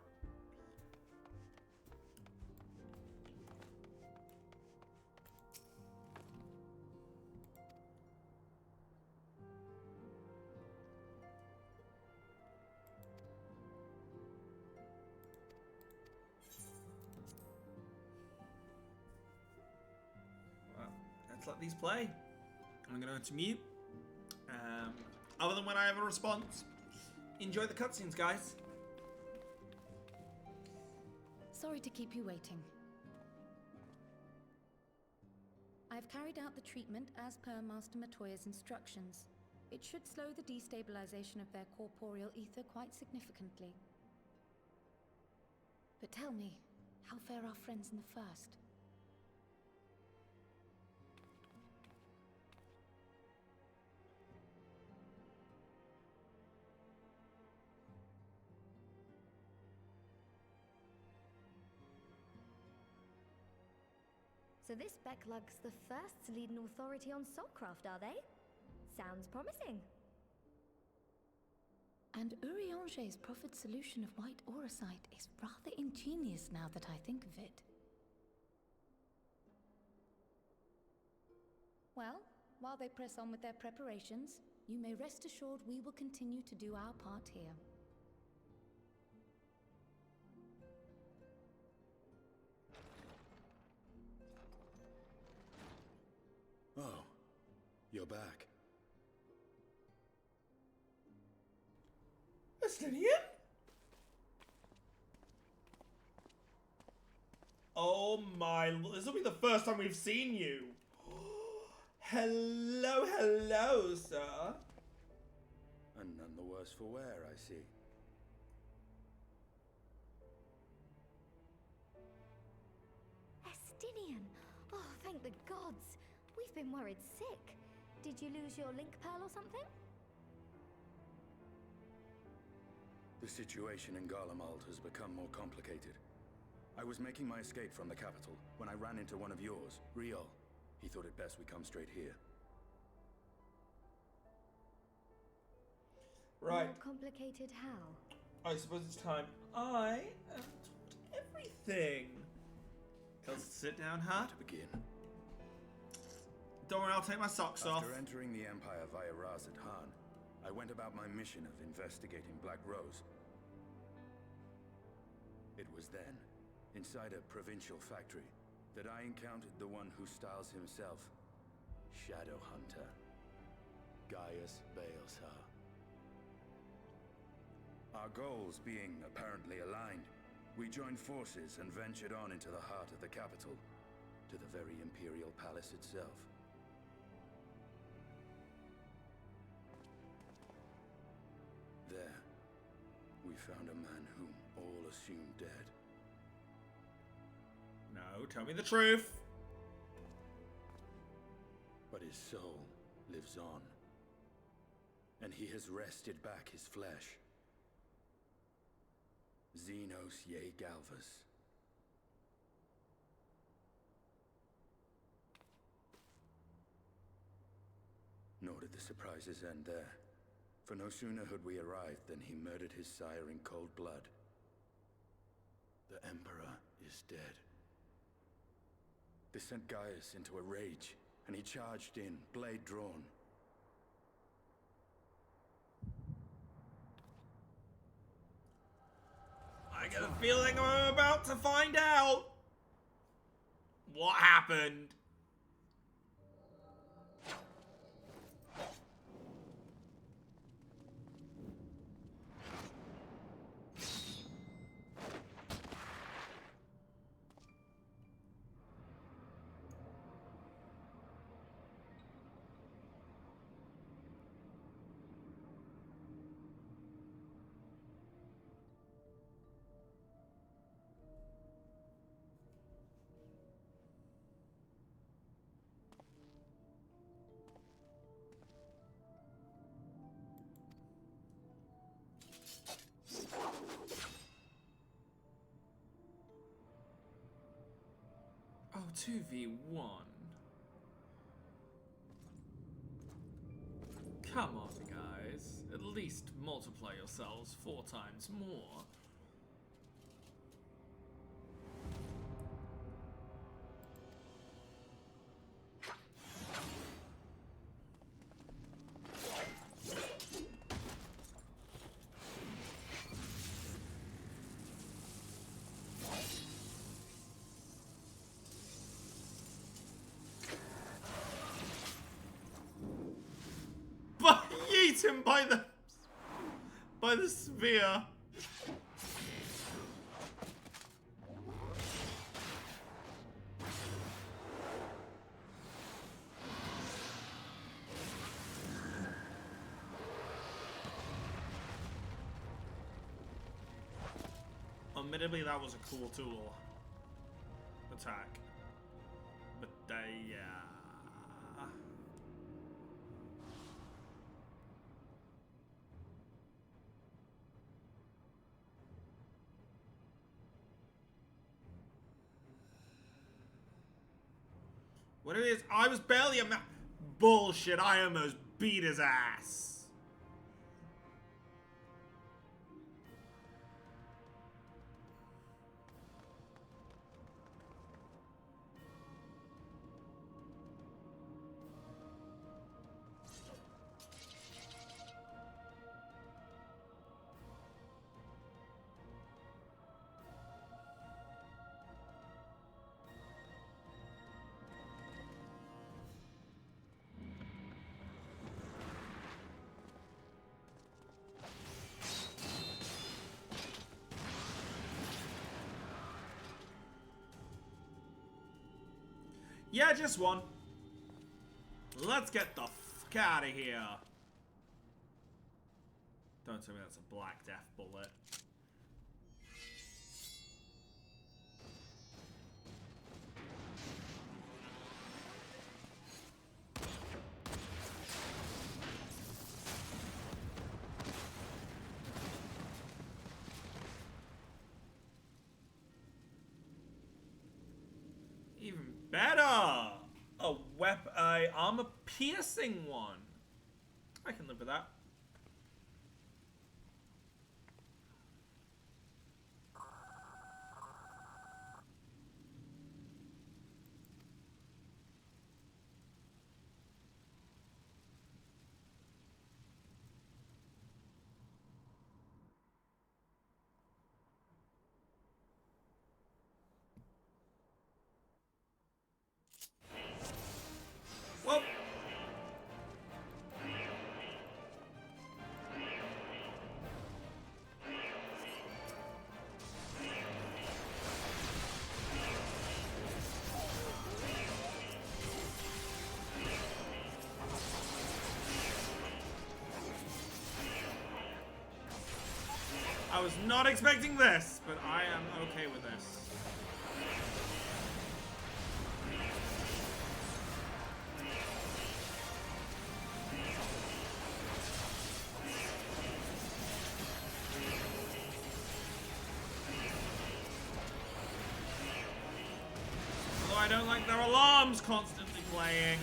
Well, let's let these play. I'm gonna go to mute. Other than when I have a response, enjoy the cutscenes, guys. Sorry to keep you waiting. I've carried out the treatment as per Master Matoya's instructions. It should slow the destabilization of their corporeal ether quite significantly. But tell me, how fare our friends in the first? So this Becklug's the first to lead an authority on soulcraft, are they? Sounds promising. And Urianger's proffered solution of white auracite is rather ingenious now that I think of it. Well, while they press on with their preparations, you may rest assured we will continue to do our part here. Oh, you're back. Estinian? Oh my, this will be the first time we've seen you. Hello, hello, sir. And none the worse for wear, I see. Estinian! Oh, thank the gods! We've been worried sick. Did you lose your link pearl or something? The situation in Garlemald has become more complicated. I was making my escape from the capital when I ran into one of yours, Riol. He thought it best we come straight here. Right. More complicated how? I suppose it's time I am told everything. Let's sit down, huh? To begin. Don't worry, I'll take my socks off. After entering the Empire via Razat Han, I went about my mission of investigating Black Rose. It was then, inside a provincial factory, that I encountered the one who styles himself Shadow Hunter, Gaius Baelsar. Our goals being apparently aligned, we joined forces and ventured on into the heart of the capital, to the very Imperial Palace itself. There, we found a man whom all assumed dead. No, tell me the truth. But his soul lives on, and he has wrested back his flesh. Xenos Ye Galvas. Nor did the surprises end there, for no sooner had we arrived than he murdered his sire in cold blood. The Emperor is dead. This sent Gaius into a rage, and he charged in, blade drawn. I get a feeling I'm about to find out what happened. Oh, 2v1. Come on, guys. At least multiply yourselves 4 times more. Yeet him by the sphere. Admittedly, that was a cool tool attack, but yeah. What it is, I was barely a bullshit, I almost beat his ass. Yeah, just one. Let's get the fuck out of here. Don't tell me that's a Black Death bullet. Even better! A armor-piercing one. I can live with that. Well, I was not expecting this, but I am okay with this. Although I don't like their alarms constantly playing.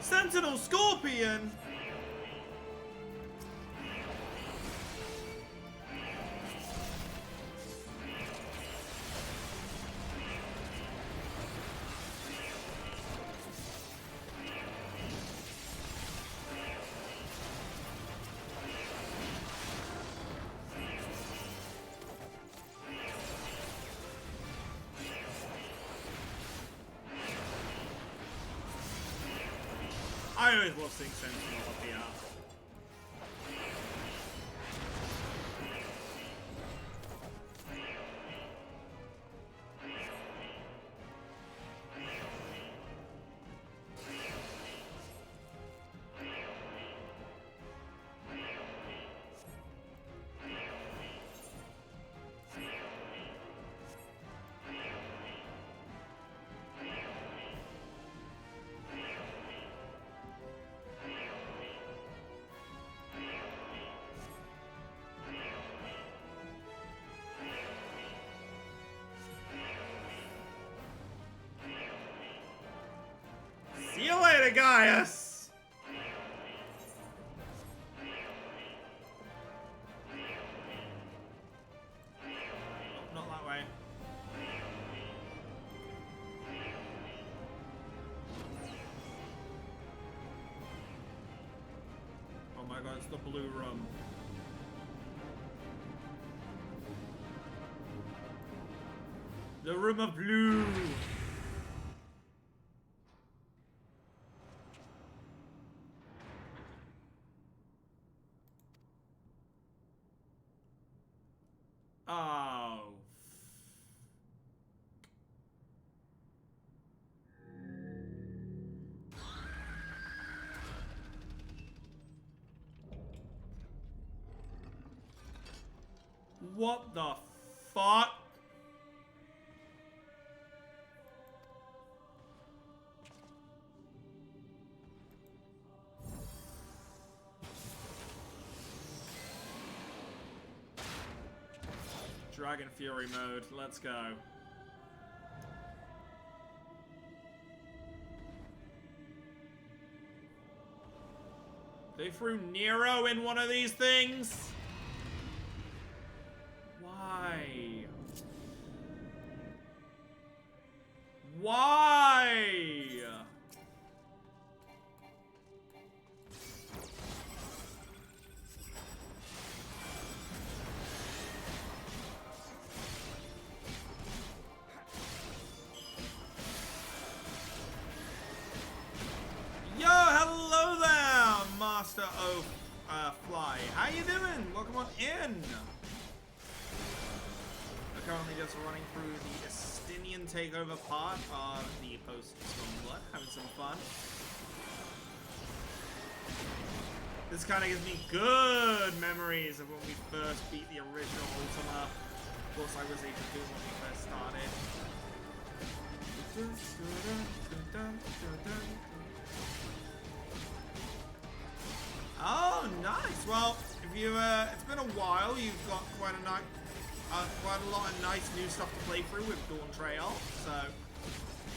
Sentinel Scorpion! I always love seeing Sentinel up here. See you later, Gaius! my god, it's the blue room. The room of blue. Oh. What the fuck? Dragon Fury mode, let's go. They threw Nero in one of these things? Why? Why? Yo, hello there, Master of Fly. How you doing? Welcome on in. We're currently just running through the Estinian takeover part of the post-Stormblood, having some fun. This kind of gives me good memories of when we first beat the original Ultima. Of course, I was age 2 when we first started. Oh, nice. Well, if you it's been a while. You've got quite a lot of nice new stuff to play through with Dawn Trail. So,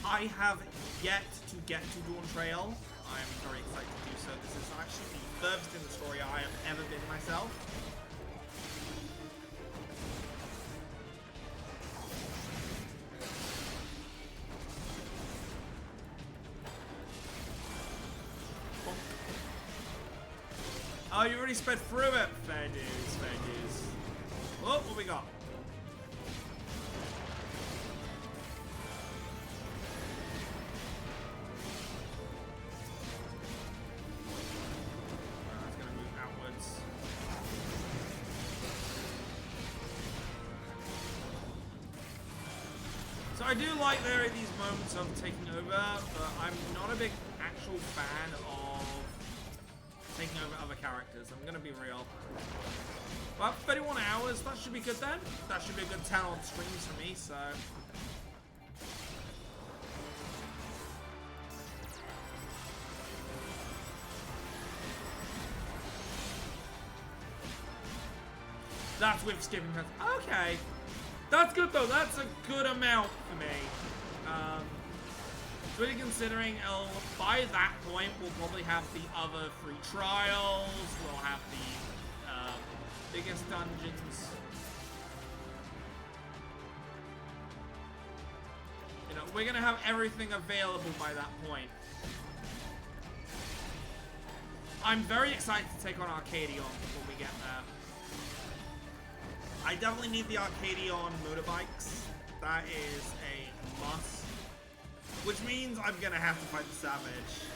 I have yet to get to Dawn Trail. I'm very excited to do so. This is actually the furthest in the story I have ever been myself. Oh, you already sped through it. Fair dues, fair dues. Oh, what we got? It's gonna move outwards. So I do like there are these moments of taking over, but I'm not a big actual fan of taking over other characters. I'm gonna be real. Well, 31 hours, that should be good then. That should be a good 10 on streams for me, so. That's with skipping cuts. Okay. That's good though, that's a good amount for me. Really considering by that point we'll probably have the other 3 trials, we'll have the biggest dungeons. You know, we're gonna have everything available by that point. I'm very excited to take on Arcadion when we get there. I definitely need the Arcadion motorbikes. That is a must. Which means I'm gonna have to fight the Savage.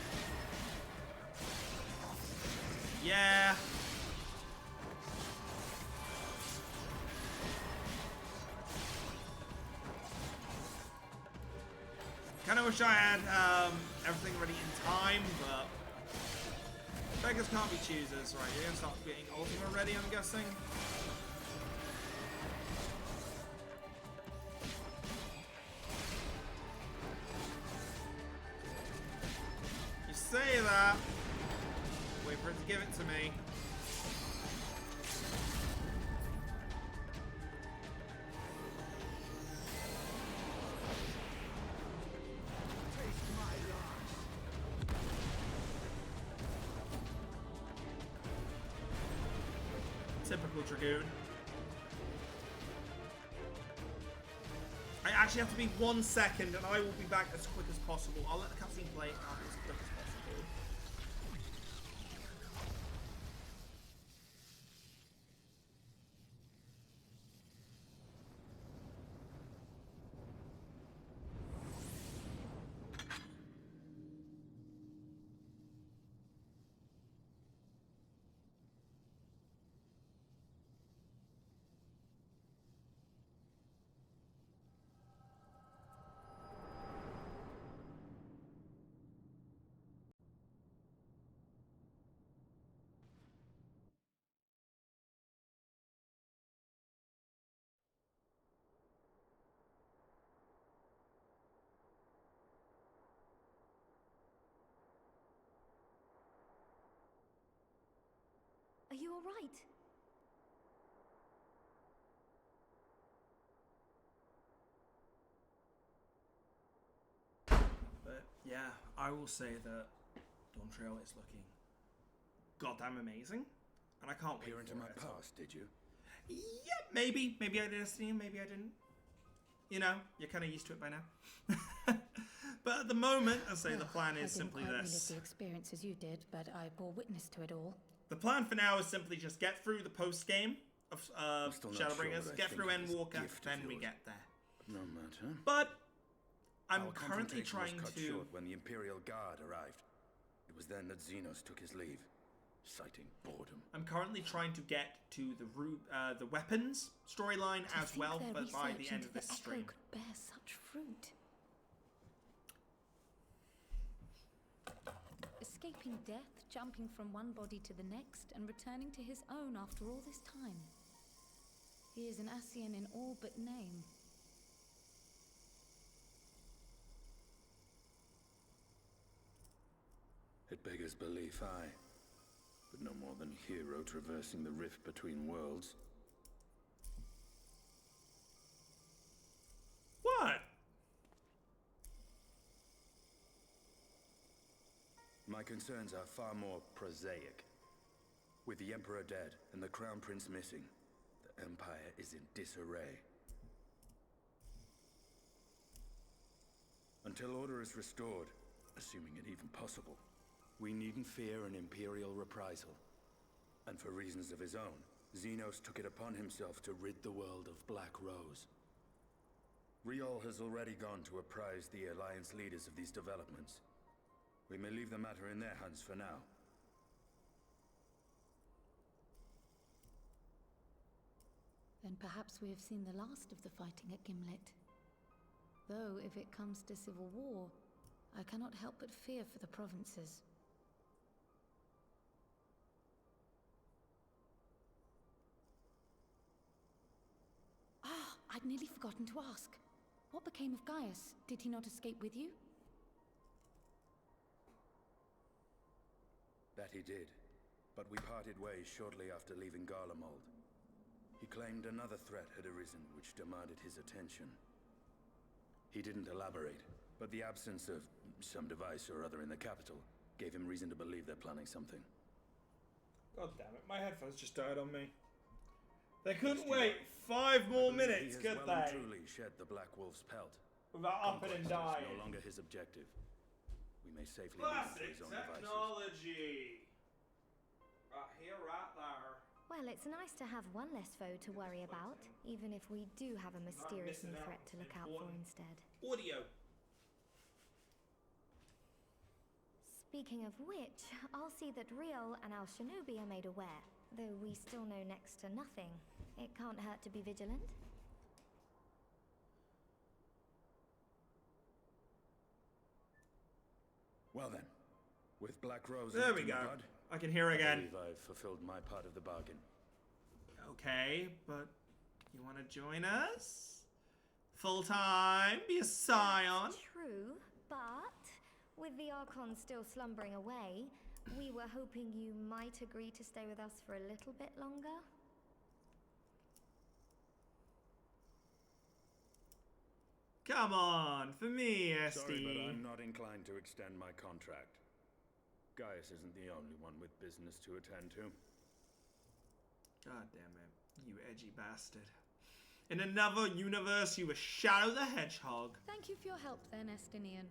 Yeah. Kinda wish I had everything ready in time, but beggars can't be choosers, right? You're gonna start getting Ultima ready, I'm guessing. Say that. Wait for it to give it to me. Typical Dragoon. I actually have to be 1 second and I will be back as quick as possible. I'll let the cutscene play out as quick as possible. you all right? But yeah, I will say that Dawn Trail is looking goddamn amazing, and I can't wait for into it. my past, did you? Yeah, maybe I did, Destiny, maybe I didn't. You know, you're kind of used to it by now. But at the moment, I say the plan is simply I didn't quite this. relive the experience as you did, but I bore witness to it all. The plan for now is simply just get through the post game of still not Shadowbringers, sure what I get think through of this Endwalker, gift of then we yours. get there. No matter. But I'm Our currently confrontation trying was cut to. short when the Imperial Guard arrived. It was then that Xenos took his leave, citing boredom. I'm currently trying to get to the weapons storyline as well, but by the end of this stream. Could bear such fruit. Escaping death, jumping from one body to the next, and returning to his own after all this time. He is an Ascian in all but name. It beggars belief, aye. But no more than hero traversing the rift between worlds. What? My concerns are far more prosaic. With the Emperor dead and the Crown Prince missing, the Empire is in disarray. Until order is restored, assuming it even possible, we needn't fear an Imperial reprisal. And for reasons of his own, Xenos took it upon himself to rid the world of Black Rose. Riol has already gone to apprise the Alliance leaders of these developments. We may leave the matter in their hands for now. Then perhaps we have seen the last of the fighting at Gimlet. Though, if it comes to civil war, I cannot help but fear for the provinces. Ah, I'd nearly forgotten to ask. What became of Gaius? Did he not escape with you? That he did, but we parted ways shortly after leaving Garlemald. He claimed another threat had arisen which demanded his attention. He didn't elaborate, but the absence of some device or other in the capital gave him reason to believe they're planning something. God damn it, my headphones just died on me. They couldn't wait 5 more minutes, he could has well and they? truly shed the Black Wolf's pelt. Without upping and Conquest is dying. no longer his objective. We may safely leave him to Classic his own devices. technology. Right here, right there. Well, it's nice to have one less foe to worry about, even if we do have a mysterious new threat to look out for instead. Audio. Speaking of which, I'll see that Riol and our shinobi are made aware. Though we still know next to nothing, it can't hurt to be vigilant. Well then, with Black Rose There we in the go. bud, I can hear I again. believe I've fulfilled my part of the bargain. Okay, but you want to join us? Full time? Be a scion? True, but with the Archon still slumbering away, we were hoping you might agree to stay with us for a little bit longer. Come on, for me, SD. Sorry, but I'm not inclined to extend my contract. Gaius isn't the only one with business to attend to. God damn it, you edgy bastard. In another universe, you were Shadow the Hedgehog. Thank you for your help then, Estinian.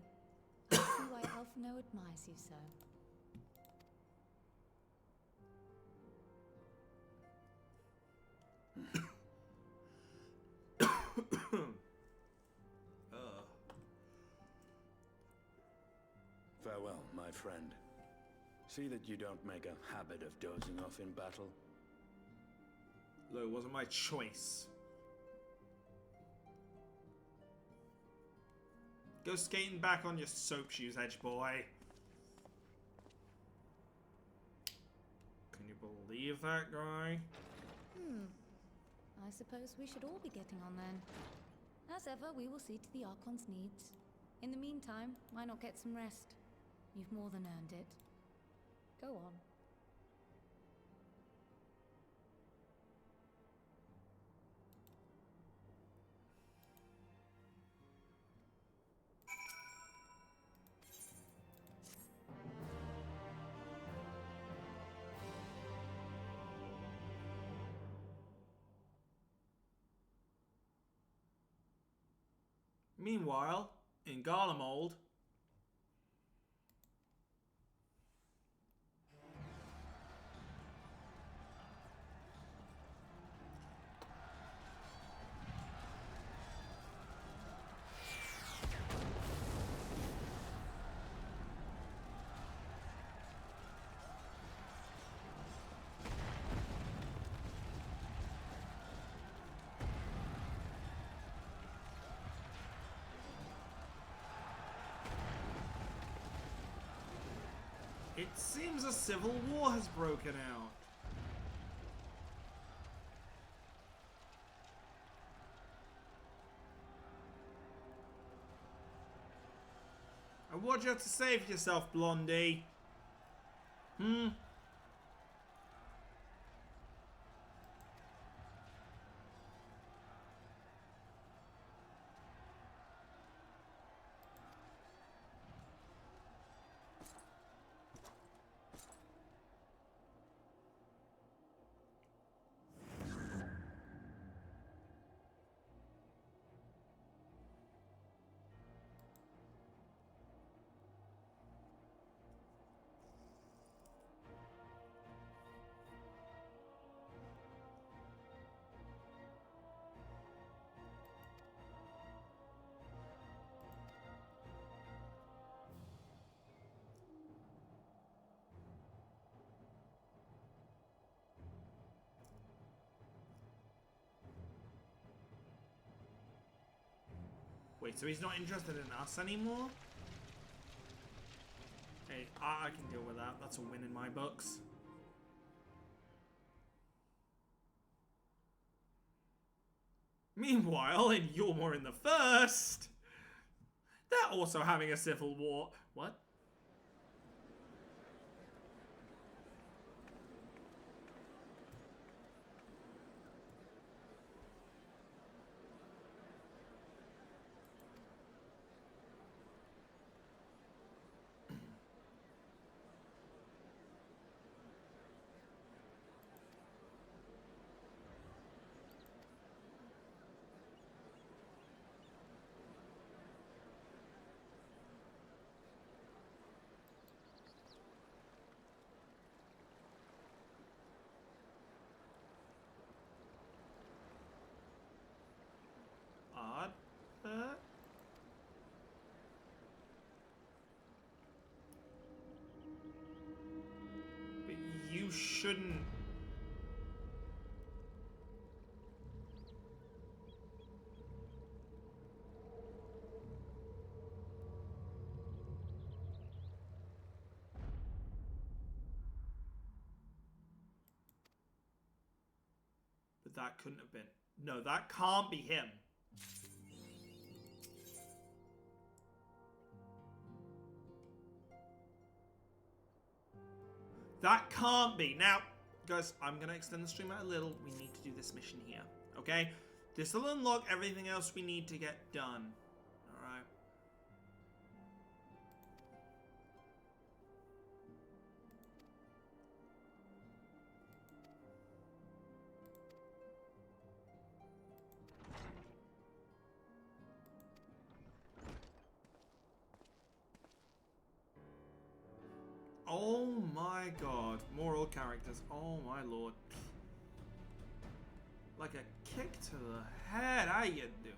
I see why Elfno admires you so. Farewell, my friend. See that you don't make a habit of dozing off in battle. Look, it wasn't my choice. Go skating back on your soap shoes, Edge Boy. Can you believe that guy? I suppose we should all be getting on then. As ever, we will see to the Archon's needs. In the meantime, why not get some rest? You've more than earned it. Go on. Meanwhile, in Garlemald, it seems a civil war has broken out. And what do you have to say for yourself, Blondie? Wait, so he's not interested in us anymore? Hey, I can deal with that. That's a win in my books. Meanwhile, in Yormor in the First, they're also having a civil war. What? Odd. But you shouldn't. But that couldn't have been. No, that can't be him. That can't be. Now, guys, I'm going to extend the stream out a little. We need to do this mission here, okay? This will unlock everything else we need to get done, all right? Oh my god. More old characters. Oh my lord. Like a kick to the head. How you doing?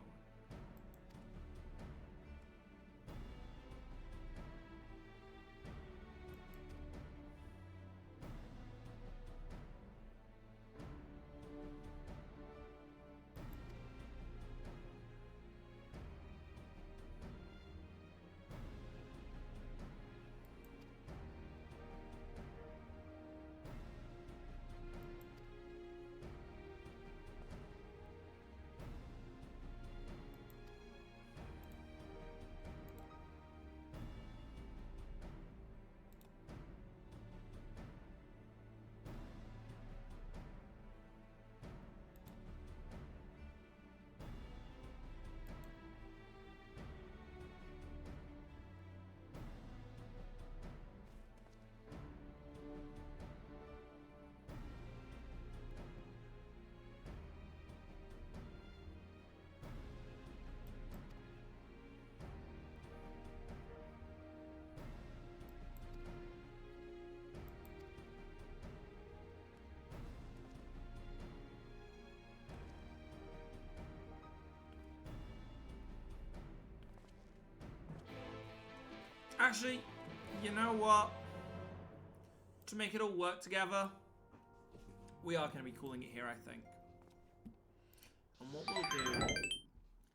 Actually, you know what? To make it all work together, we are going to be calling it here, I think. And what we'll do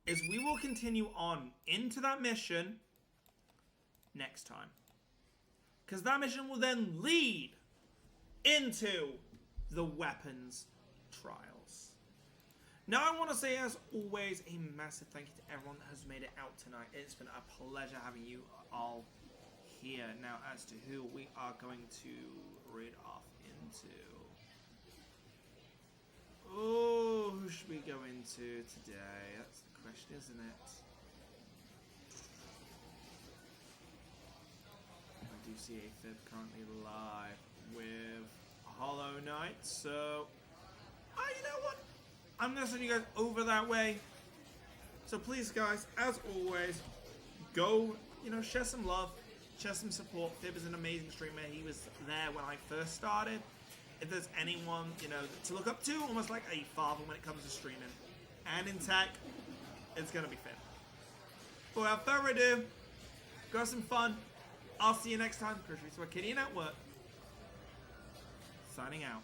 is we will continue on into that mission next time. Because that mission will then lead into the weapons trials. Now I want to say, as always, a massive thank you to everyone that has made it out tonight. It's been a pleasure having you all here. Now, as to who we are going to read off into. Oh, who should we go into today? That's the question, isn't it? I do see XIV currently live with Hollow Knight, so... you know what? I'm going to send you guys over that way. So please, guys, as always, go, share some love, share some support. Fib is an amazing streamer. He was there when I first started. If there's anyone, to look up to, almost like a father when it comes to streaming and in tech, it's going to be Fib. But without further ado, go have some fun. I'll see you next time. Chris Reese, Kitty Network. Signing out.